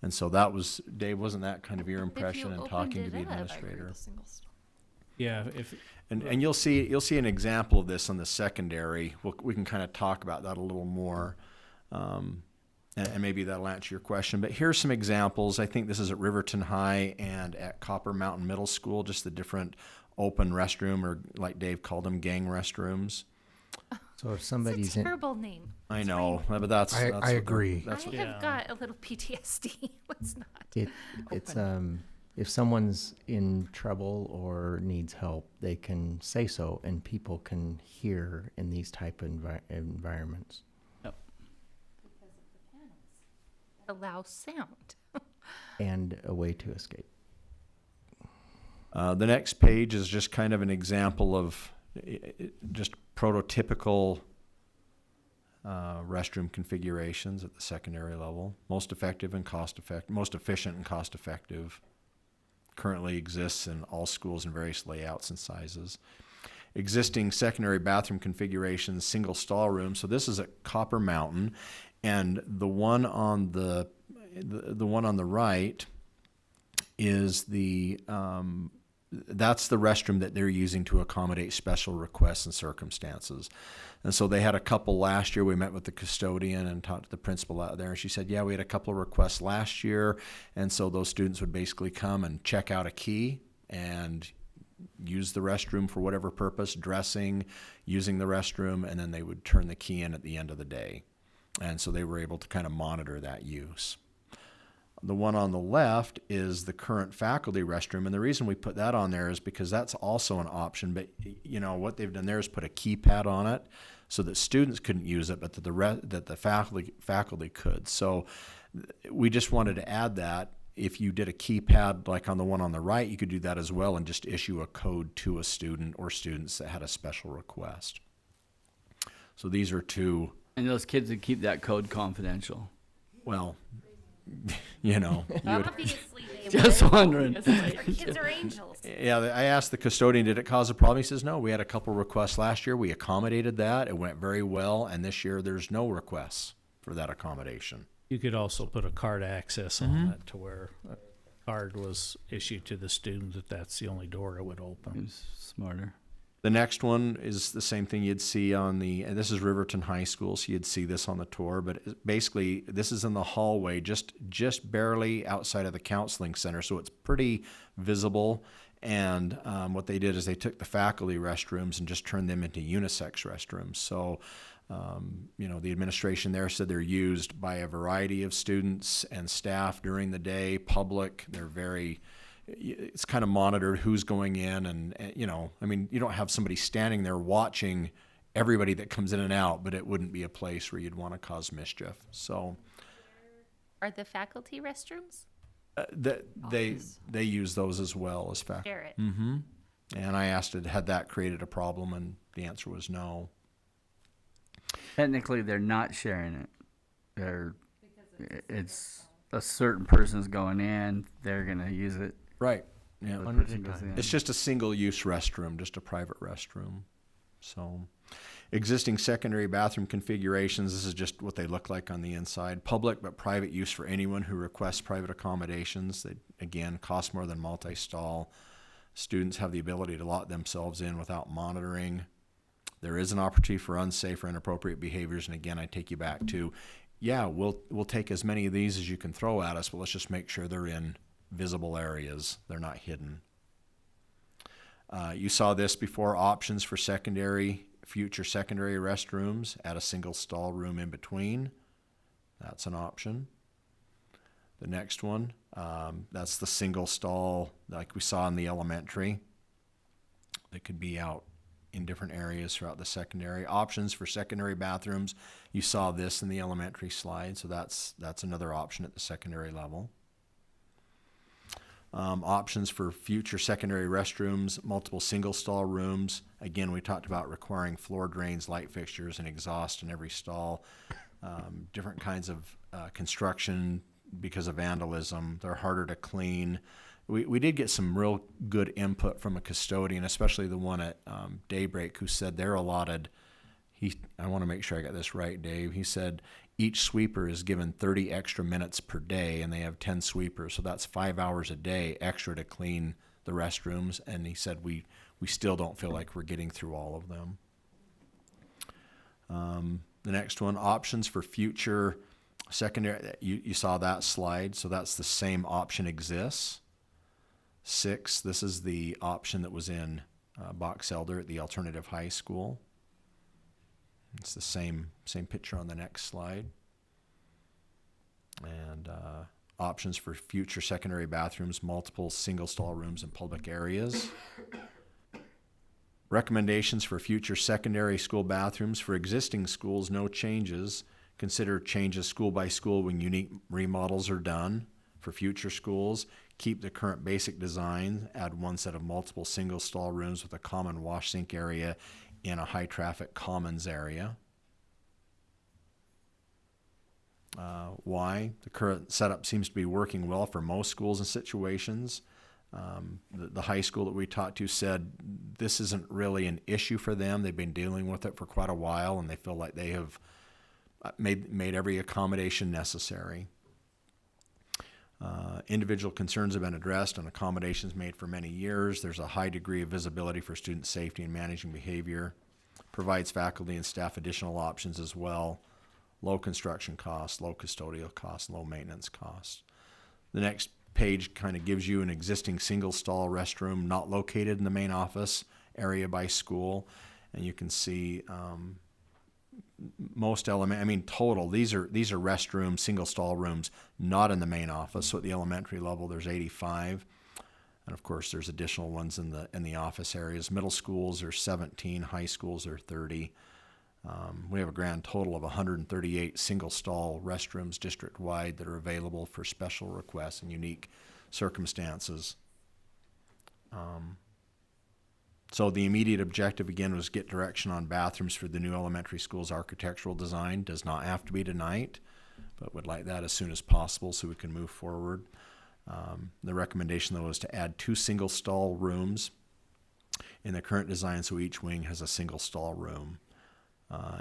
And so that was, Dave, wasn't that kind of your impression in talking to the administrator? Yeah, And you'll see an example of this on the secondary. We can kind of talk about that a little more. And maybe that'll answer your question. But here's some examples. I think this is at Riverton High and at Copper Mountain Middle School, just the different open restroom, or like Dave called them, gang restrooms. So if It's somebody's a terrible name. I know, but that's I what agree. That's I what have got a little PTSD. What's not? it's if someone's in trouble or needs help, they can say so, and people can hear in these type of environments. Allow sound. And a way to escape. The next page is just kind of an example of just prototypical restroom configurations at the secondary level. Most efficient and cost effective. Currently exists in all schools in various layouts and sizes. Existing secondary bathroom configurations, single stall room. So this is at Copper Mountain, and the one on the one on the right is that's the restroom that they're using to accommodate special requests and circumstances. And so they had a couple last year. We met with the custodian and talked to the principal out there, and she said, yeah, we had a couple of requests last year. And so those students would basically come and check out a key and use the restroom for whatever purpose, dressing, using the restroom, and then they would turn the key in at the end of the day. And so they were able to kind of monitor that use. The one on the left is the current faculty restroom, and the reason we put that on there is because that's also an option. But you know what they've done there is put a keypad on it, so that students couldn't use it, but that the faculty could. So we just wanted to add that if you did a keypad like on the one on the right, you could do that as well and just issue a code to a student or students that had a special request. So these are two. And those kids would keep that code confidential. Well, you know, you would, Obviously they Just would. wondering. Our kids are angels. yeah, I asked the custodian, did it cause a problem? He says, no, we had a couple requests last year. We accommodated that. It went very well. And this year there's no requests for that accommodation. You could also put a card access on it to where a card was issued to the student if that's the only door it would It open. was smarter. The next one is the same thing you'd see on and this is Riverton High School, so you'd see this on the tour, but basically this is in the hallway, just barely outside of the counseling center, so it's pretty visible. And what they did is they took the faculty restrooms and just turned them into unisex restrooms. So, you know, the administration there said they're used by a variety of students and staff during the day, public. It's kind of monitored who's going in and, you know, I mean, you don't have somebody standing there watching everybody that comes in and out, but it wouldn't be a place where you'd want to cause mischief. So Are the faculty restrooms? they use those as well as faculty. Share it. Mm-hmm. And I asked it, had that created a problem, and the answer was no. Technically, they're not sharing it. It's a certain person's going in, they're going to use it. Right. Yeah. The person goes in. It's just a single-use restroom, just a private restroom. So, existing secondary bathroom configurations, this is just what they look like on the inside. Public but private use for anyone who requests private accommodations. They, again, cost more than multi-stall. Students have the ability to lock themselves in without monitoring. There is an opportunity for unsafe or inappropriate behaviors, and again, I take you back to, yeah, we'll take as many of these as you can throw at us, but let's just make sure they're in visible areas. They're not hidden. You saw this before, options for future secondary restrooms, add a single stall room in between. That's an option. The next one, that's the single stall like we saw in the elementary. That could be out in different areas throughout the secondary. Options for secondary bathrooms, you saw this in the elementary slide, so that's another option at the secondary level. Options for future secondary restrooms, multiple single stall rooms. Again, we talked about requiring floor drains, light fixtures, and exhaust in every stall. Different kinds of construction because of vandalism. They're harder to clean. We did get some real good input from a custodian, especially the one at Daybreak, who said they're allotted, I want to make sure I got this right, Dave. He said each sweeper is given 30 extra minutes per day, and they have 10 sweepers, so that's 5 hours a day extra to clean the restrooms. And he said we still don't feel like we're getting through all of them. The next one, options for future secondary. You saw that slide, so that's the same option exists. 6, this is the option that was in Box Elder at the alternative high school. It's the same picture on the next slide. And options for future secondary bathrooms, multiple single stall rooms in public areas. Recommendations for future secondary school bathrooms. For existing schools, no changes. Consider changes school by school when unique remodels are done. For future schools, keep the current basic design, add one set of multiple single stall rooms with a common wash sink area in a high traffic commons area. Why? The current setup seems to be working well for most schools and situations. The high school that we talked to said this isn't really an issue for them. They've been dealing with it for quite a while, and they feel like they have made every accommodation necessary. Individual concerns have been addressed and accommodations made for many years. There's a high degree of visibility for student safety and managing behavior. Provides faculty and staff additional options as well. Low construction costs, low custodial costs, low maintenance costs. The next page kind of gives you an existing single stall restroom not located in the main office area by school. And you can see most total, these are restrooms, single stall rooms, not in the main office. So at the elementary level, there's 85. And of course, there's additional ones in the office areas. Middle schools are 17, high schools are 30. We have a grand total of 138 single stall restrooms district-wide that are available for special requests and unique circumstances. So the immediate objective, again, was get direction on bathrooms for the new elementary school's architectural design. Does not have to be tonight, but would like that as soon as possible so we can move forward. The recommendation, though, is to add 2 single stall rooms in the current design, so each wing has a single stall room.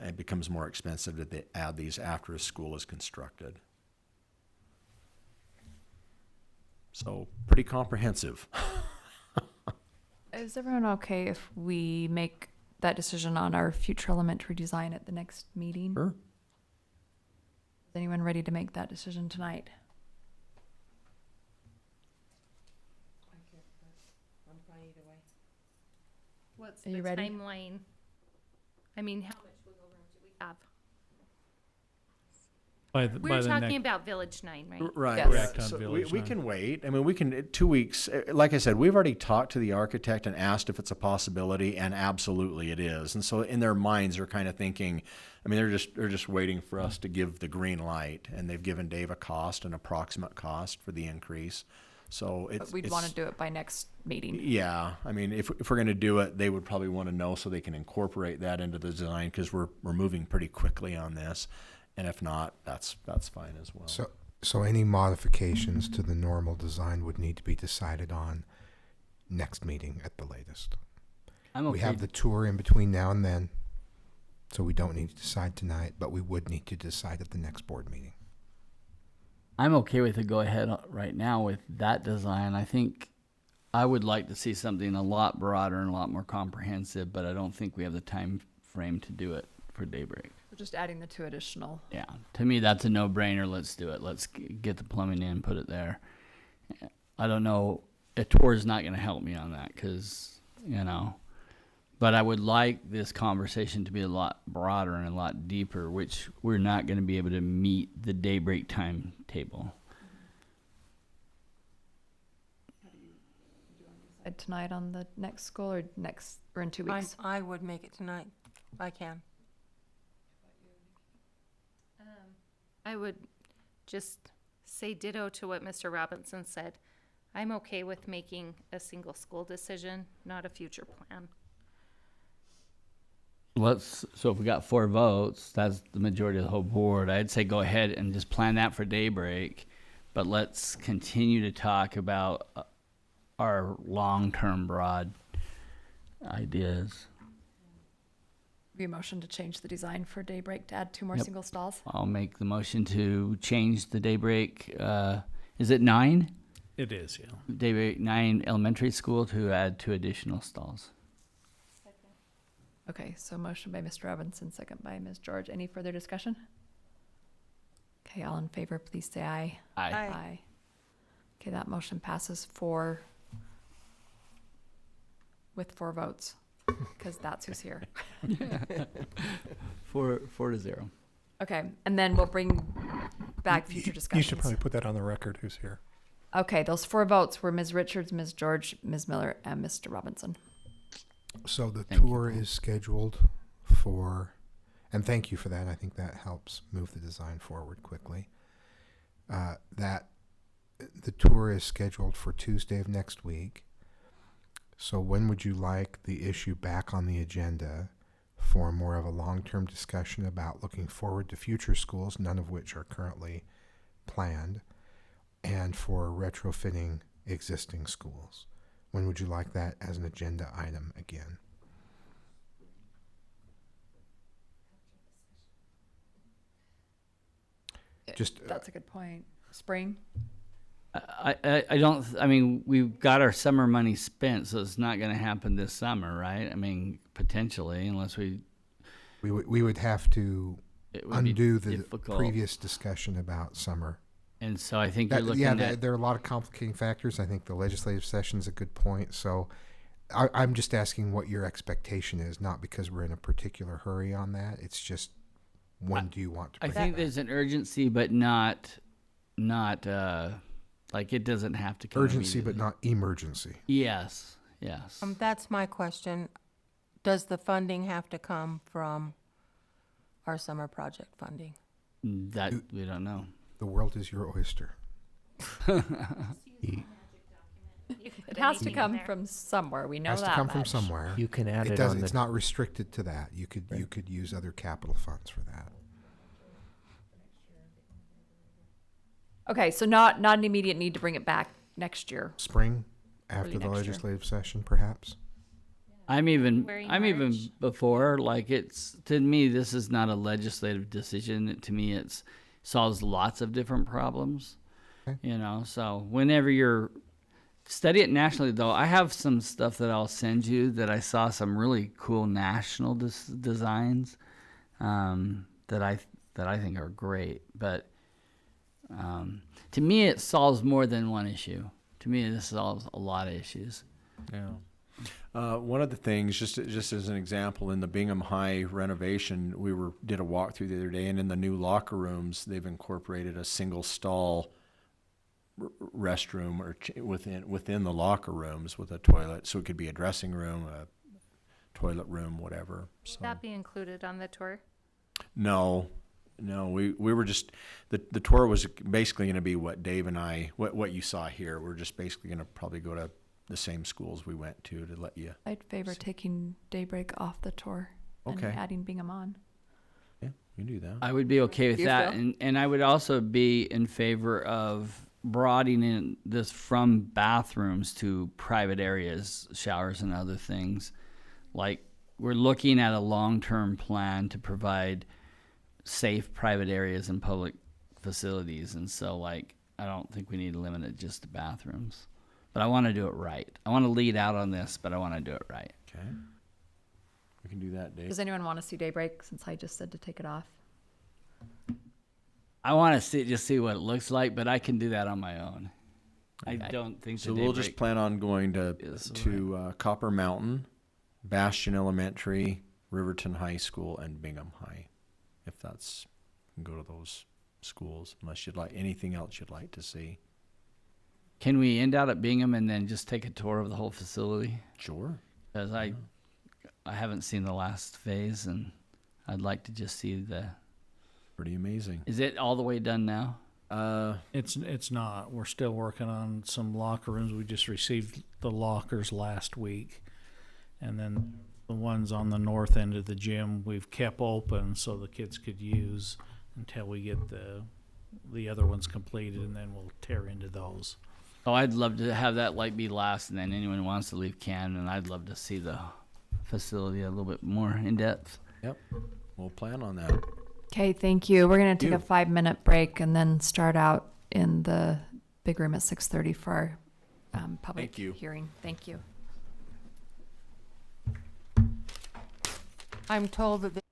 It becomes more expensive to add these after a school is constructed. So pretty comprehensive. Is everyone okay if we make that decision on our future elementary design at the next meeting? Sure. Is anyone ready to make that decision tonight? I'm fine either way. What's Are the you ready? timeline? I mean, how much wiggle room do we have? We were talking about Village 9, right? Right. Yes. Correct on So Village we 9. can wait. I mean, we can, 2 weeks. Like I said, we've already talked to the architect and asked if it's a possibility, and absolutely it is. And so in their minds, they're kind of thinking, I mean, they're just waiting for us to give the green light, and they've given Dave a cost, an approximate cost for the increase. So But we'd want to do it by next meeting. Yeah, I mean, if we're going to do it, they would probably want to know so they can incorporate that into the design, because we're moving pretty quickly on this. And if not, that's fine as well. So any modifications to the normal design would need to be decided on next meeting at the latest. I'm okay. We have the tour in between now and then, so we don't need to decide tonight, but we would need to decide at the next board meeting. I'm okay with the go ahead right now with that design. I think I would like to see something a lot broader and a lot more comprehensive, but I don't think we have the time frame to do it for Daybreak. We're just adding the 2 additional. Yeah, to me that's a no-brainer. Let's do it. Let's get the plumbing in, put it there. I don't know. A tour is not going to help me on that because, but I would like this conversation to be a lot broader and a lot deeper, which we're not going to be able to meet the Daybreak timetable. Decide tonight on the next school or in 2 weeks? I would make it tonight. I can. I would just say ditto to what Mr. Robinson said. I'm okay with making a single school decision, not a future plan. So if we got 4 votes, that's the majority of the whole board. I'd say go ahead and just plan that for Daybreak, but let's continue to talk about our long-term broad ideas. Be a motion to change the design for Daybreak to add 2 more Yep. single stalls. I'll make the motion to change the Daybreak, is it 9? It is, yeah. Daybreak 9 elementary school to add 2 additional stalls. Okay, so motion by Mr. Robinson, second by Ms. George. Any further discussion? Okay, all in favor, please say aye. Aye. Aye. Okay, that motion passes with 4 votes, because that's who's here. 4-0. Okay, and then we'll bring back future You discussions. should probably put that on the record, who's here. Okay, those 4 votes were Ms. Richards, Ms. George, Ms. Miller, and Mr. Robinson. So the Thank you. tour is scheduled for, and thank you for that. I think that helps move the design forward quickly. That the tour is scheduled for Tuesday of next week. So when would you like the issue back on the agenda for more of a long-term discussion about looking forward to future schools, none of which are currently planned, and for retrofitting existing schools? When would you like that as an agenda item again? Just That's a good point. Spring? I don't, I mean, we've got our summer money spent, so it's not gonna happen this summer, right? I mean, potentially, unless we, we would have to it would be undo the difficult. previous discussion about summer. And so I think you're looking Yeah, at, there are a lot of complicating factors. I think the legislative session is a good point. So I'm just asking what your expectation is, not because we're in a particular hurry on that. It's just, when do you want to I bring think it back? there's an urgency, but not, like it doesn't have to come Urgency, but immediately. not emergency. Yes, yes. That's my question. Does the funding have to come from our summer project funding? That, we don't know. The world is your oyster. It has to come from somewhere. We know Has that to come from much. somewhere. You can add It it does. on It's the, not restricted to that. You could use other capital funds for that. Okay, so not an immediate need to bring it back next year. Spring, after the next year. legislative session, perhaps. I'm even March. before, like it's, to me, this is not a legislative decision. To me, it's solves lots of different problems, Okay. you know, so whenever you're, study it nationally though. I have some stuff that I'll send you that I saw some really cool national designs, that I think are great. But, to me, it solves more than one issue. To me, this solves a lot of issues. Yeah. One of the things, just as an example, in the Bingham High renovation, did a walkthrough the other day, and in the new locker rooms, they've incorporated a single stall restroom or within the locker rooms with a toilet, so it could be a dressing room, a toilet room, whatever. So Would that be included on the tour? no, we were just the tour was basically going to be what Dave and I what you saw here. We're just basically going to probably go to the same schools we went to let you. I'd favor taking Daybreak off the tour Okay. and adding Bingham on. Yeah, you can do that. I would be okay with You that, feel? and I would also be in favor of broadening this from bathrooms to private areas, showers and other things. Like, we're looking at a long-term plan to provide safe private areas and public facilities, and so like I don't think we need to limit it just to bathrooms. But I want to do it right. I want to lead out on this, but I want to do it right. Okay. We can do that, Dave. Does anyone want to see Daybreak since I just said to take it off? I want to see what it looks like, but I can do that on my own. I Okay. don't think So the we'll just Daybreak plan on going is to Copper Mountain, Bastion Elementary, Riverton High School, and Bingham High. If that's, you can go to those schools unless you'd like anything else you'd like to see. Can we end out at Bingham and then just take a tour of the whole facility? Sure. Because I haven't seen the last phase, and I'd like to just see the. Pretty amazing. Is it all the way done now? It's not. We're still working on some locker rooms. We just received the lockers last week. And then the ones on the north end of the gym we've kept open so the kids could use until we get the other ones completed, and then we'll tear into those. Oh, I'd love to have that light be last, and then anyone who wants to leave can, and I'd love to see the facility a little bit more in depth. Yep. We'll plan on that. Okay, thank you. We're going to take You. a 5-minute break and then start out in the big room at 6:30 for our public Thank you. hearing. Thank you. I'm told that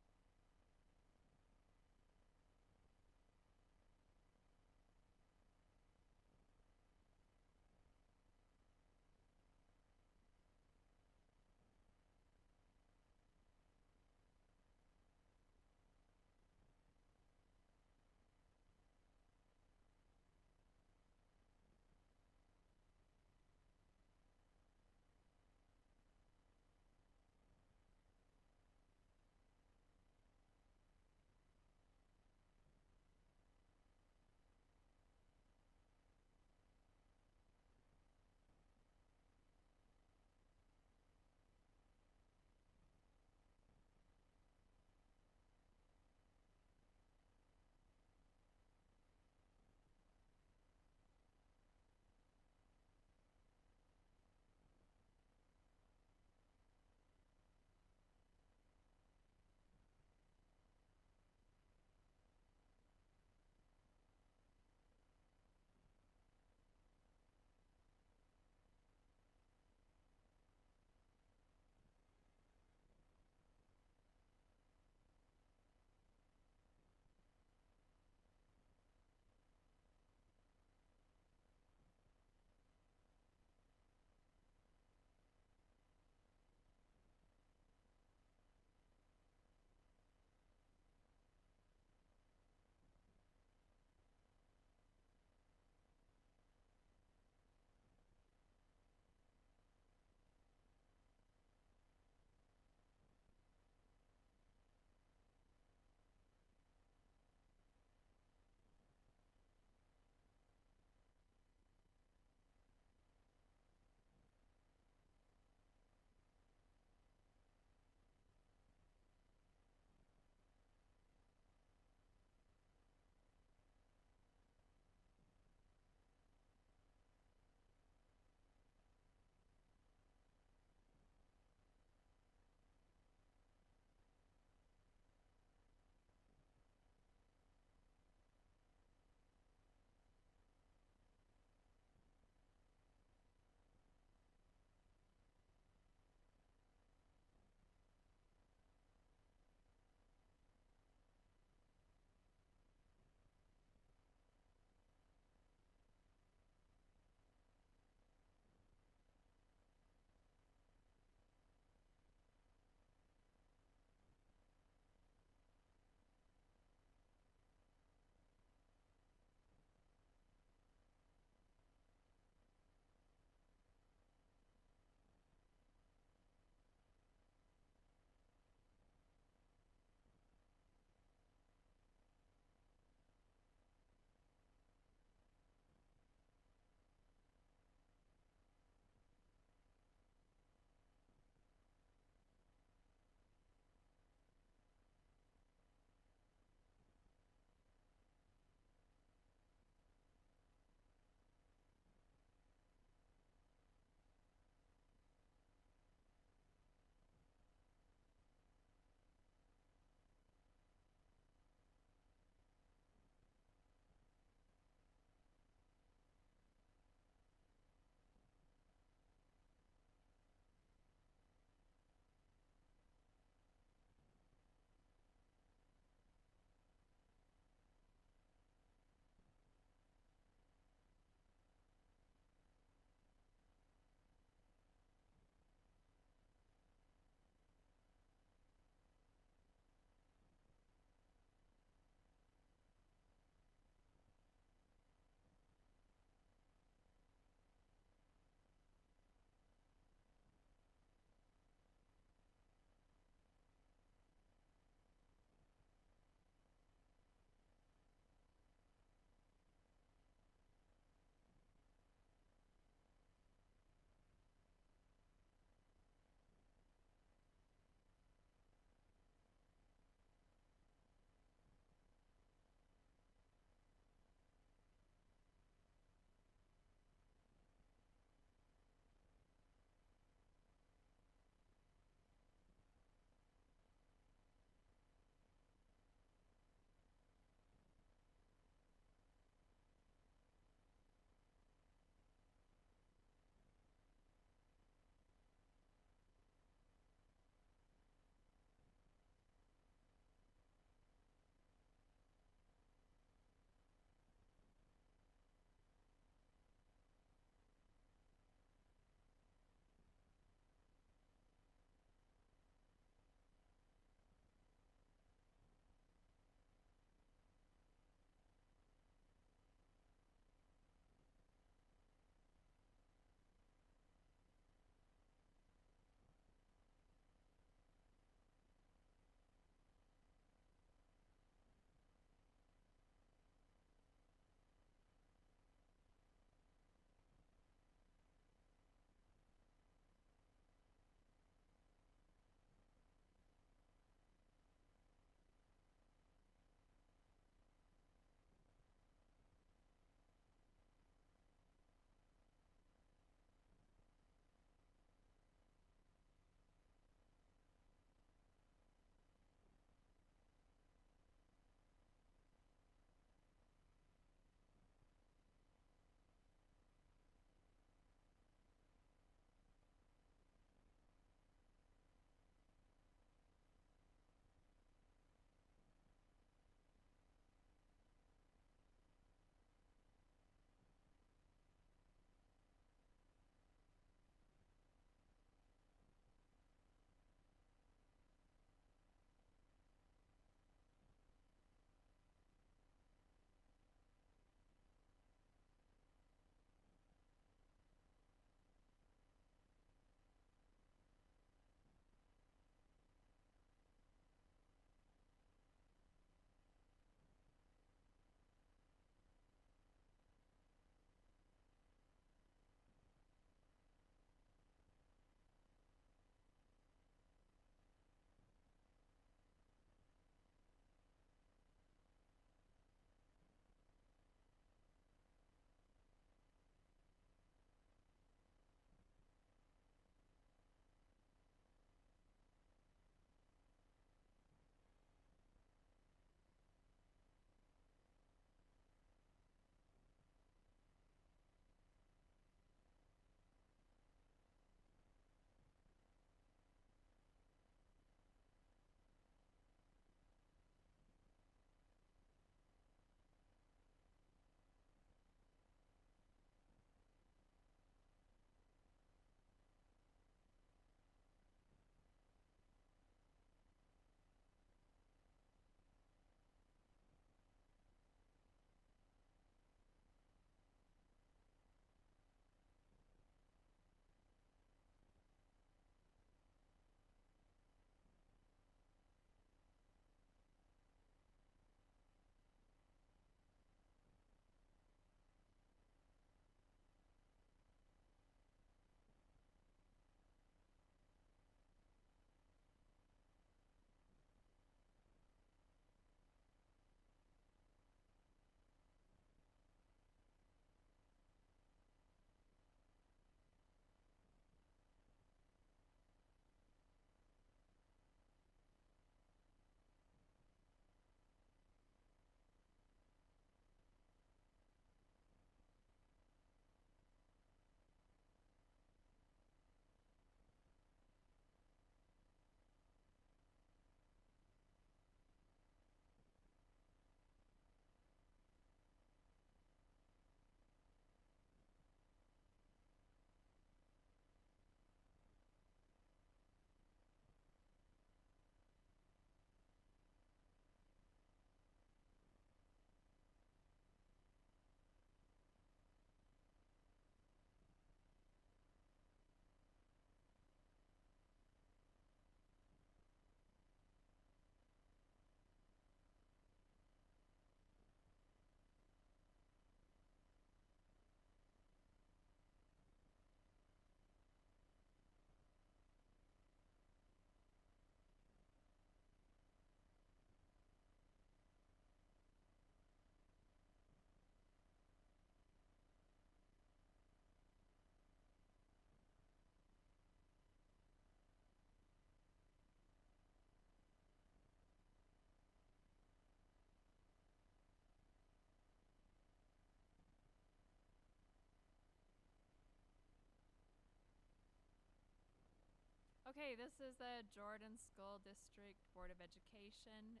Okay, this is the Jordan School District Board of Education.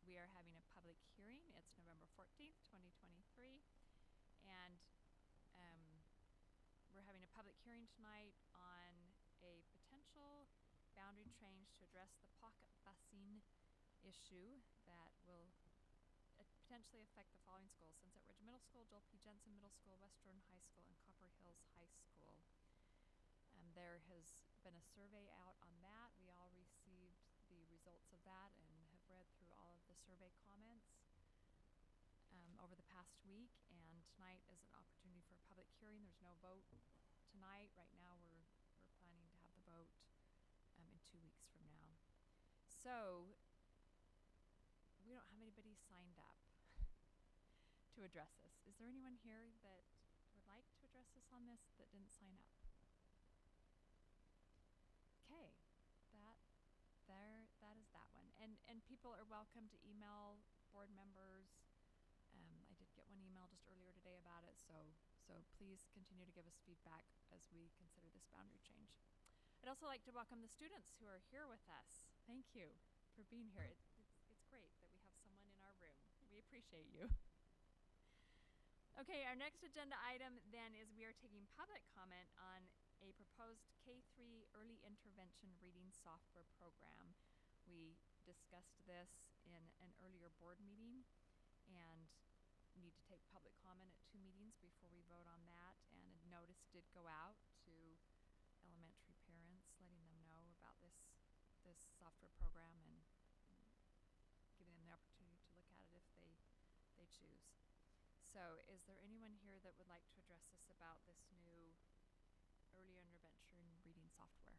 We are having a public hearing. It's November 14th, 2023. And we're having a public hearing tonight on a potential boundary change to address the pocket busing issue that will potentially affect the following schools: Sunset Ridge Middle School, Joel P. Jensen Middle School, West Jordan High School, and Copper Hills High School. There has been a survey out on that. We all received the results of that and have read through all of the survey comments over the past week. And tonight is an opportunity for a public hearing. There's no vote tonight. Right now, we're planning to have the vote in 2 weeks from now. So we don't have anybody signed up to address this. Is there anyone here that would like to address us on this that didn't sign up? Okay, that is that one. And people are welcome to email board members. I did get one email just earlier today about it, so please continue to give us feedback as we consider this boundary change. I'd also like to welcome the students who are here with us. Thank you for being here. It's great that we have someone in our room. We appreciate you. Okay, our next agenda item then is we are taking public comment on a proposed K-3 early intervention reading software program. We discussed this in an earlier board meeting and need to take public comment at 2 meetings before we vote on that. And a notice did go out to elementary parents, letting them know about this software program and giving them the opportunity to look at it if they choose. So is there anyone here that would like to address us about this new early intervention reading software?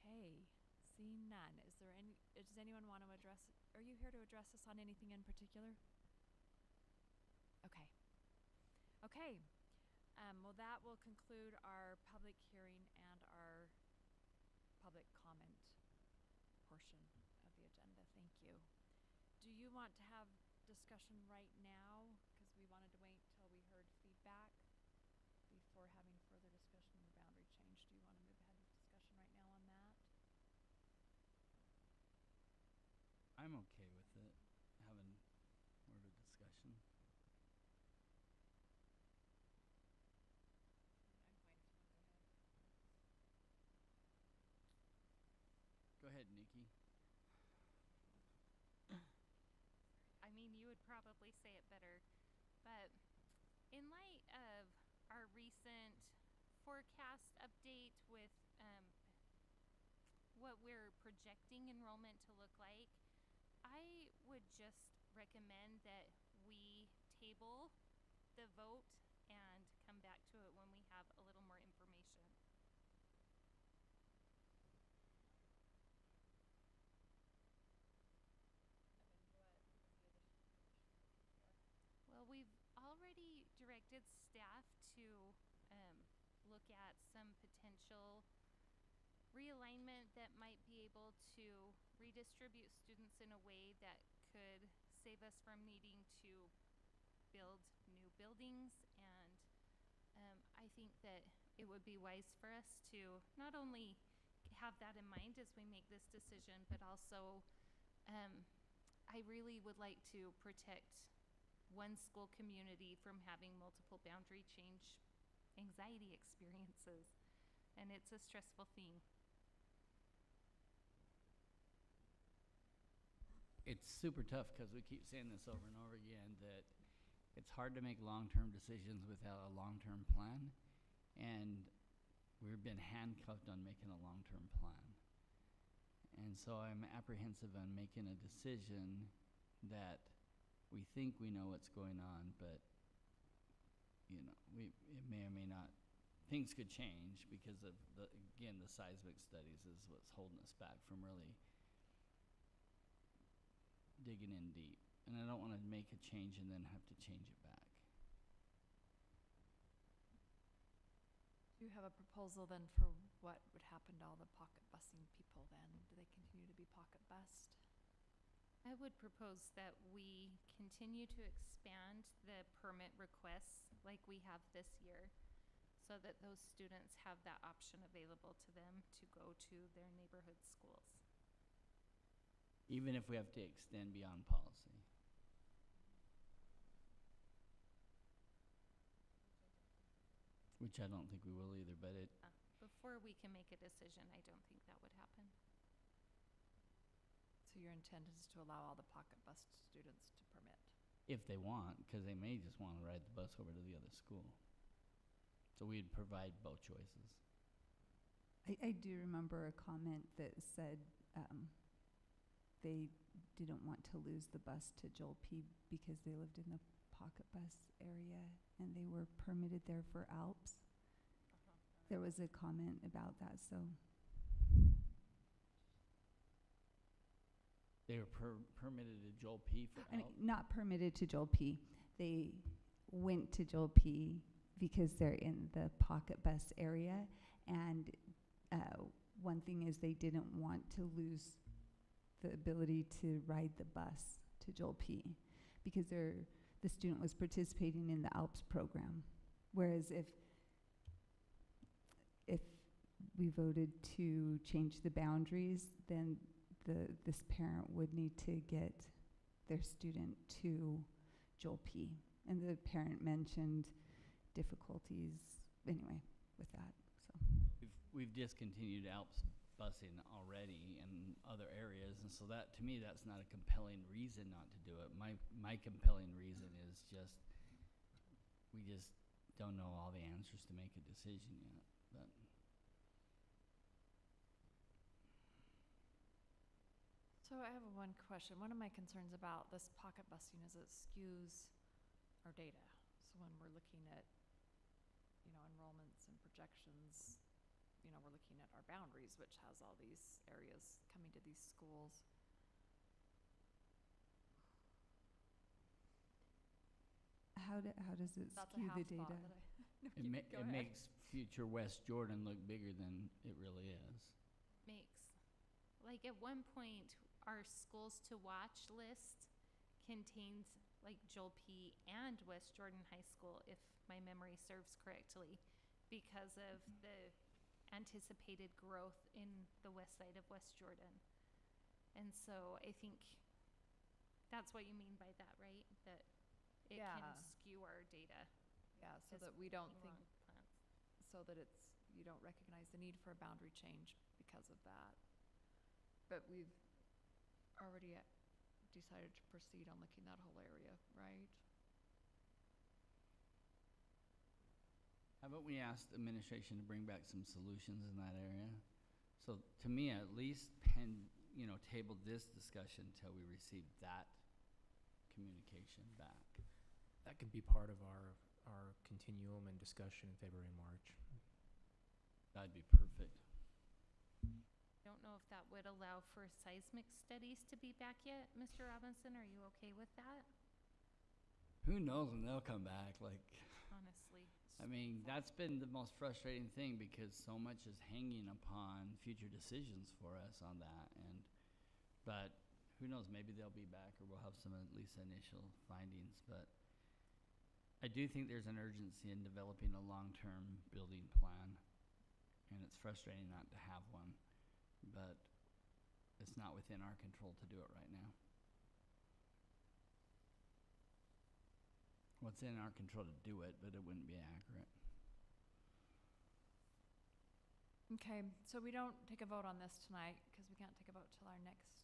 Okay, seeing none. Does anyone want to address, are you here to address us on anything in particular? Okay. Okay. Well, that will conclude our public hearing and our public comment portion of the agenda. Thank you. Do you want to have discussion right now? Because we wanted to wait till we heard feedback before having further discussion on the boundary change. Do you want to move ahead with discussion right now on that? I'm okay with it, having more of a discussion. I'm fine if you want to Go ahead, Nikki. I mean, you would probably say it better, but in light of our recent forecast update with what we're projecting enrollment to look like, I would just recommend that we table the vote and come back to it when we have a little more information. Well, we've already directed staff to look at some potential realignment that might be able to redistribute students in a way that could save us from needing to build new buildings. And I think that it would be wise for us to not only have that in mind as we make this decision, but also I really would like to protect one school community from having multiple boundary change anxiety experiences. And it's a stressful thing. It's super tough because we keep saying this over and over again, that it's hard to make long-term decisions without a long-term plan. And we've been handcuffed on making a long-term plan. And so I'm apprehensive on making a decision that we think we know what's going on, but you know, it may or may not. Things could change because of the seismic studies is what's holding us back from really digging in deep. And I don't want to make a change and then have to change it back. Do you have a proposal then for what would happen to all the pocket busing people then? Do they continue to be pocket bused? I would propose that we continue to expand the permit requests like we have this year, so that those students have that option available to them to go to their neighborhood schools. Even if we have to extend beyond policy. Which I don't think we will either, but it, Before we can make a decision, I don't think that would happen. So your intent is to allow all the pocket bus students to permit? if they want, because they may just want to ride the bus over to the other school. So we'd provide both choices. I do remember a comment that said they didn't want to lose the bus to Joel P. because they lived in the pocket bus area and they were permitted there for Alps. There was a comment about that, so. They were permitted to Joel P. for I mean, Alp. not permitted to Joel P. They went to Joel P. because they're in the pocket bus area. And one thing is they didn't want to lose the ability to ride the bus to Joel P. because the student was participating in the Alps program. Whereas if we voted to change the boundaries, then this parent would need to get their student to Joel P. And the parent mentioned difficulties anyway with that. So We've discontinued Alps busing already in other areas, and so that, to me, that's not a compelling reason not to do it. My compelling reason is just, we just don't know all the answers to make a decision yet, but. So I have one question. One of my concerns about this pocket busing is it skews our data. So when we're looking at, enrollments and projections, we're looking at our boundaries, which has all these areas coming to these schools. how does it That's a skew the half data? thought that I. No, It, you ma- go it ahead. makes future West Jordan look bigger than it really is. Makes, like at one point, our schools to watch list contains like Joel P. and West Jordan High School, if my memory serves correctly, because of the anticipated growth in the west side of West Jordan. And so I think that's what you mean by that, right? That it Yeah. can skew our data. Yeah, so as that we don't being think, wrong plans. so that you don't recognize the need for a boundary change because of that. But we've already decided to proceed on looking that whole area, right? How about we ask the administration to bring back some solutions in that area? So to me, at least table this discussion until we receive that communication back. That could be part of our continuum and discussion in February and March. That'd be perfect. Don't know if that would allow for seismic studies to be back yet, Mr. Robinson. Are you okay with that? Who knows when they'll come back? Honestly. I mean, that's been the most frustrating thing because so much is hanging upon future decisions for us on that. But who knows? Maybe they'll be back, or we'll have some at least initial findings. But I do think there's an urgency in developing a long-term building plan, and it's frustrating not to have one. But it's not within our control to do it right now. Well, it's in our control to do it, but it wouldn't be accurate. Okay, so we don't take a vote on this tonight because we can't take a vote till our next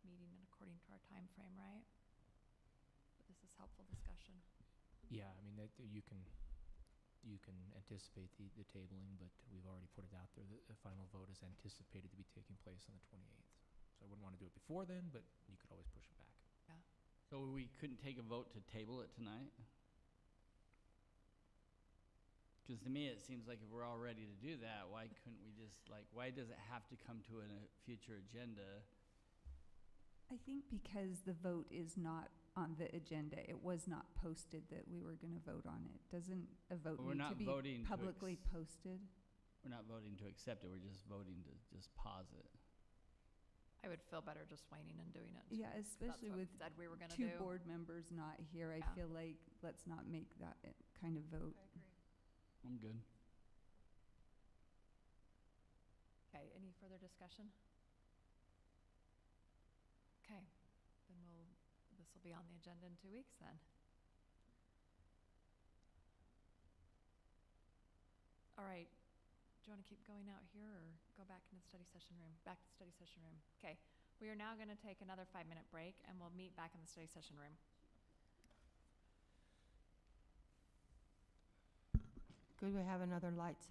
meeting and according to our time frame, right? But this is helpful discussion. Yeah, I mean, that you can anticipate the tabling, but we've already put it out there. The final vote is anticipated to be taking place on the 28th. So I wouldn't want to do it before then, but you could always push it back. So we couldn't take a vote to table it tonight? Because to me, it seems like if we're all ready to do that, why couldn't we just, why does it have to come to a future agenda? I think because the vote is not on the agenda, it was not posted that we were going to vote on it. Doesn't a vote We're need not to be voting to publicly ex- posted? We're not voting to accept it, we're just voting to just pause it. I would feel better just waiting and doing it. Yeah, That's especially what we with said we were gonna two do. board members not here. I Yeah. feel like let's not make that kind of vote. agree. I'm good. Okay, any further discussion? Okay, then this will be on the agenda in 2 weeks then. All right, do you want to keep going out here or go back into the study session room? Back to the study session room. Okay, we are now going to take another 5-minute break and we'll meet back in the study session room. Could we have another lights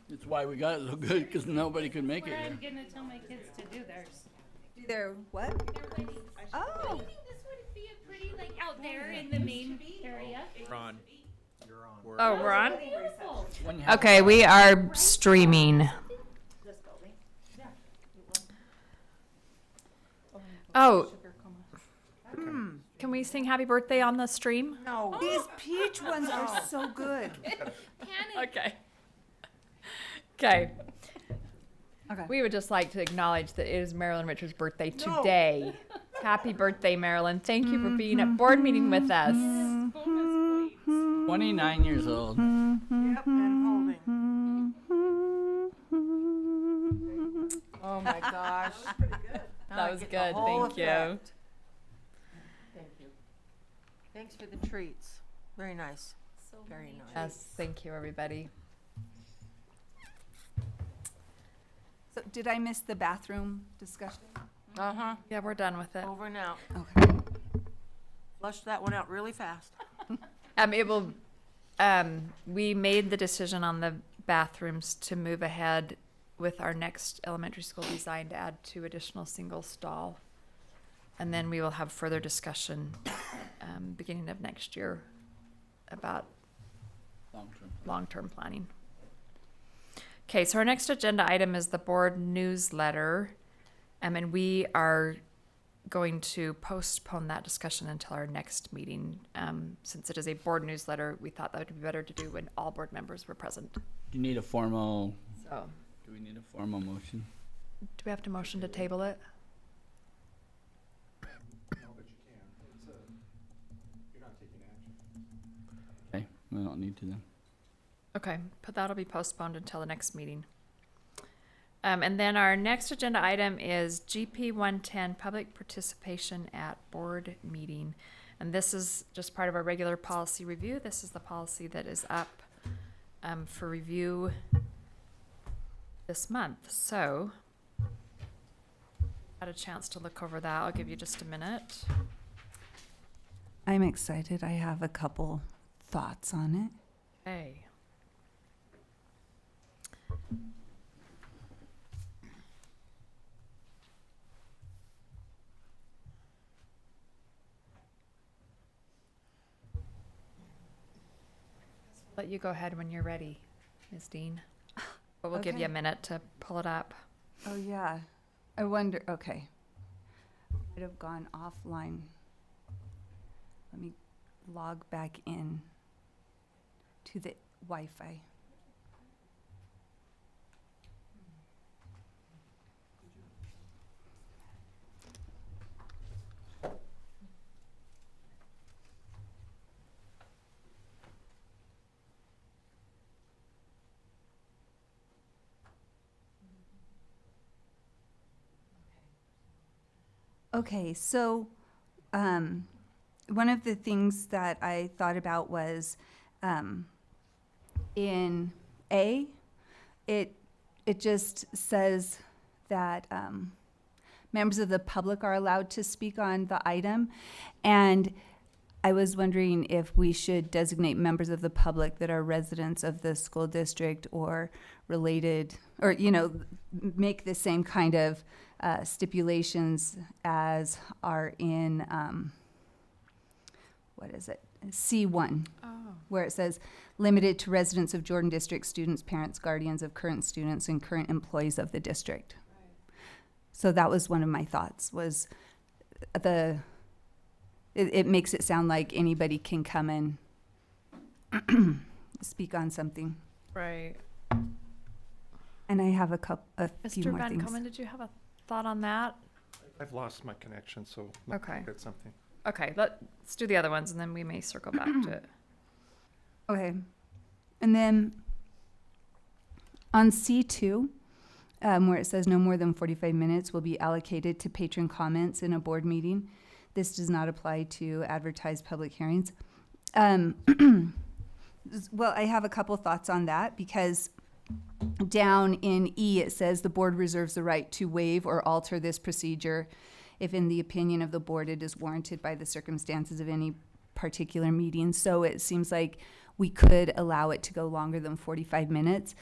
That's why we got it so good, because nobody could make it Where here. I'm gonna tell my kids to do theirs. There, what? Their weddings. Oh. I think this would be a pretty, like, out there in the main area. Ron. Oh, we're on? Beautiful. When you have- Okay, we are streaming. Oh. Can we sing happy birthday on the stream? No. These peach ones are so good. Panic. Okay. Okay. Okay. We would just like to acknowledge that it is Marilyn Richards' birthday today. Happy birthday, Marilyn. Thank you for being at board meeting with us. 29 years old. Yep, and holding. Oh my gosh. That was good. Thank you. Thank you. Thanks for the treats. Very nice. Very nice. Yes, thank you, everybody. So did I miss the bathroom discussion? Uh-huh. Yeah, we're done with it. Over and out. Okay. Flush that one out really fast. We made the decision on the bathrooms to move ahead with our next elementary school design to add 2 additional single stall. And then we will have further discussion, beginning of next year about Long-term. long-term planning. Okay, so our next agenda item is the board newsletter. And we are going to postpone that discussion until our next meeting. Since it is a board newsletter, we thought that would be better to do when all board members were present. Do you need a formal, So, do we need a formal motion? do we have to motion to table it? Okay, we don't need to then. Okay, but that'll be postponed until the next meeting. And then our next agenda item is GP 110, public participation at board meeting. And this is just part of our regular policy review. This is the policy that is up for review this month. So, had a chance to look over that. I'll give you just a minute. I'm excited. I have a couple thoughts on it. Okay. Let you go ahead when you're ready, Ms. Dean. But we'll give you a Okay. minute to pull it up. Oh, yeah. I wonder, okay. Might have gone offline. Let me log back in to the Wi-Fi. Okay, so one of the things that I thought about was in A, it just says that members of the public are allowed to speak on the item, and I was wondering if we should designate members of the public that are residents of the school district or related, or, you know, make the same kind of stipulations as are in, what is it? C1, where it says limited to residents of Jordan District students, parents, guardians of current students, and current employees of the district. So that was one of my thoughts, was it makes it sound like anybody can come and speak on something. Right. And I have a few Mr. more Van things. Komen, did you have a thought on that? I've lost my connection, so Okay. get something. Okay, let's do the other ones and then we may circle back to it. Okay. And then on C2, where it says no more than 45 minutes will be allocated to patron comments in a board meeting. This does not apply to advertised public hearings. Well, I have a couple thoughts on that because down in E, it says the board reserves the right to waive or alter this procedure if in the opinion of the board it is warranted by the circumstances of any particular meeting. So it seems like we could allow it to go longer than 45 minutes.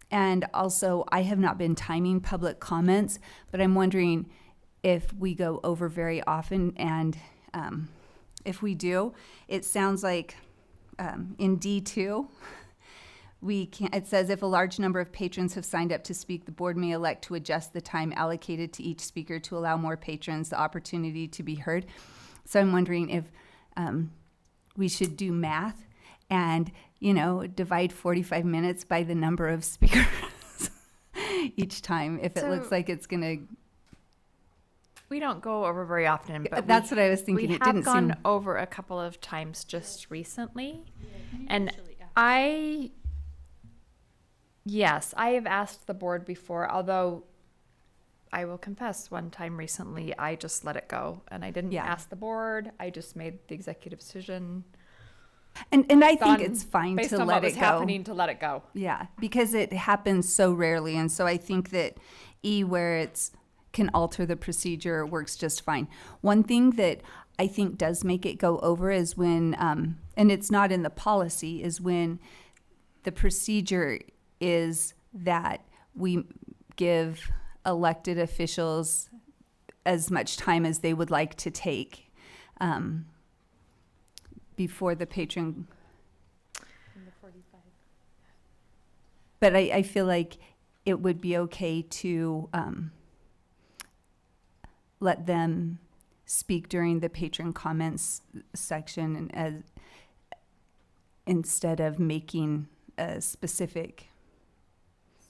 And also, I have not been timing public comments, but I'm wondering if we go over very often, and if we do, it sounds like in D2, it says if a large number of patrons have signed up to speak, the board may elect to adjust the time allocated to each speaker to allow more patrons the opportunity to be heard. So I'm wondering if we should do math and, divide 45 minutes by the number of speakers each time, if it looks So- like it's going to. We don't go over very often, but That's what I was thinking. We It have didn't gone seem. over a couple of times just recently, and yes, I have asked the board before, although I will confess, one time recently, I just let it go, and I didn't Yeah. ask the board. I just made the executive decision And I think on- it's fine based to on let what was it go. happening to let it go. Yeah, because it happens so rarely, and so I think that where it's can alter the procedure works just fine. One thing that I think does make it go over is when, and it's not in the policy, is when the procedure is that we give elected officials as much time as they would like to take before the patron. But I feel like it would be okay to let them speak during the patron comments section, and as instead of making a specific,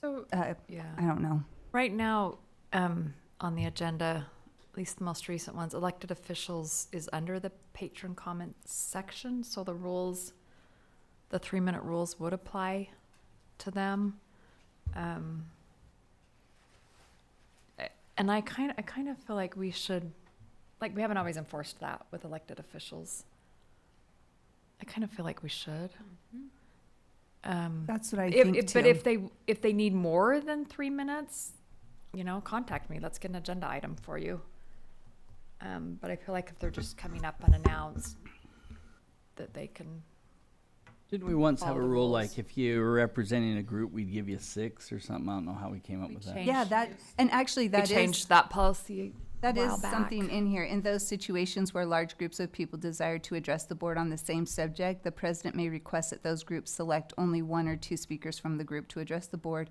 So I yeah, don't know. right now on the agenda, at least the most recent ones, elected officials is under the patron comments section. So the rules, the 3-minute rules would apply to them. And I kind of feel like we should, like, we haven't always enforced that with elected officials. I kind of feel like we should. That's what I If, think if, too. but if they need more than 3 minutes, contact me. Let's get an agenda item for you. But I feel like if they're just coming up unannounced, that they can. Didn't we once have Follow a the rule rules. like if you were representing a group, we'd give you 6 or something? I don't know how we came up with that. changed- Yeah, that, and actually We that changed is, that policy. that a is while back. something in here. In those situations where large groups of people desire to address the board on the same subject, the president may request that those groups select only 1 or 2 speakers from the group to address the board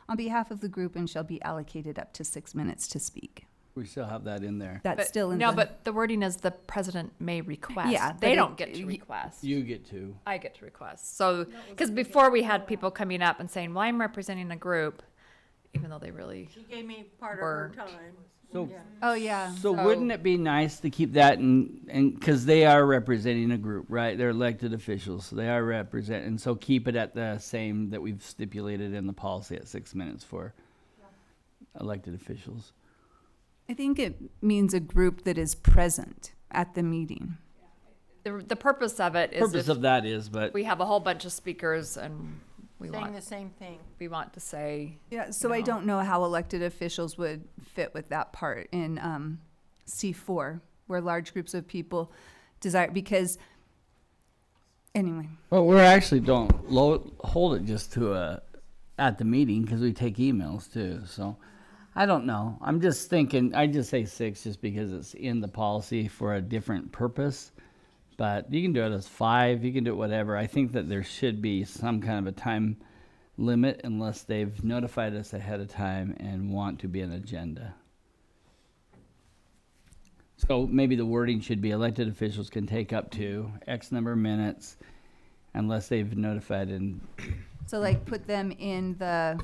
on behalf of the group and shall be allocated up to 6 minutes to speak. We still have that in there. That's But still in no, the. but the wording is the president may request. Yeah, but they it- don't get to request. You get to. I get to request. So, because before we had people coming up and saying, "Well, I'm representing a group," even though they really. She gave me part Word. time. So, Oh, yeah. so wouldn't it be nice to keep that and because they are representing a group, right? They're elected officials, so they are representing. So keep it at the same that we've stipulated in the policy at 6 minutes for elected officials. I think it means a group that is present at the meeting. The purpose of it is Purpose if of that is, but we have a whole bunch of speakers and we Saying the want same thing. to say, Yeah, so I No. don't know how elected officials would fit with that part in C4, where large groups of people desire, because, anyway. well, we actually don't hold it just to at the meeting because we take emails too. So I don't know. I'm just thinking. I just say 6 just because it's in the policy for a different purpose. But you can do it as 5. You can do it whatever. I think that there should be some kind of a time limit unless they've notified us ahead of time and want to be an agenda. So maybe the wording should be elected officials can take up to X number of minutes unless they've notified and So like put them in the,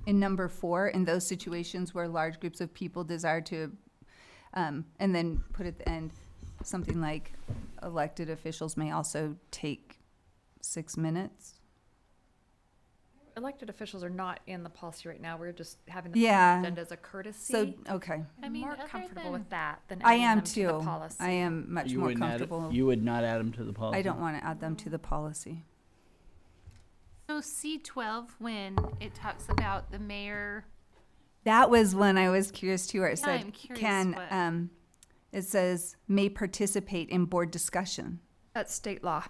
in number 4, in those situations where large groups of people desire to, and then put at the end, something like elected officials may also take 6 minutes. elected officials are not in the policy right now. We're just having the Yeah. agenda as a courtesy. So, okay. I mean, more other comfortable than- with that than I adding am them to the too. policy. I am much you more wouldn't add it, comfortable. you would not add them to the policy. I don't want to add them to the policy. So C12, when it talks about the mayor, That was one I was curious too, where it Yeah, said, I'm curious can, what- it says, may participate in board discussion. That's state law.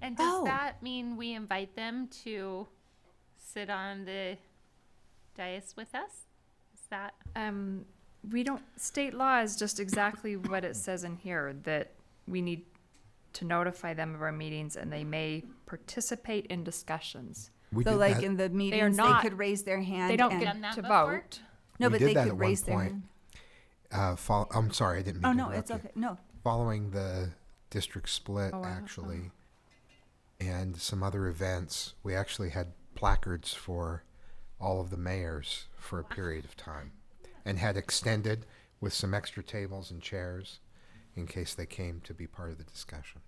and does Oh. that mean we invite them to sit on the dais with us? Is that? We don't, state law is just exactly what it says in here, that we need to notify them of our meetings and they may participate in discussions. We So did like that- in the meetings, they not- could raise their hand. They don't and- get Done that to before? vote. No, we but did they that could at one raise their point. hand. I'm sorry, I didn't mean Oh, to no, interrupt it's you. okay. No. Following the district split, Oh, wow. actually, and some other events, we actually had placards for all of the mayors for a period of time, and had extended with some extra tables and chairs in case they came to be part of the discussion.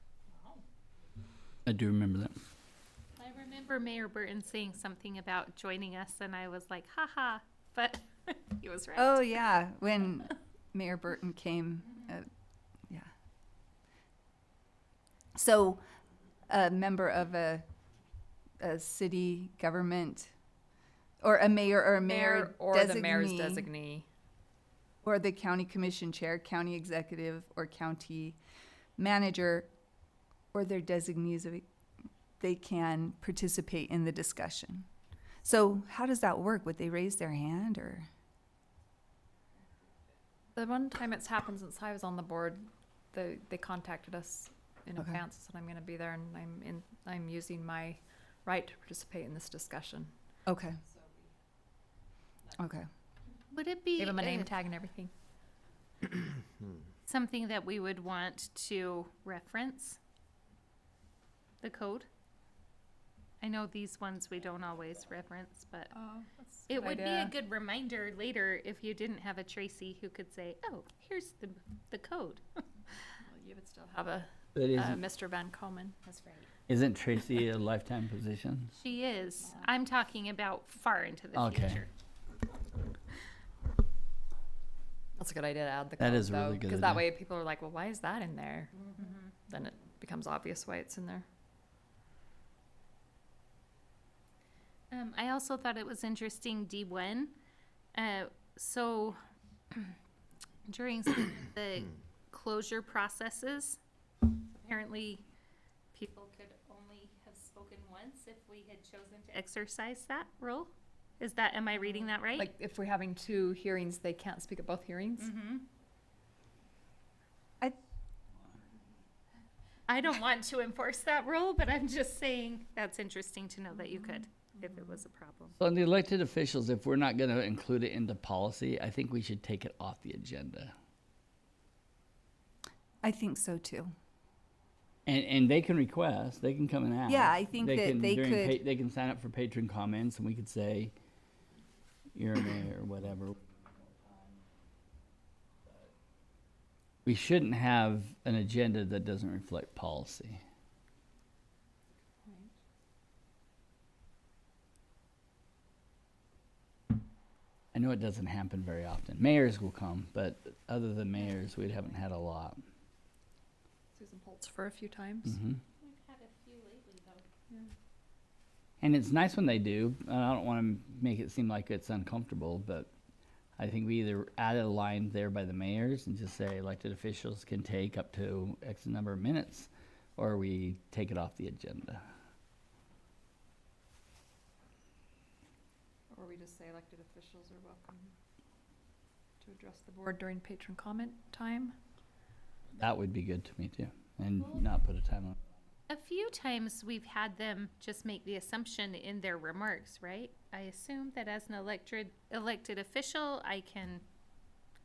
I do remember that. I remember Mayor Burton saying something about joining us, and I was like, haha, but he was right. Oh, yeah, when Mayor Burton came, yeah. So, a member of a city government, or a mayor or a mayor Or the mayor's designee, designee. or the county commission chair, county executive, or county manager, or their designees, they can participate in the discussion. So how does that work? Would they raise their hand, or? The one time it's happened since I was on the board, they contacted us in Okay. advance, said I'm gonna be there and I'm using my right to participate in this discussion. Okay. Okay. Would it be Gave them a name tag and everything. something that we would want to reference? The code? I know these ones we don't always reference, but it would be a good reminder later if you didn't have a Tracy who could say, oh, here's the code. You would still have a, But isn't, Mr. Van Komen. That's right. isn't Tracy a lifetime position? She is. I'm talking about far into the Okay. future. That's a good idea to add the That code is a though, really good because that idea. way people are like, well, why is that in there? Then it becomes obvious why it's in there. I also thought it was interesting, D1. So during the closure processes, apparently people could only have spoken once if we had chosen to exercise that rule. Am I reading that right? Like if we're having two hearings, they can't speak at both hearings? Mm-hmm. I don't want to enforce that rule, but I'm just saying that's interesting to know that you could, if it was a problem. So on the elected officials, if we're not gonna include it into policy, I think we should take it off the agenda. I think so too. And they can request, they can come and ask. Yeah, I think that can, they during could- they can sign up for patron comments and we could say, you're a mayor or whatever. We shouldn't have an agenda that doesn't reflect policy. I know it doesn't happen very often. Mayors will come, but other than mayors, we haven't had a lot. Susan Poltz for a few times. Mhm. We've had a few lately, though. And it's nice when they do. I don't want to make it seem like it's uncomfortable, but I think we either add a line there by the mayors and just say elected officials can take up to X number of minutes, or we take it off the agenda. Or we just say elected officials are welcome to address the board during patron comment time. That would be good to me too, and not put a time on. A few times we've had them just make the assumption in their remarks, right? I assume that as an elected official, I can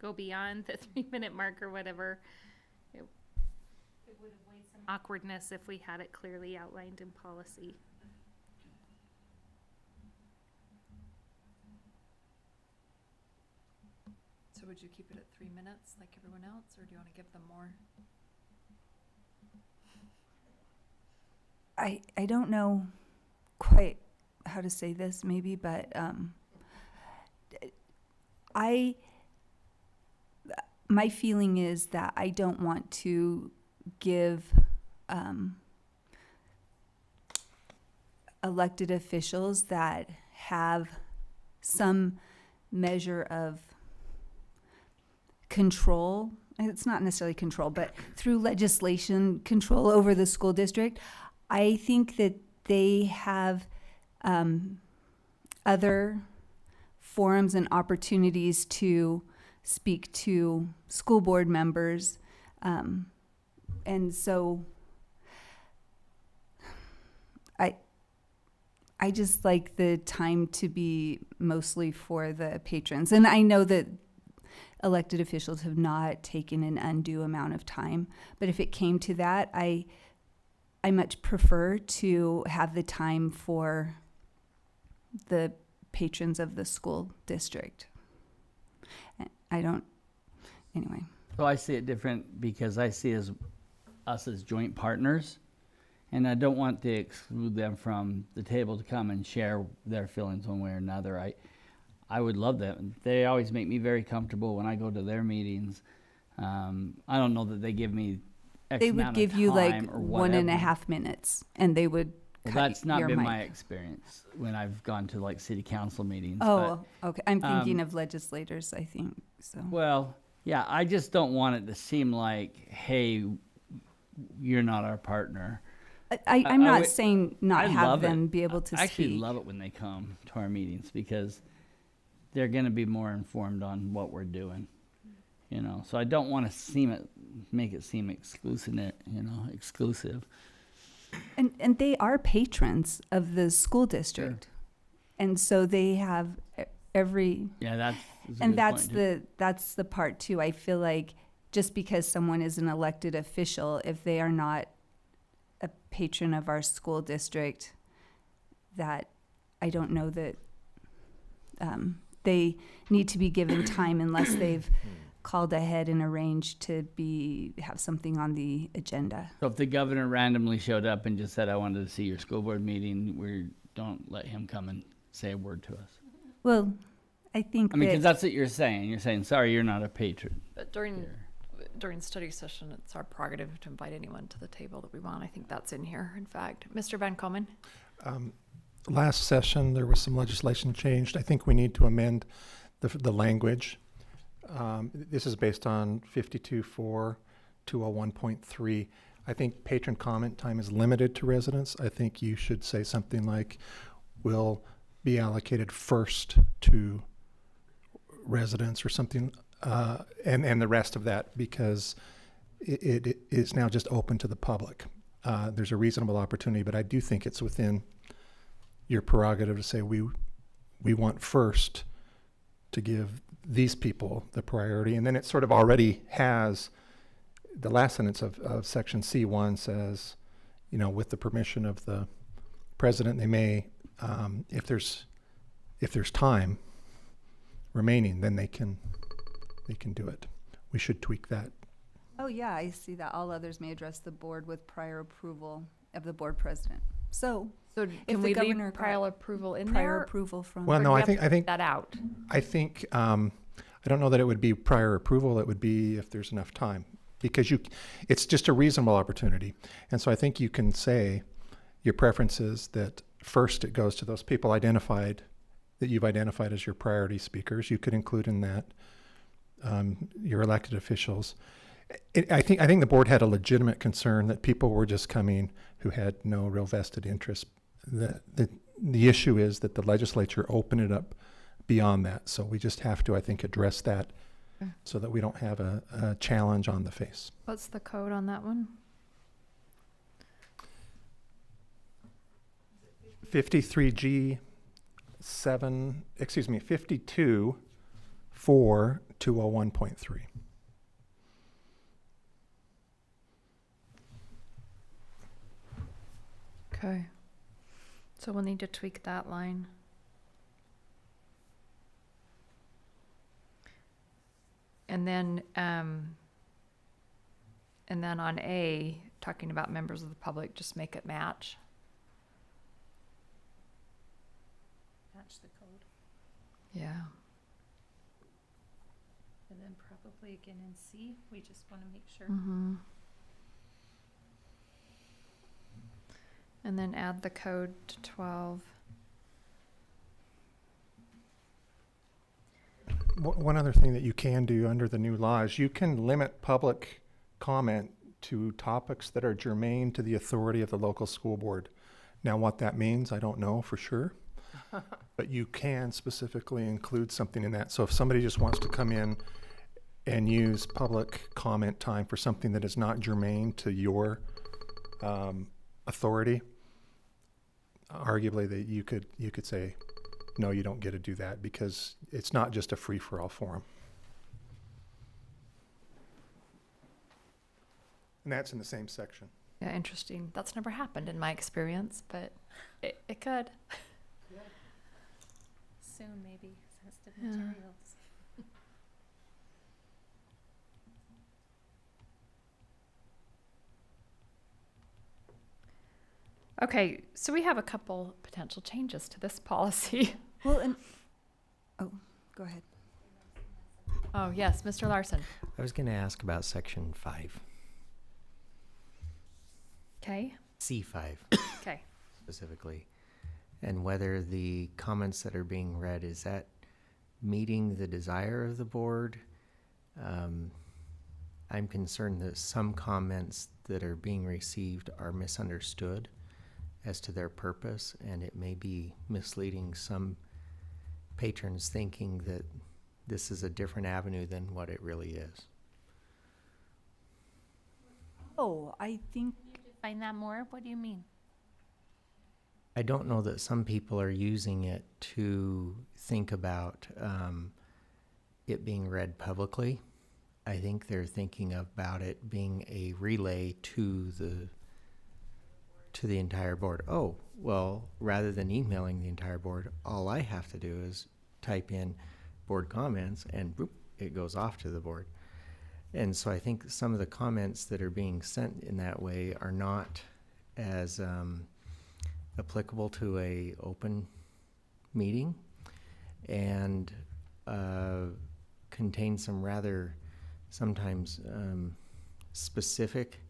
go beyond the 3-minute mark or whatever. It would avoid some awkwardness if we had it clearly outlined in policy. So would you keep it at 3 minutes like everyone else, or do you want to give them more? I don't know quite how to say this maybe, but my feeling is that I don't want to give elected officials that have some measure of control. It's not necessarily control, but through legislation, control over the school district. I think that they have other forums and opportunities to speak to school board members. And so I just like the time to be mostly for the patrons. And I know that elected officials have not taken an undue amount of time, but if it came to that, I much prefer to have the time for the patrons of the school district. I don't, anyway. So I see it different because I see us as joint partners, and I don't want to exclude them from the table to come and share their feelings one way or another. I would love them. They always make me very comfortable when I go to their meetings. I don't know that they give me X They would amount give of you like time or 1.5 minutes, and they would Well, cut that's not your been mic. my experience when I've gone to like city council meetings. Oh, okay. I'm thinking um, of legislators, I think, so. Well, yeah, I just don't want it to seem like, hey, you're not our partner. I'm I not would- saying not I have love them it. be able to I actually speak. love it when they come to our meetings because they're going to be more informed on what we're doing. You know, so I don't want to make it seem exclusive. And they are patrons of the school district. And so they have every, Yeah, that's a and good that's point, too. that's the part too. I feel like just because someone is an elected official, if they are not a patron of our school district, that I don't know that they need to be given time unless they've called ahead and arranged to have something on the agenda. So if the governor randomly showed up and just said, "I wanted to see your school board meeting," don't let him come and say a word to us. Well, I think I mean, because that that's what you're saying. You're saying, "Sorry, you're not a patron." But during study session, it's our prerogative to invite anyone to the table that we want. I think that's in here, in fact. Mr. Van Komen? last session, there was some legislation changed. I think we need to amend the language. This is based on 52.4.201.3. I think patron comment time is limited to residents. I think you should say something like, will be allocated first to residents or something, and the rest of that, because it is now just open to the public. There's a reasonable opportunity, but I do think it's within your prerogative to say we want first to give these people the priority. And then it sort of already has, the last sentence of section C1 says, with the permission of the president, they may, if there's time remaining, then they can do it. We should tweak that. Oh, yeah, I see that. All others may address the board with prior approval of the board president. So Can the we leave governor got prior approval in prior there? approval from. Well, Or no, do we I have think to I take think that out. I think I don't know that it would be prior approval. It would be if there's enough time, because it's just a reasonable opportunity. And so I think you can say your preference is that first it goes to those people that you've identified as your priority speakers. You could include in that your elected officials. I think the board had a legitimate concern that people were just coming who had no real vested interest. The issue is that the legislature opened it up beyond that. So we just have to, I think, address that so that we don't have a challenge on the face. What's the code on that one? 52 4.201.3. Okay. So we'll need to tweak that line. And then on A, talking about members of the public, just make it match. Match the code. Yeah. And then probably again in C, we just want to make sure. Mm-hmm. And then add the code to 12. One other thing that you can do under the new law is you can limit public comment to topics that are germane to the authority of the local school board. Now, what that means, I don't know for sure. But you can specifically include something in that. So if somebody just wants to come in and use public comment time for something that is not germane to your authority, arguably that you could say, no, you don't get to do that, because it's not just a free-for-all forum. And that's in the same section. Yeah, interesting. That's never happened in my experience, but it could. Soon, maybe, sensitive Yeah. materials. Okay, so we have a couple potential changes to this policy. Well, and, oh, go ahead. Oh, yes, Mr. Larson. I was going to ask about section 5, Okay, C5 okay. specifically, and whether the comments that are being read, is that meeting the desire of the board? I'm concerned that some comments that are being received are misunderstood as to their purpose, and it may be misleading some patrons thinking that this is a different avenue than what it really is. Oh, I think, Find that more? What do you mean? I don't know that some people are using it to think about it being read publicly. I think they're thinking about it being a relay to the entire board. Oh, well, rather than emailing the entire board, all I have to do is type in board comments and boop, it goes off to the board. And so I think some of the comments that are being sent in that way are not as applicable to a open meeting, and contain some rather sometimes specific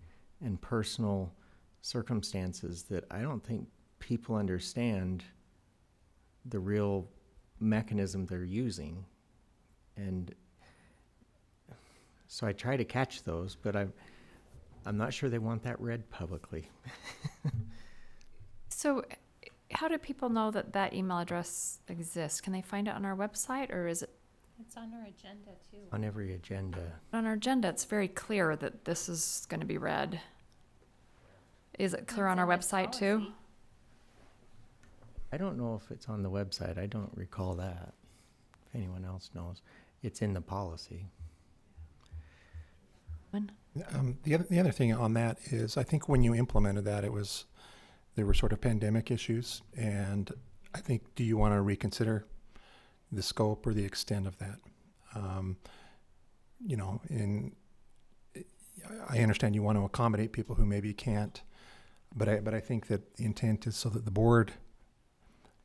and personal circumstances that I don't think people understand the real mechanism they're using. And so I try to catch those, but I'm not sure they want that read publicly. So how do people know that that email address exists? Can they find it on our website, or is it It's on our agenda too. On every agenda. on our agenda? It's very clear that this is going to be read. Is it clear It's on our in the website too? policy. I don't know if it's on the website. I don't recall that. If anyone else knows, it's in the policy. When? The other thing on that is, I think when you implemented that, there were sort of pandemic issues, and I think, do you want to reconsider the scope or the extent of that? I understand you want to accommodate people who maybe can't, but I think that the intent is so that the board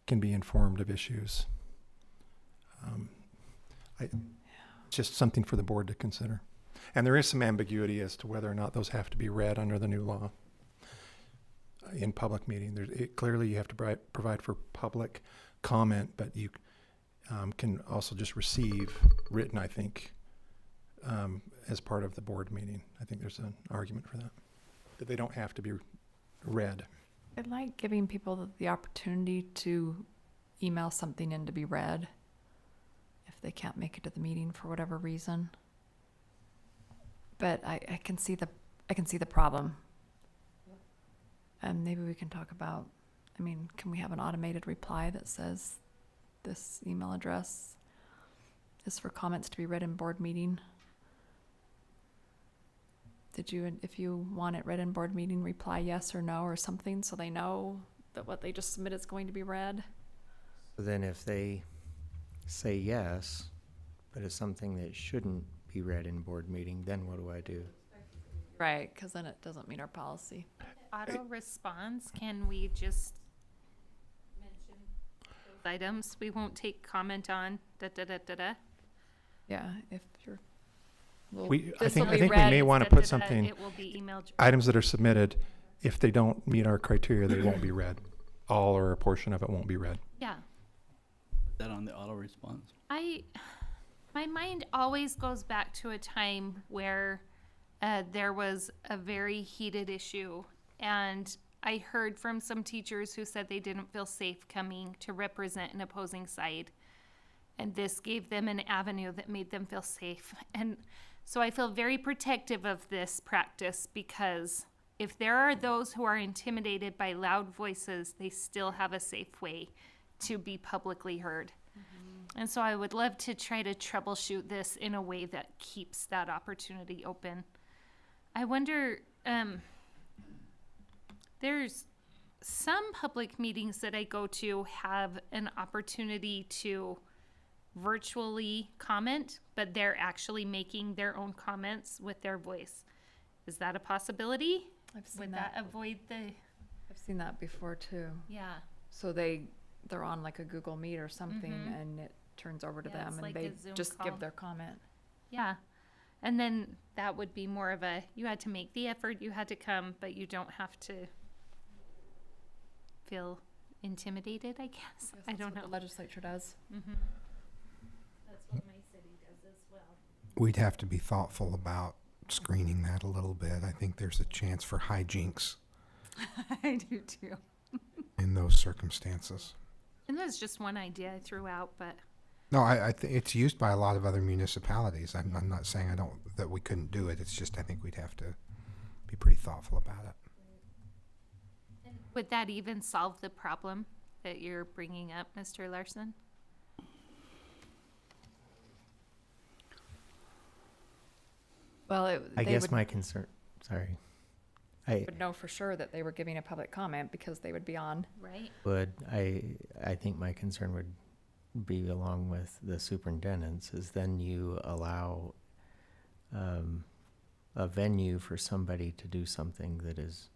can be informed of issues. It's just something for the board to consider. And there is some ambiguity as to whether or not those have to be read under the new law in public meeting. Clearly you have to provide for public comment, but you can also just receive written, I think, as part of the board meeting. I think there's an argument for that they don't have to be read. I like giving people the opportunity to email something in to be read if they can't make it to the meeting for whatever reason. But I can see the problem. And maybe we can talk about, can we have an automated reply that says this email address is for comments to be read in board meeting? If you want it read in board meeting, reply yes or no or something so they know that what they just submitted is going to be read? So then if they say yes, but it's something that shouldn't be read in board meeting, then what do I do? Right, because then it doesn't meet our policy. Auto response, can we just mention those items we won't take comment on, da-da-da-da-da? Yeah, if you're. I think we may want to put something, It will be emailed. items that are submitted, if they don't meet our criteria, they won't be read. All or a portion of it won't be read. Yeah. That on the auto response. My mind always goes back to a time where there was a very heated issue, and I heard from some teachers who said they didn't feel safe coming to represent an opposing side. And this gave them an avenue that made them feel safe. And so I feel very protective of this practice, because if there are those who are intimidated by loud voices, they still have a safe way to be publicly heard. And so I would love to try to troubleshoot this in a way that keeps that opportunity open. I wonder, there's some public meetings that I go to have an opportunity to virtually comment, but they're actually making their own comments with their voice. Is that a possibility? I've seen Would that. that avoid the, I've seen that before too. yeah. So they're on like a Google Meet or something, Mhm. and it turns over to Yeah, them, it's and like they a Zoom just call. give their comment. Yeah. And then that would be more of a, you had to make the effort, you had to come, but you don't have to feel intimidated, I guess. I don't know. The legislature does. Mm-hmm. That's what my city does as well. We'd have to be thoughtful about screening that a little bit. I think there's a chance for hijinks I do too. in those circumstances. And that's just one idea I threw out, but No, I think it's used by a lot of other municipalities. I'm not saying that we couldn't do it. It's just I think we'd have to be pretty thoughtful about it. would that even solve the problem that you're bringing up, Mr. Larson? Well, I they guess would, my concern, sorry. I would know for sure that they were giving a public comment because they would be on. Right. I think my concern would be along with the superintendent's is then you allow a venue for somebody to do something that is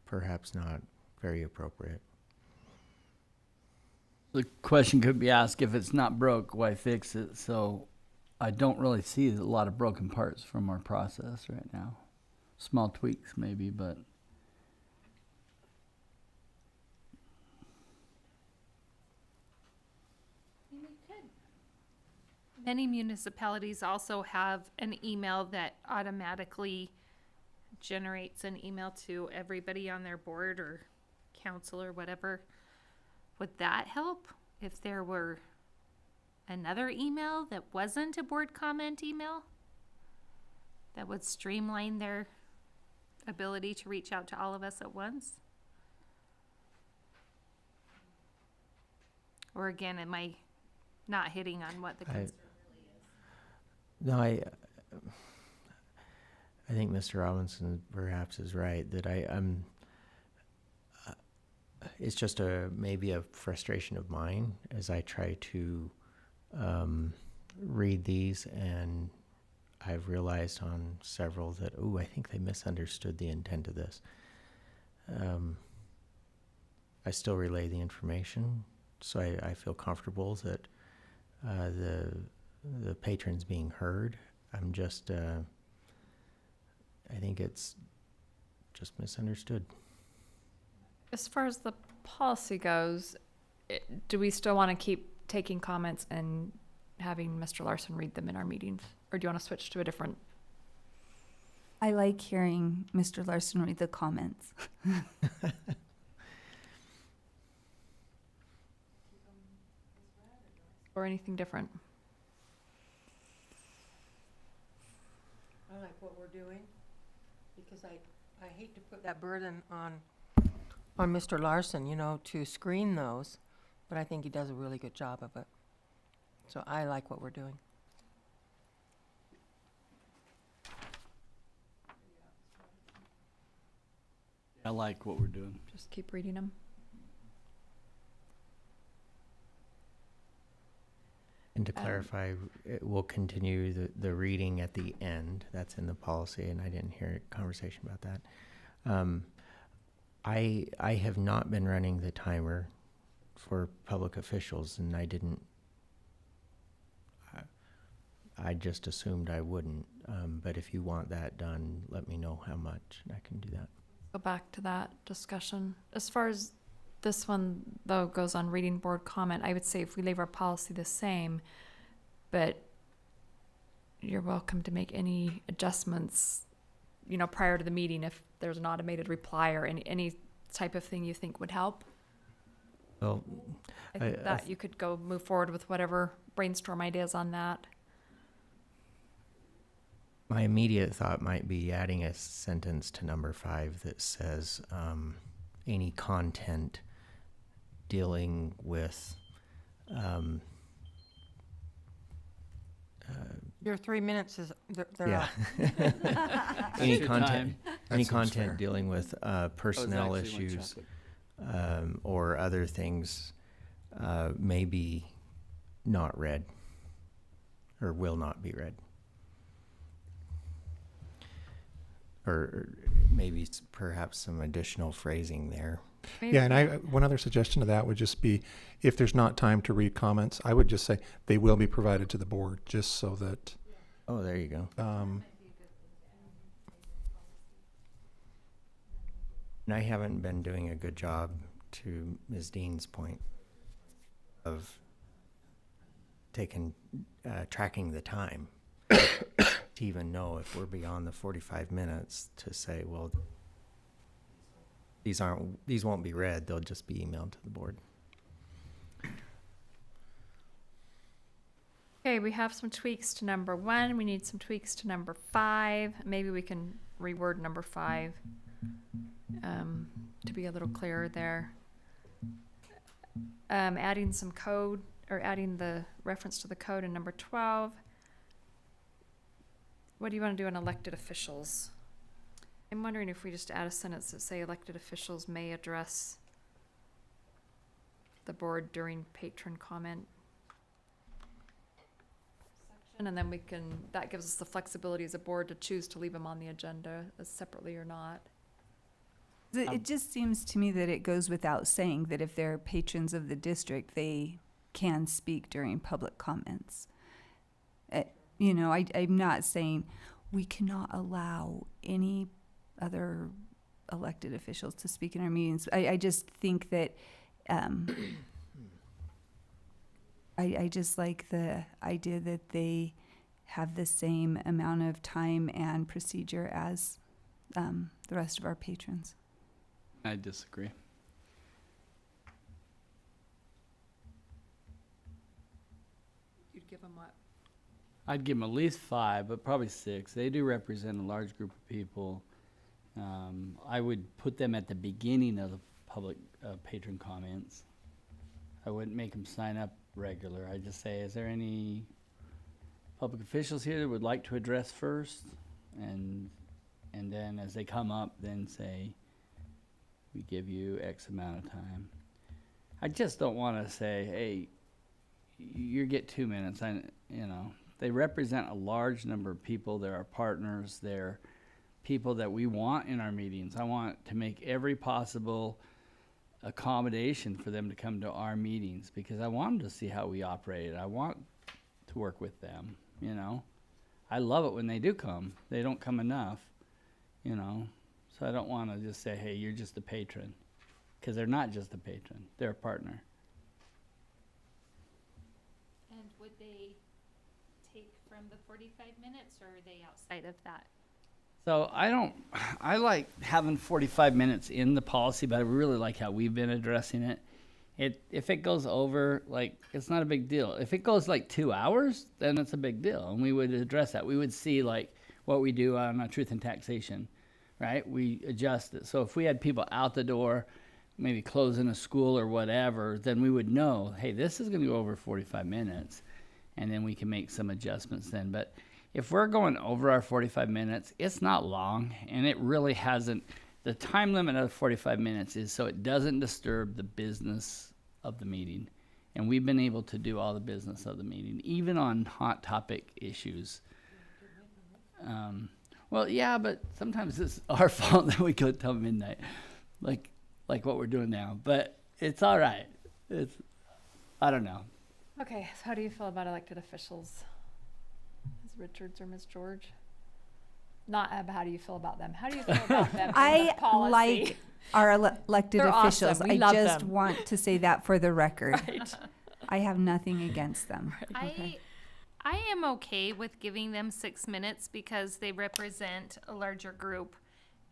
perhaps not very appropriate. The question could be asked, if it's not broke, why fix it? So I don't really see a lot of broken parts from our process right now. Small tweaks maybe, but Many municipalities also have an email that automatically generates an email to everybody on their board or council or whatever. Would that help if there were another email that wasn't a board comment email? That would streamline their ability to reach out to all of us at once? Or again, am I not hitting on what the concern? No, I think Mr. Robinson perhaps is right that I'm. It's just maybe a frustration of mine as I try to read these, and I've realized on several that I think they misunderstood the intent of this. I still relay the information, so I feel comfortable that the patrons being heard. I'm just, I think it's just misunderstood. As far as the policy goes, do we still want to keep taking comments and having Mr. Larson read them in our meetings? Or do you want to switch to a different? I like hearing Mr. Larson read the comments. Or anything different? I like what we're doing, because I hate to put that burden on Mr. Larson, to screen those, but I think he does a really good job of it. So I like what we're doing. I like what we're doing. Just keep reading them. And to clarify, we'll continue the reading at the end. That's in the policy, and I didn't hear a conversation about that. I have not been running the timer for public officials, and I didn't. I just assumed I wouldn't. But if you want that done, let me know how much, and I can do that. Go back to that discussion. As far as this one, though, goes on reading board comment, I would say if we leave our policy the same, but you're welcome to make any adjustments prior to the meeting, if there's an automated reply or any type of thing you think would help. Well, I think I that you could go move forward with whatever brainstorm ideas on that. my immediate thought might be adding a sentence to number 5 that says any content dealing with Your 3 minutes is, they're yeah up. any your content time. any seems content fair. dealing with personnel issues or other things may be not read or will not be read. Or maybe perhaps some additional phrasing there. Yeah, and one other suggestion to that would just be, if there's not time to read comments, I would just say they will be provided to the board, just so that, Oh, there you go. um, And I haven't been doing a good job, to Ms. Dean's point, of tracking the time to even know if we're beyond the 45 minutes to say, well, these won't be read, they'll just be emailed to the board. Okay, we have some tweaks to number 1. We need some tweaks to number 5. Maybe we can reword number 5 to be a little clearer there. Adding some code, or adding the reference to the code in number 12. What do you want to do on elected officials? I'm wondering if we just add a sentence that say elected officials may address the board during patron comment section, and then that gives us the flexibility as a board to choose to leave them on the agenda separately or not. It just seems to me that it goes without saying that if they're patrons of the district, they can speak during public comments. I'm not saying we cannot allow any other elected officials to speak in our meetings. I just think that I just like the idea that they have the same amount of time and procedure as the rest of our patrons. I disagree. You'd give them what? I'd give them at least 5, but probably 6. They do represent a large group of people. I would put them at the beginning of the public patron comments. I wouldn't make them sign up regular. I'd just say, is there any public officials here that would like to address first? And then as they come up, then say, we give you X amount of time. I just don't want to say, hey, you get 2 minutes. They represent a large number of people. They're our partners. They're people that we want in our meetings. I want to make every possible accommodation for them to come to our meetings because I want them to see how we operate. I want to work with them, I love it when they do come. They don't come enough, So I don't want to just say, hey, you're just a patron. Because they're not just a patron. They're a partner. And would they take from the 45 minutes, or are they outside of that? So I like having 45 minutes in the policy, but I really like how we've been addressing it. If it goes over, it's not a big deal. If it goes 2 hours, then it's a big deal, and we would address that. We would see what we do on truth and taxation, right? We adjust it. So if we had people out the door, maybe closing a school or whatever, then we would know, hey, this is going to go over 45 minutes, and then we can make some adjustments then. But if we're going over our 45 minutes, it's not long, and it really hasn't. The time limit of 45 minutes is so it doesn't disturb the business of the meeting. And we've been able to do all the business of the meeting, even on hot topic issues. Well, yeah, but sometimes it's our fault that we go till midnight, like what we're doing now. But it's all right. I don't know. Okay, so how do you feel about elected officials? Ms. Richards or Ms. George? Not how do you feel about them? How do you feel about them? in the policy? Like our elected They're officials. awesome. We I love just them. want to say that for the record. Right. I have nothing against them. Okay. I am okay with giving them 6 minutes because they represent a larger group,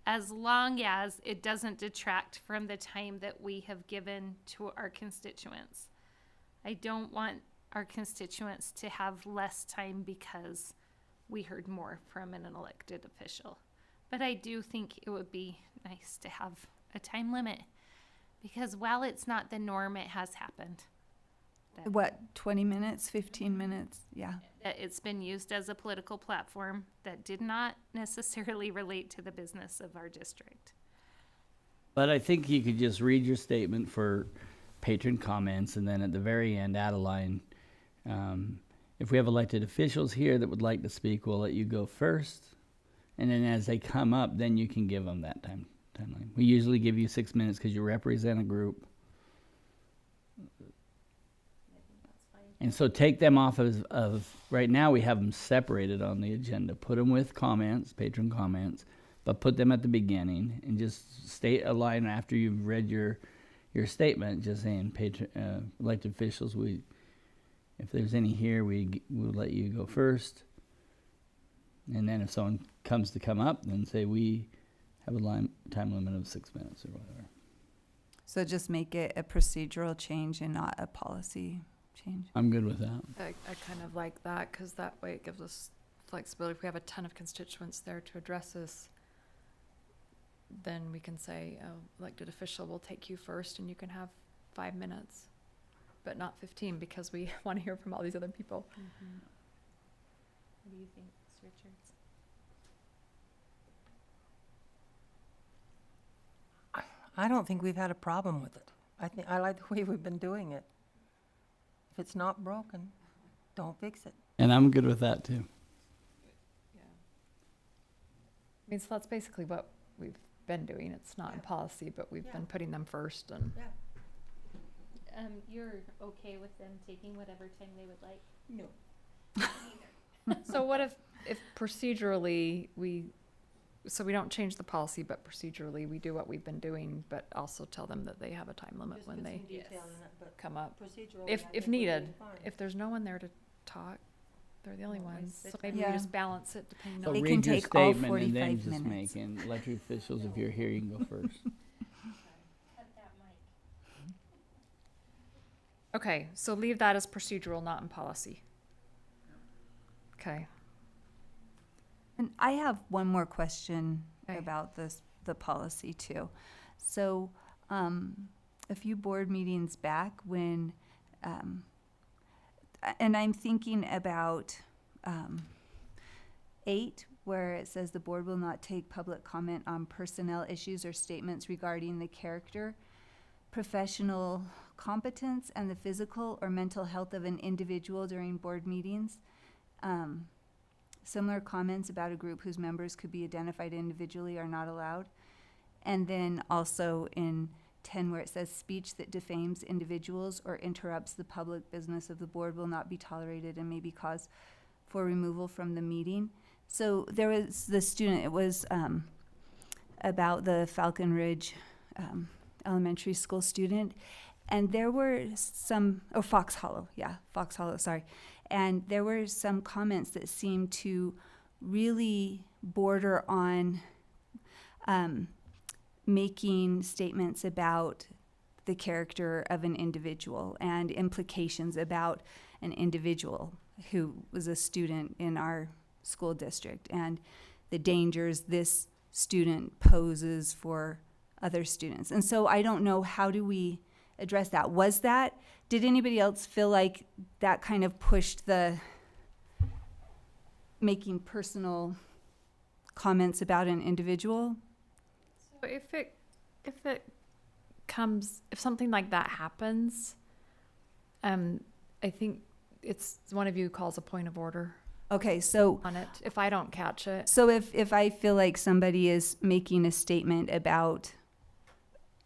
as long as it doesn't detract from the time that we have given to our constituents. I don't want our constituents to have less time because we heard more from an elected official. But I do think it would be nice to have a time limit, because while it's not the norm, it has happened. What, 20 minutes, 15 minutes? Yeah. That it's been used as a political platform that did not necessarily relate to the business of our district. But I think you could just read your statement for patron comments, and then at the very end, add a line. If we have elected officials here that would like to speak, we'll let you go first. And then as they come up, then you can give them that timeline. We usually give you 6 minutes because you represent a group. And so take them off of, right now we have them separated on the agenda. Put them with comments, patron comments, but put them at the beginning and just state a line after you've read your statement, just saying, elected officials, if there's any here, we'll let you go first. And then if someone comes to come up, then say we have a time limit of 6 minutes or whatever. So just make it a procedural change and not a policy change. I'm good with that. I kind of like that, because that way it gives us flexibility. If we have a ton of constituents there to address this, then we can say, oh, elected official will take you first and you can have 5 minutes, but not 15, because we want to hear from all these other people. What do you think, Ms. Richards? I don't think we've had a problem with it. I like the way we've been doing it. If it's not broken, don't fix it. And I'm good with that too. Yeah. I mean, so that's basically what we've been doing. It's not in policy, but we've been putting them first. And You're okay with them taking whatever time they would like? No. so what if procedurally so we don't change the policy, but procedurally we do what we've been doing, but also tell them that they have a time limit when they come up. If needed, if there's no one there to talk, they're the only ones. So maybe we Yeah. just balance it depending So on. They read can your take all statement and then 45 just minutes. make, and elected officials, if you're here, you can go first. Okay, so leave that as procedural, not in policy. Okay. And I have one more question Okay. about the policy too. So, a few board meetings back when, and I'm thinking about, 8, where it says the board will not take public comment on personnel issues or statements regarding the character, professional competence, and the physical or mental health of an individual during board meetings. Similar comments about a group whose members could be identified individually are not allowed. And then also in 10, where it says speech that defames individuals or interrupts the public business of the board will not be tolerated and may be cause for removal from the meeting. So there was the student, it was about the Falcon Ridge elementary school student. And there were some, Fox Hollow, sorry. And there were some comments that seemed to really border on making statements about the character of an individual and implications about an individual who was a student in our school district and the dangers this student poses for other students. And so I don't know, how do we address that? Did anybody else feel like that kind of pushed the making personal comments about an individual? So if something like that happens, I think it's one of you calls a point of order Okay, so on it, if I don't catch it. so if I feel like somebody is making a statement about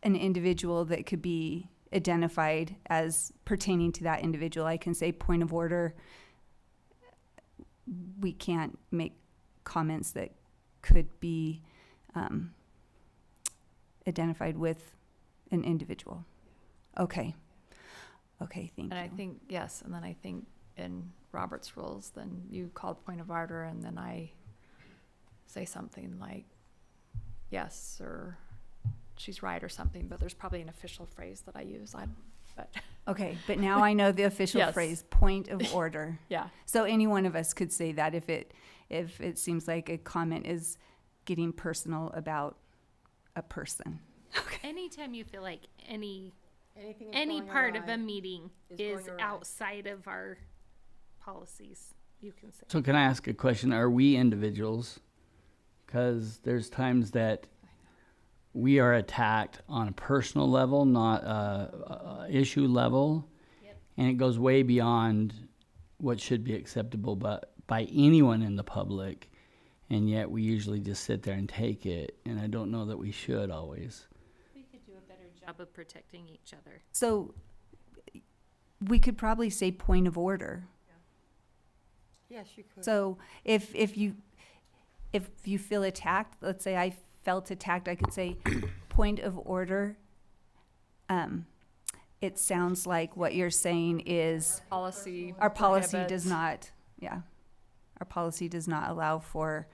an individual that could be identified as pertaining to that individual, I can say point of order. We can't make comments that could be identified with an individual. Okay, thank And you. I think, yes, and then I think in Robert's rules, then you call point of order and then I say something like, yes, or she's right or something, but there's probably an official phrase that I use. But Okay, but now I know the official Yes. phrase, point of order. yeah. So any one of us could say that if it seems like a comment is getting personal about a person. Anytime you feel like any Anything part of a meeting is outside of our policies, you can say. So can I ask a question? Are we individuals? Because there's times that we are attacked on a personal level, not a issue level, Yep. and it goes way beyond what should be acceptable but by anyone in the public, and yet we usually just sit there and take it, and I don't know that we should always. We could do a better job of protecting each other. So we could probably say point of order. Yes, you could. So if you feel attacked, let's say I felt attacked, I could say point of order. It sounds like what you're saying is Policy. our policy prohibits- does not, our policy does not allow for,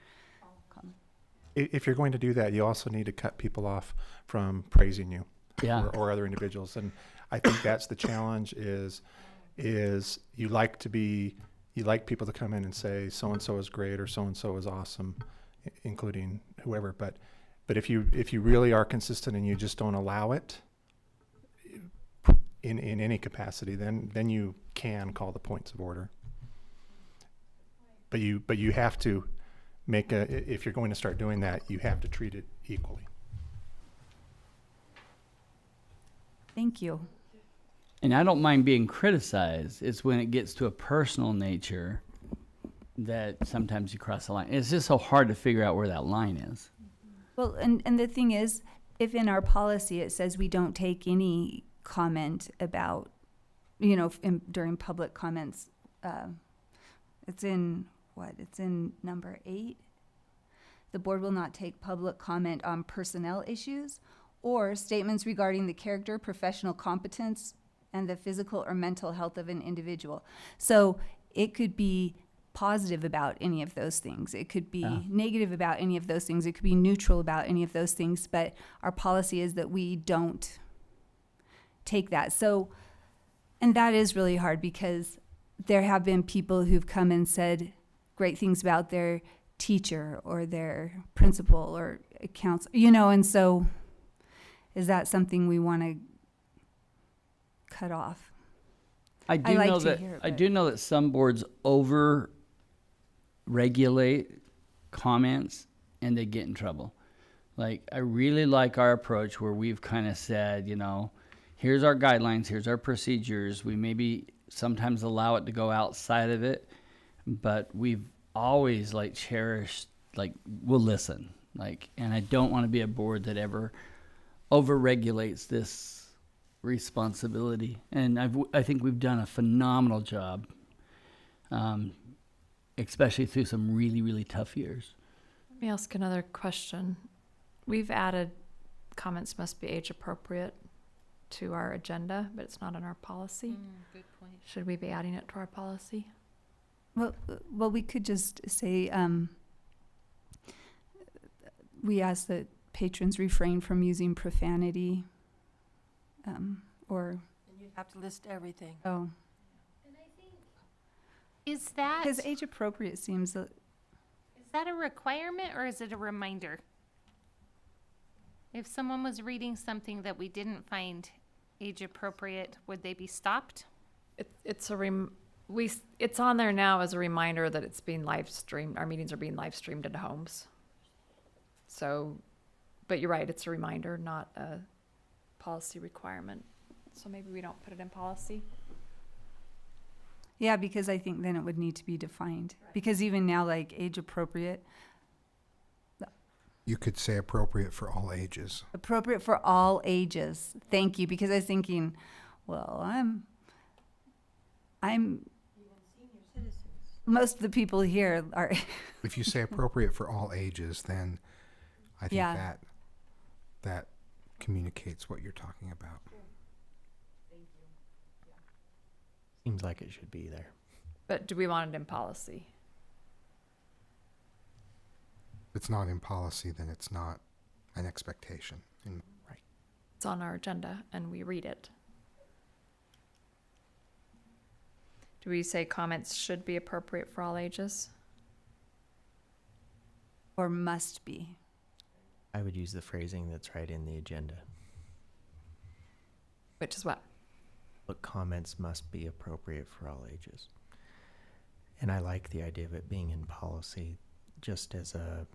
If you're going to do that, you also need to cut people off from praising you. Yeah. Or other individuals. And I think that's the challenge is you like people to come in and say, so-and-so is great or so-and-so is awesome, including whoever. But if you really are consistent and you just don't allow it in any capacity, then you can call the points of order. But you have to if you're going to start doing that, you have to treat it equally. thank you. And I don't mind being criticized. It's when it gets to a personal nature that sometimes you cross the line. It's just so hard to figure out where that line is. Well, and the thing is, if in our policy it says we don't take any comment about, during public comments, it's in number 8. The board will not take public comment on personnel issues or statements regarding the character, professional competence, and the physical or mental health of an individual. So it could be positive about any of those things. It could be Yeah. negative about any of those things. It could be neutral about any of those things. But our policy is that we don't take that. So, and that is really hard because there have been people who've come and said great things about their teacher or their principal or counselor, and so is that something we want to cut off? I do like know to that hear it, I but- do know that some boards over regulate comments and they get in trouble. Like I really like our approach where we've kind of said, here's our guidelines, here's our procedures. We maybe sometimes allow it to go outside of it, but we've always cherished we'll listen. And I don't want to be a board that ever over-regulates this responsibility. And I think we've done a phenomenal job, especially through some really, really tough years. Let me ask another question. We've added comments must be age appropriate to our agenda, but it's not in our policy. Good point. Should we be adding it to our policy? Well, we could just say, we ask that patrons refrain from using profanity, or, And you'd have to list everything. oh, Is that because age appropriate seems, is that a requirement or is it a reminder? If someone was reading something that we didn't find age appropriate, would they be stopped? It's on there now as a reminder that it's being live streamed. Our meetings are being live streamed into homes. So, but you're right, it's a reminder, not a policy requirement. So maybe we don't put it in policy. yeah, because I think then it would need to be defined. Because even now, age appropriate, You could say appropriate for all ages. appropriate for all ages. Thank you, because I was thinking, well, I'm most of the people here are, If you say appropriate for all ages, then I think Yeah. that communicates what you're talking about. Seems like it should be there. But do we want it in policy? If it's not in policy, then it's not an expectation. And It's on our agenda and we read it. Do we say comments should be appropriate for all ages? Or must be? I would use the phrasing that's right in the agenda. Which is what? But comments must be appropriate for all ages. And I like the idea of it being in policy just as a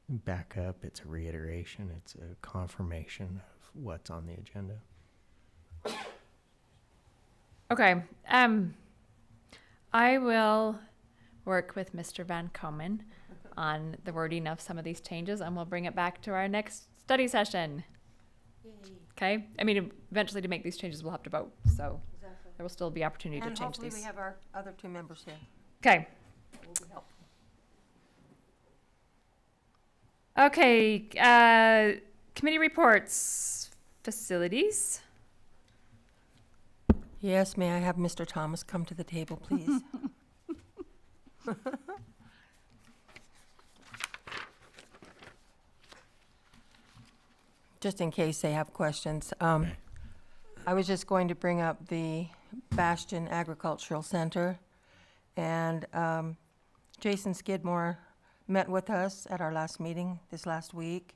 backup. It's a reiteration. It's a confirmation of what's on the agenda. Okay. I will work with Mr. Van Komen on the wording of some of these changes, and we'll bring it back to our next study session. Okay? I mean, eventually to make these changes, we'll have to vote, so there will still be opportunity to And change hopefully we these. have our other two members here. Okay. Okay, committee reports, facilities. Yes, may I have Mr. Thomas come to the table, please? Just in case they have questions. I was just going to bring up the Bastion Agricultural Center. And Jason Skidmore met with us at our last meeting this last week.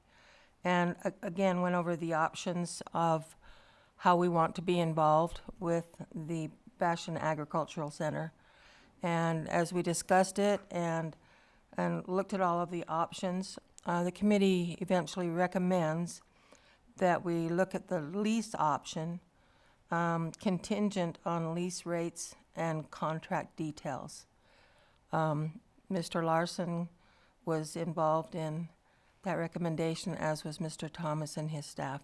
And again, went over the options of how we want to be involved with the Bastion Agricultural Center. And as we discussed it and looked at all of the options, the committee eventually recommends that we look at the lease option, contingent on lease rates and contract details. Mr. Larson was involved in that recommendation, as was Mr. Thomas and his staff.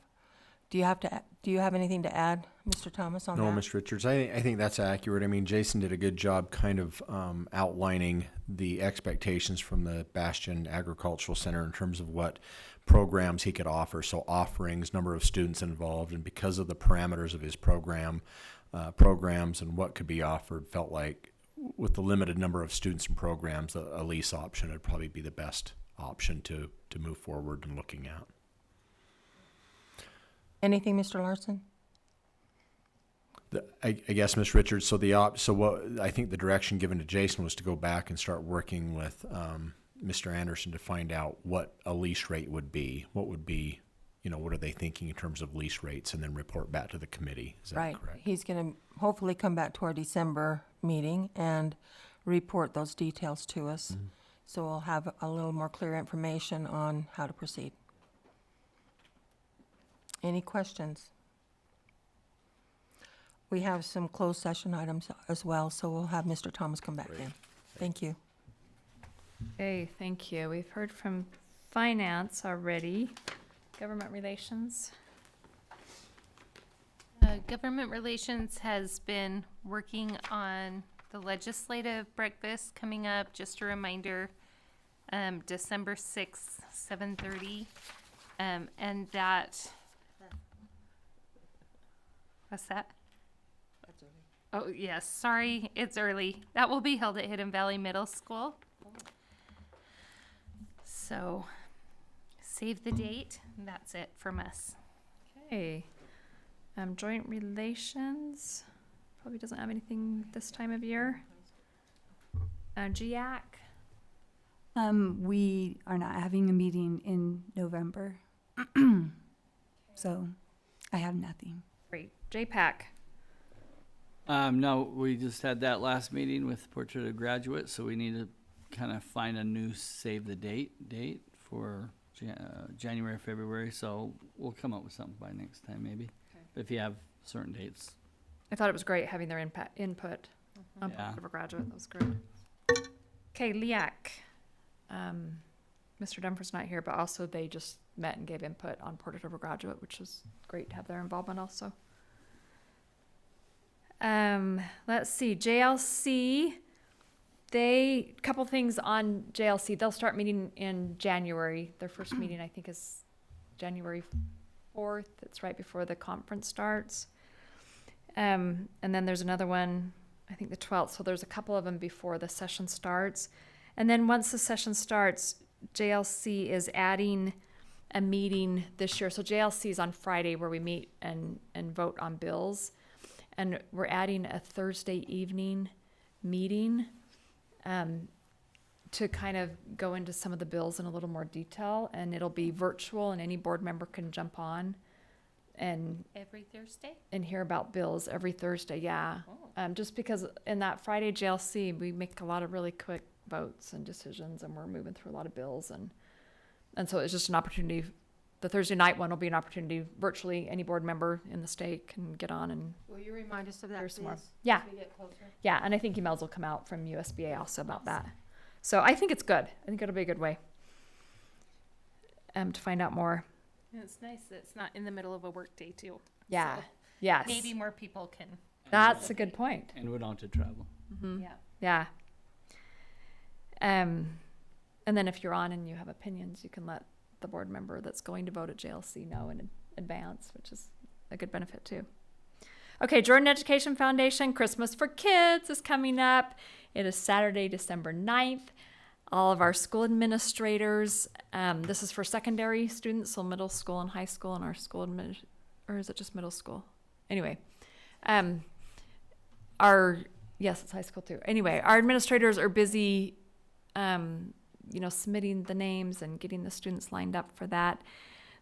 Do you have anything to add, Mr. Thomas, on No, that? Ms. Richards, I think that's accurate. I mean, Jason did a good job kind of outlining the expectations from the Bastion Agricultural Center in terms of what programs he could offer. So offerings, number of students involved, and because of the parameters of his programs and what could be offered, felt like with the limited number of students and programs, a lease option would probably be the best option to move forward and looking at. Anything, Mr. Larson? I guess, Ms. Richards, so what I think the direction given to Jason was to go back and start working with Mr. Anderson to find out what a lease rate would be. What would be, what are they thinking in terms of lease rates, and then report back to the committee. Is that Right. correct? He's going to hopefully come back to our December meeting and report those details to us. Mhm. So we'll have a little more clear information on how to proceed. Any questions? We have some closed session items as well, so we'll have Mr. Thomas come back Great. in. Thank you. Okay, thank you. We've heard from finance already. Government relations. Government Relations has been working on the legislative breakfast coming up. Just a reminder, December 6th, 7:30. And that, what's that? Oh, yes, sorry, it's early. That will be held at Hidden Valley Middle School. So, save the date, and that's it from us. Okay. Joint relations, probably doesn't have anything this time of year. GIAC, We are not having a meeting in November. So I have nothing. great. JPAC, No, we just had that last meeting with Portrait of Graduate, so we need to kind of find a new save the date for January, February, so we'll come up with something by next time maybe. If you have certain dates. I thought it was great having their input on Yeah. Portrait of a Graduate. That was great. Okay, LEAC. Mr. Dunford's not here, but also they just met and gave input on Portrait of a Graduate, which was great to have their involvement also. Let's see, JLC. Couple things on JLC. They'll start meeting in January. Their first meeting, I think, is January 4th. It's right before the conference starts. And then there's another one I think the 12th. So there's a couple of them before the session starts. And then once the session starts, JLC is adding a meeting this year. So JLC is on Friday where we meet and vote on bills. And we're adding a Thursday evening meeting to kind of go into some of the bills in a little more detail. And it'll be virtual and any board member can jump on and Every Thursday? hear about bills every Thursday, yeah. Just because in that Friday JLC, we make a lot of really quick votes and decisions, and we're moving through a lot of bills, and so it's just an opportunity. The Thursday night one will be an opportunity virtually. Any board member in the state can get on and Will you remind us of hear some more. Yeah, we get closer? yeah, and I think emails will come out from USBA also about that. So I think it's good. I think it'll be a good way to find out more. And it's nice that it's not in the middle of a work day too. Yeah, So yes, maybe more people can, that's a good point. And we don't have to travel. Mhm. yeah. Yeah. And then if you're on and you have opinions, you can let the board member that's going to vote at JLC know in advance, which is a good benefit too. Okay, Jordan Education Foundation Christmas for Kids is coming up. It is Saturday, December 9th. All of our school administrators, this is for secondary students, so middle school and high school, and our school or is it just middle school? Anyway, yes, it's high school too. Anyway, our administrators are busy, submitting the names and getting the students lined up for that.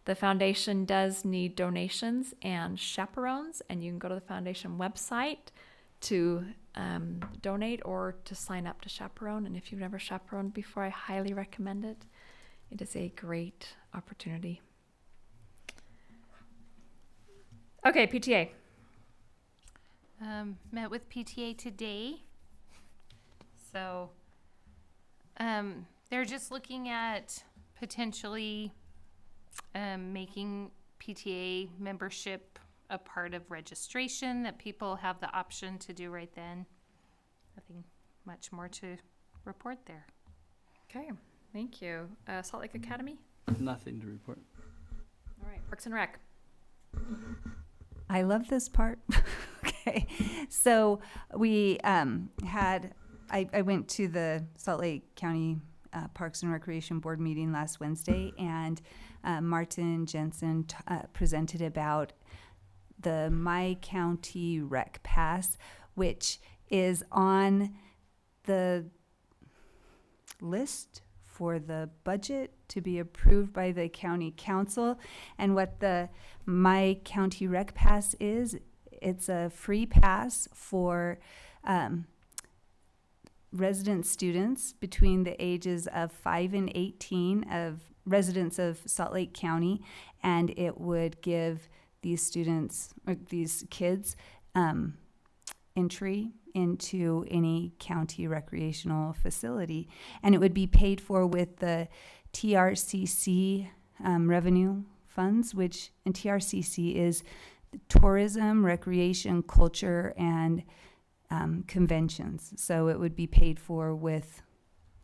The foundation does need donations and chaperones, and you can go to the foundation website to donate or to sign up to chaperone. And if you've never chaperoned before, I highly recommend it. It is a great opportunity. Okay, PTA. Met with PTA today. So they're just looking at potentially making PTA membership a part of registration, that people have the option to do right then. Nothing much more to report there. Okay, thank you. Salt Lake Academy. Nothing to report. All right, Parks and Rec. I love this part. Okay, so we I went to the Salt Lake County Parks and Recreation Board meeting last Wednesday, and Martin Jensen presented about the My County Rec Pass, which is on the list for the budget to be approved by the county council. And what the My County Rec Pass is, it's a free pass for resident students between the ages of 5 and 18 of residents of Salt Lake County, and it would give these students or these kids entry into any county recreational facility, and it would be paid for with the TRCC revenue funds, which and TRCC is tourism, recreation, culture, and conventions. So it would be paid for with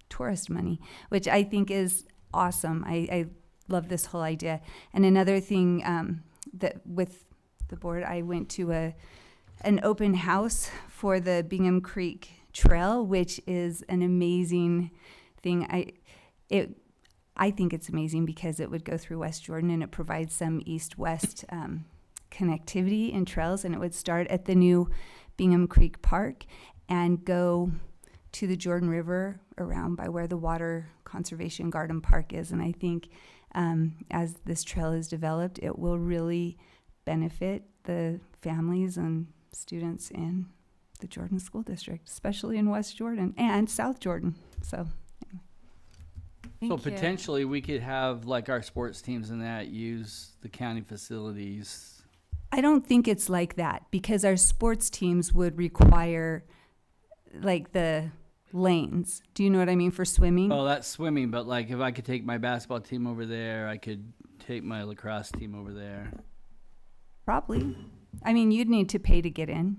tourist money, which I think is awesome. I love this whole idea. And another thing that with the board, I went to an open house for the Bingham Creek Trail, which is an amazing thing. I think it's amazing because it would go through West Jordan, and it provides some east-west connectivity and trails, and it would start at the new Bingham Creek Park and go to the Jordan River around by where the Water Conservation Garden Park is. And I think as this trail is developed, it will really benefit the families and students in the Jordan School District, especially in West Jordan and South Jordan. So So potentially we could have like our sports teams and that use the county facilities. I don't think it's like that, because our sports teams would require like the lanes. Do you know what I mean for swimming? Oh, that's swimming, but like if I could take my basketball team over there, I could take my lacrosse team over there. Probably. I mean, you'd need to pay to get in.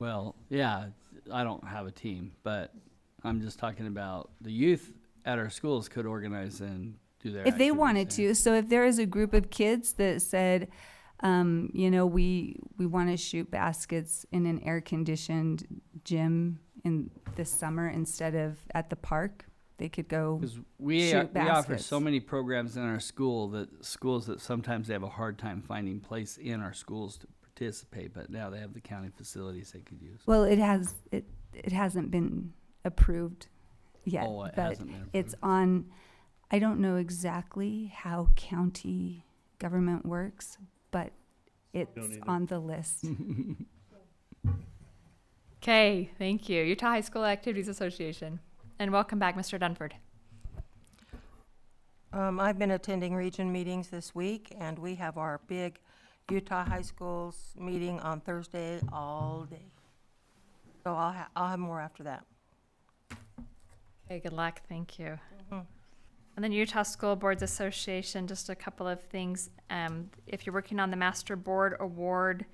Well, yeah, I don't have a team, but I'm just talking about the youth at our schools could organize and do their If they activities wanted there. to. So if there is a group of kids that said, You know, we want to shoot baskets in an air-conditioned gym in this summer instead of at the park. They could go Because we shoot offer baskets. so many programs in our school that sometimes they have a hard time finding place in our schools to participate, but now they have the county facilities they could use. Well, it hasn't been approved yet, Oh, it but hasn't been it's on. I don't know exactly how county government works, but it's on the list. Okay, thank you. Utah High School Activities Association. And welcome back, Mr. Dunford. I've been attending region meetings this week, and we have our big Utah High Schools meeting on Thursday all day. So I'll have more after that. Okay, good luck. Thank you. Mhm. And then Utah School Boards Association, just a couple of things. If you're working on the Master Board Award,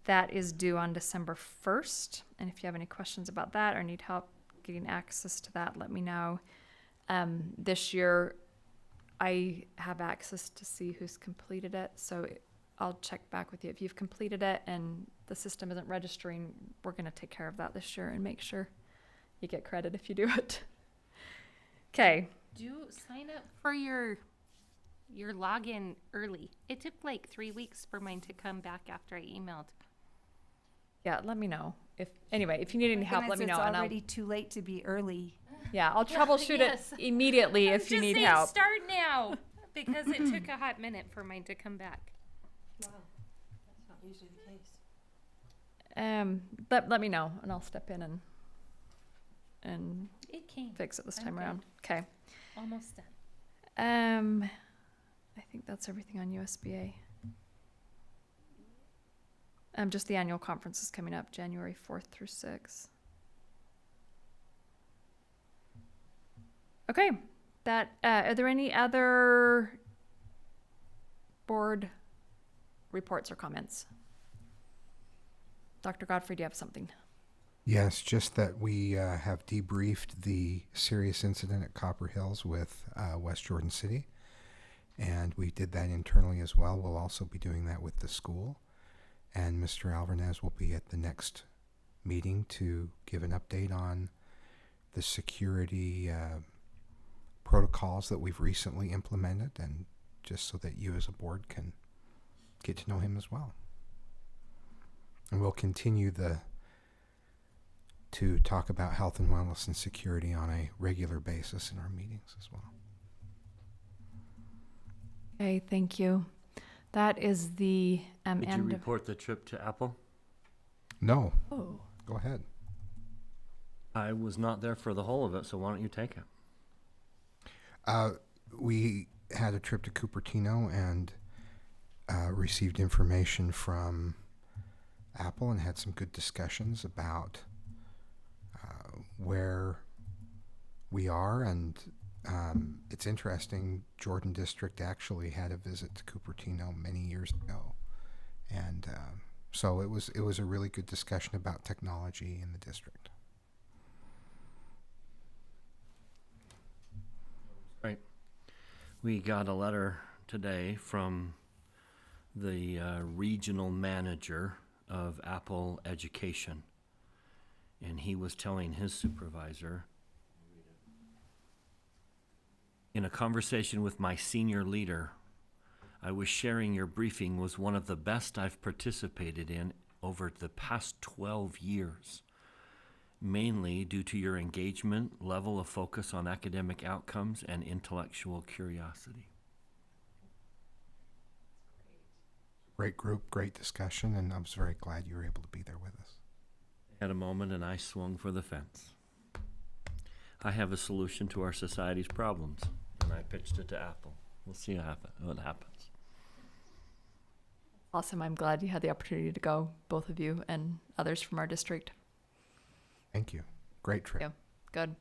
that is due on December 1st. And if you have any questions about that or need help getting access to that, let me know. This year, I have access to see who's completed it, so I'll check back with you. If you've completed it and the system isn't registering, we're going to take care of that this year and make sure you get credit if you do it. Okay. Do sign up for your login early. It took like 3 weeks for mine to come back after I emailed. Yeah, let me know. If you need any help, let me know. It's And already too late to be early. I'll troubleshoot Yes. it immediately if you Just need saying help. start now because it took a hot minute for mine to come back. Wow, that's not usually the case. Let me know and I'll step in and It came. fix it this I'm time good. around. Okay. Almost done. I think that's everything on USBA. Just the annual conference is coming up January 4th through 6th. Okay, are there any other board reports or comments? Dr. Godfrey, do you have something? Yes, just that we have debriefed the serious incident at Copper Hills with West Jordan City, and we did that internally as well. We'll also be doing that with the school, and Mr. Alvarez will be at the next meeting to give an update on the security protocols that we've recently implemented, and just so that you as a board can get to know him as well. And we'll continue to talk about health and wellness and security on a regular basis in our meetings as well. Okay, thank you. That is the Did you end of. report the trip to Apple? No, Oh, go ahead. I was not there for the whole of it, so why don't you take it? We had a trip to Cupertino and received information from Apple and had some good discussions about where we are. And it's interesting, Jordan District actually had a visit to Cupertino many years ago. And so it was a really good discussion about technology in the district. Right. We got a letter today from the regional manager of Apple Education, and he was telling his supervisor, in a conversation with my senior leader, I was sharing your briefing was one of the best I've participated in over the past 12 years. Mainly due to your engagement, level of focus on academic outcomes, and intellectual curiosity. Great group, great discussion, and I was very glad you were able to be there with us. Had a moment and I swung for the fence. I have a solution to our society's problems, and I pitched it to Apple. We'll see what happens. awesome. I'm glad you had the opportunity to go, both of you and others from our district. Thank you. Great trip. Yeah. Good.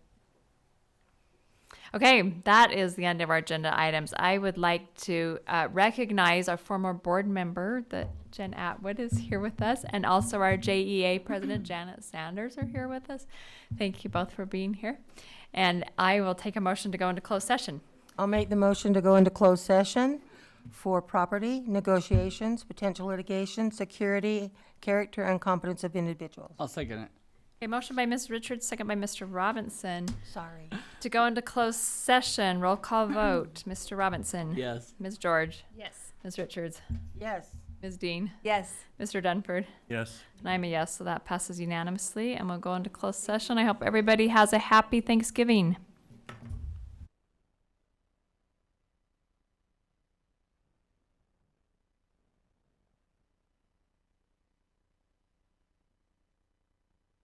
Okay, that is the end of our agenda items. I would like to recognize our former board member, that Jen Atwood is here with us, and also our JEA president, Janet Sanders, are here with us. Thank you both for being here. And I will take a motion to go into closed session. I'll make the motion to go into closed session for property, negotiations, potential litigation, security, character, and competence of individuals. I'll second it. A motion by Ms. Richards, second by Mr. Robinson. Sorry. To go into closed session, roll call vote. Mr. Robinson. Yes. Ms. George. Yes. Ms. Richards. Yes. Ms. Dean. Yes. Mr. Dunford. Yes. And I'm a yes, so that passes unanimously, and we'll go into closed session. I hope everybody has a happy Thanksgiving.